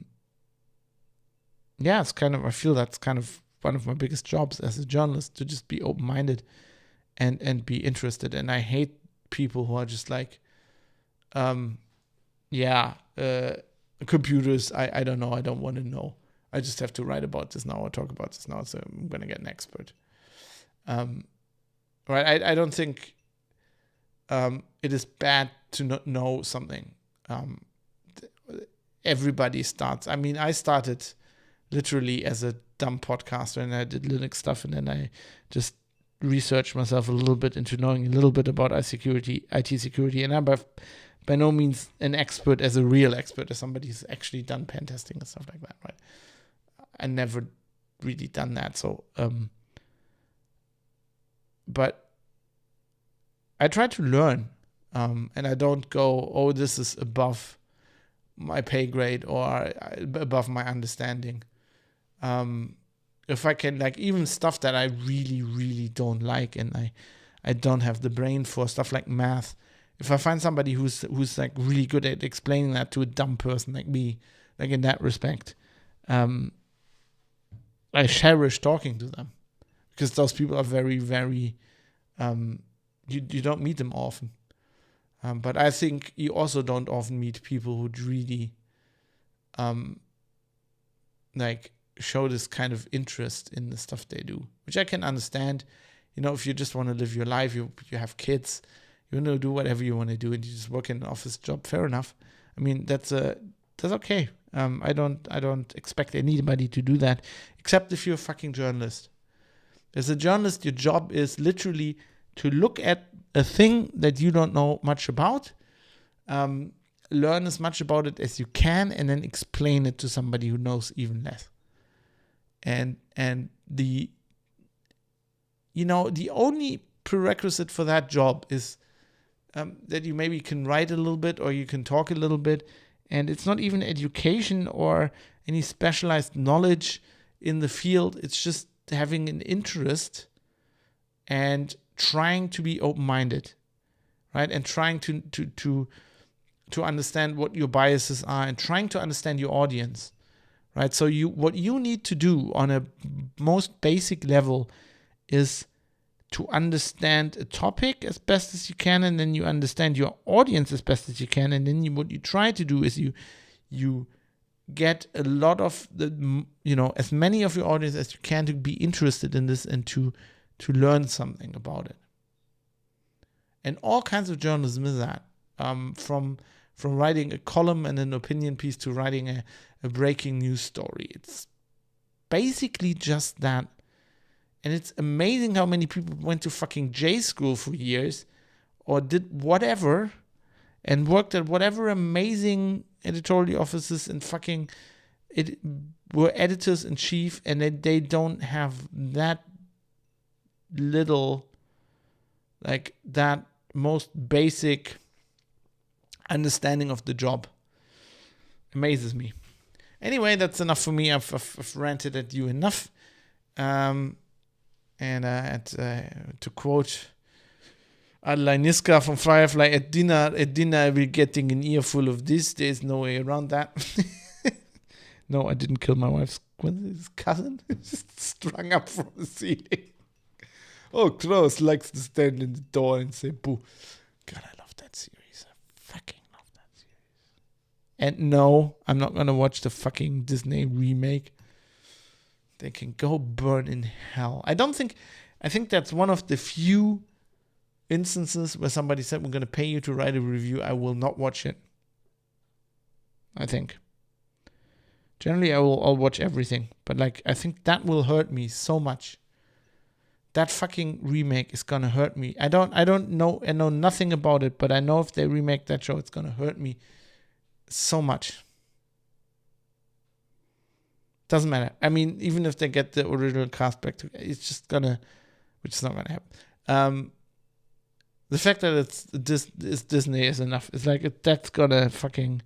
feel that's kind of one of my biggest jobs as a journalist, to just be open-minded and be interested. And I hate people who are just like, computers, I don't know, I don't want to know. I just have to write about this now or talk about this now, so I'm going to get an expert. Right? I don't think it is bad to not know something. Everybody starts. I mean, I started literally as a dumb podcaster, and I did Linux stuff, and then I just researched myself a little bit into knowing a little bit about IT security, and I'm by no means an expert, as a real expert, as somebody who's actually done pen testing and stuff like that, right? I never really done that, so but I try to learn, and I don't go, oh, this is above my pay grade or above my understanding. If I can, like, even stuff that I really, really don't like, and I don't have the brain for, stuff like math. If I find somebody who's like really good at explaining that to a dumb person like me, like in that respect, I cherish talking to them, because those people are very, very, you don't meet them often. But I think you also don't often meet people who really, like, show this kind of interest in the stuff they do, which I can understand. If you just want to live your life, you have kids, you want to do whatever you want to do, and you just work in an office job, fair enough. I mean, that's okay. I don't expect anybody to do that, except if you're a fucking journalist. As a journalist, your job is literally to look at a thing that you don't know much about, learn as much about it as you can, and then explain it to somebody who knows even less. And the only prerequisite for that job is that you maybe can write a little bit, or you can talk a little bit, and it's not even education or any specialized knowledge in the field. It's just having an interest and trying to be open-minded, right? And trying to to understand what your biases are and trying to understand your audience, right? So what you need to do on a most basic level is to understand a topic as best as you can, and then you understand your audience as best as you can, and then what you try to do is you get a lot of the, as many of your audience as you can to be interested in this and to learn something about it. And all kinds of journalism is that, from writing a column and an opinion piece to writing a breaking news story. It's basically just that. And it's amazing how many people went to fucking J school for years or did whatever and worked at whatever amazing editorial offices and fucking were editors in chief, and they don't have that little, like, that most basic understanding of the job. Amazes me. Anyway, that's enough for me. I've ranted at you enough. To quote Adeline Niska from Firefly, at dinner I will getting an earful of this. There's no way around that. No, I didn't kill my wife's cousin. Just strung up from the ceiling. Oh, Klaus likes to stand in the door and say boo. God, I love that series. I fucking love that series. And no, I'm not gonna watch the fucking Disney remake. They can go burn in hell. I think that's one of the few instances where somebody said, we're going to pay you to write a review. I will not watch it. I think. Generally, I'll watch everything. But I think that will hurt me so much. That fucking remake is going to hurt me. I know nothing about it, but I know if they remake that show, it's going to hurt me so much. Doesn't matter. I mean, even if they get the original cast back together, it's just which is not gonna happen. The fact that it's Disney is enough. It's that's gonna fucking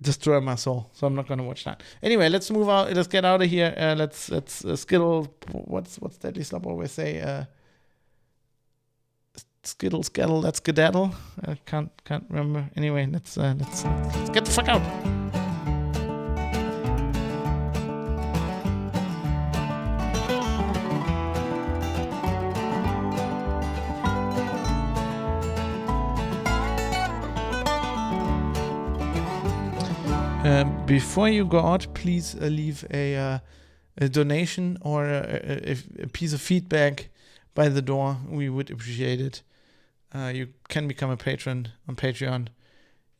destroy my soul. So I'm not gonna watch that. Anyway, let's move out. Let's get out of here. Let's skittle. What's Deadly Slop always say? Skittle, skedaddle. Let's skedaddle. I can't remember. Anyway, let's get the fuck out. Before you go out, please leave a donation or a piece of feedback by the door. We would appreciate it. You can become a patron on Patreon.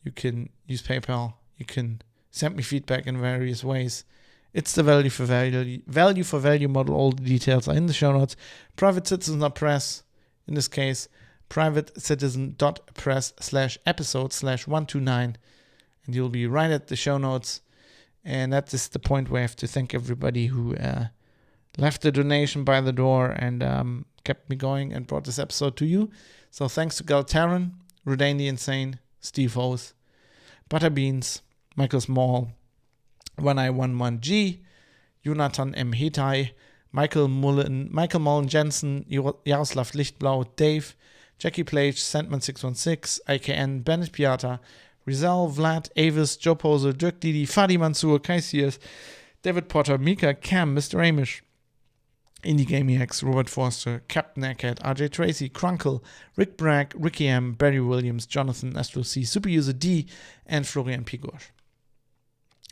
You can use PayPal. You can send me feedback in various ways. It's the value for value model. All the details are in the show notes. PrivateCitizen.press, in this case, privatecitizen.press/episode/129. And you'll be right at the show notes. And that is the point where I have to thank everybody who left a donation by the door and kept me going and brought this episode to you. So thanks to Galtaran, Rodane the Insane, Steve Hose, Butterbeans, Michael Small, 1911G, Jonathan M. Hetai, Michael Mullen Jensen, Jaroslav Lichtblau, Dave, Jackie Plage, Sandman616, IKN, Bennett Piata, Rizal, Vlad, Avis, Joe Poser, Dirk Didi, Fadi Mansour, Kai Sears, David Potter, Mika, Cam, Mr. Amish, Indie Gamiacs, Robert Forster, Captain Eckhead, RJ Tracy, Crunkle, Rick Bragg, Ricky M, Barry Williams, Jonathan Astro C, Superuser D, and Florian Pigorsch.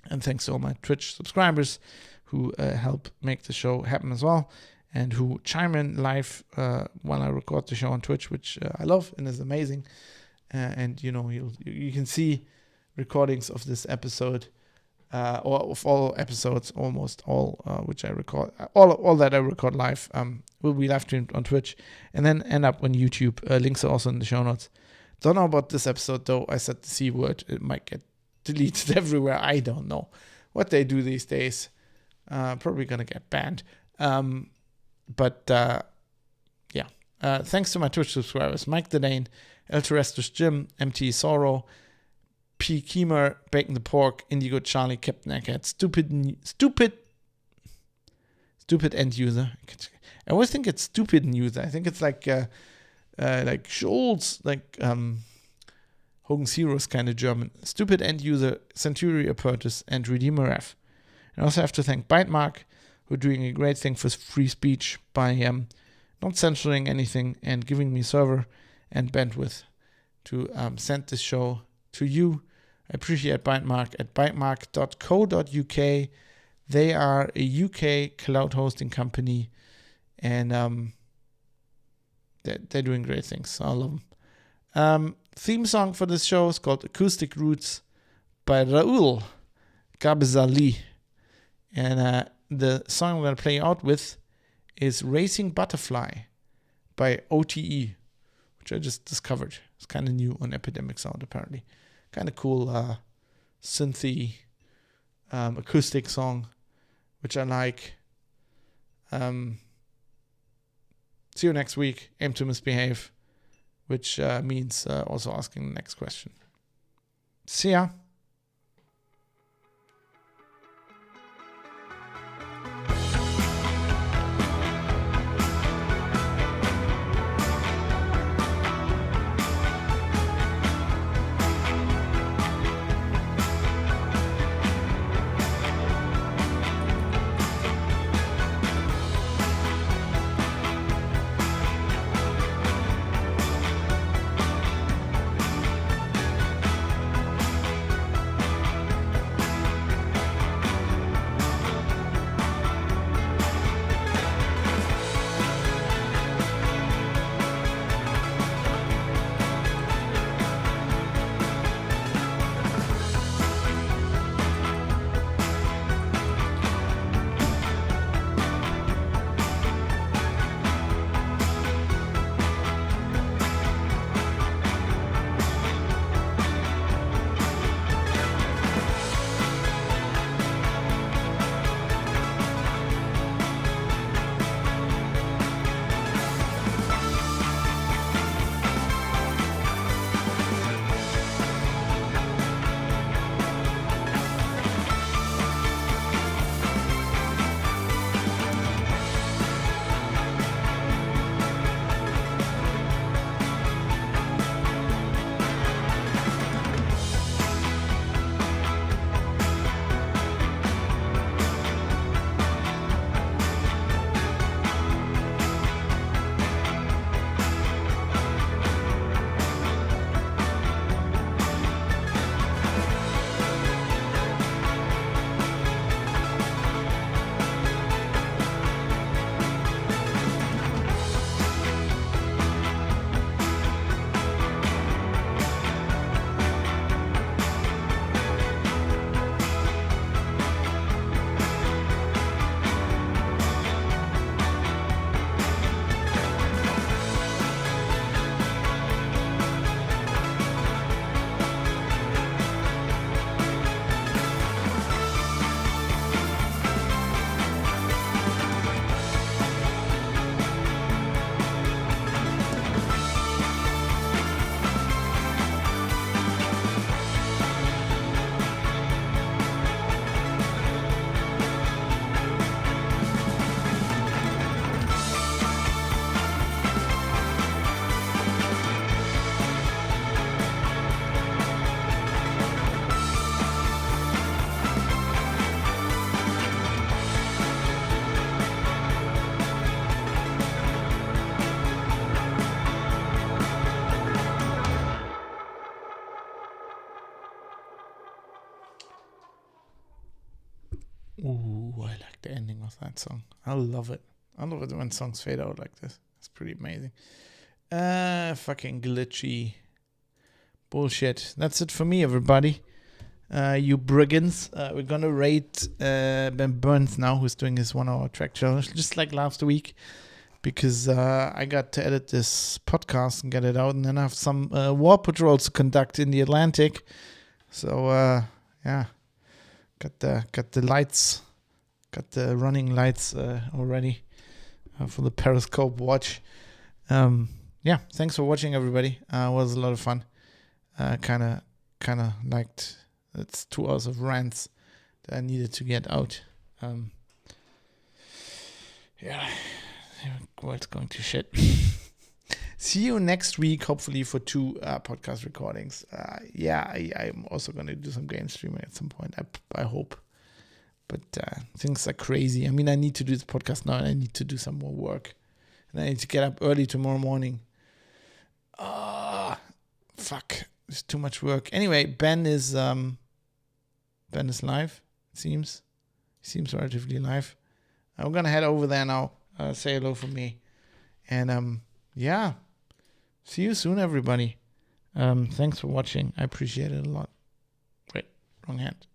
And thanks to all my Twitch subscribers who help make the show happen as well, and who chime in live while I record the show on Twitch, which I love and is amazing. And you can see recordings of this episode, or of all episodes, almost all which I record, all that I record live, will be live streamed on Twitch, and then end up on YouTube. Links are also in the show notes. Don't know about this episode though. I said the C word. It might get deleted everywhere. I don't know what they do these days. Probably gonna get banned. But thanks to my Twitch subscribers: Mike the Dane, El Terrestrus Jim, MT Sorrow, P. Keemer, Bacon the Pork, Indigo Charlie, Captain Eckhead, Stupid End User. I always think it's Stupid End User. I think it's like Schultz, Hogan's Heroes kind of German. Stupid End User, Century Apertus, and Redeemer F. I also have to thank Bytemark, who are doing a great thing for free speech by not censoring anything and giving me server and bandwidth to send this show to you. I appreciate Bytemark at bytemark.co.uk. They are a UK cloud hosting company, and they're doing great things. So I love them. Theme song for this show is called Acoustic Roots by Raul Gabizali. And the song I'm going to play out with is Racing Butterfly by OTE, which I just discovered. It's kind of new on Epidemic Sound, apparently. Kind of cool synthy acoustic song, which I like. See you next week. Aim to misbehave, which means also asking the next question. See ya. Ooh, I like the ending of that song. I love it. I love it when songs fade out like this. It's pretty amazing. Fucking glitchy bullshit. That's it for me, everybody. You brigands. We're gonna rate Ben Burns now, who's doing his 1 hour track challenge, just like last week, because I got to edit this podcast and get it out, and then I have some war patrols to conduct in the Atlantic. So yeah, got the lights, got the running lights already for the Periscope watch. Yeah, thanks for watching, everybody. It was a lot of fun. Kind of liked. It's 2 hours of rants that I needed to get out. Yeah, world's going to shit. See you next week, hopefully for 2 podcast recordings. I'm also going to do some game streaming at some point. I hope. But things are crazy. I mean, I need to do this podcast now, and I need to do some more work. And I need to get up early tomorrow morning. Fuck. It's too much work. Anyway, Ben is live, it seems. He seems relatively live. I'm going to head over there now. Say hello from me. And see you soon, everybody. Thanks for watching. I appreciate it a lot. Wait, wrong hand.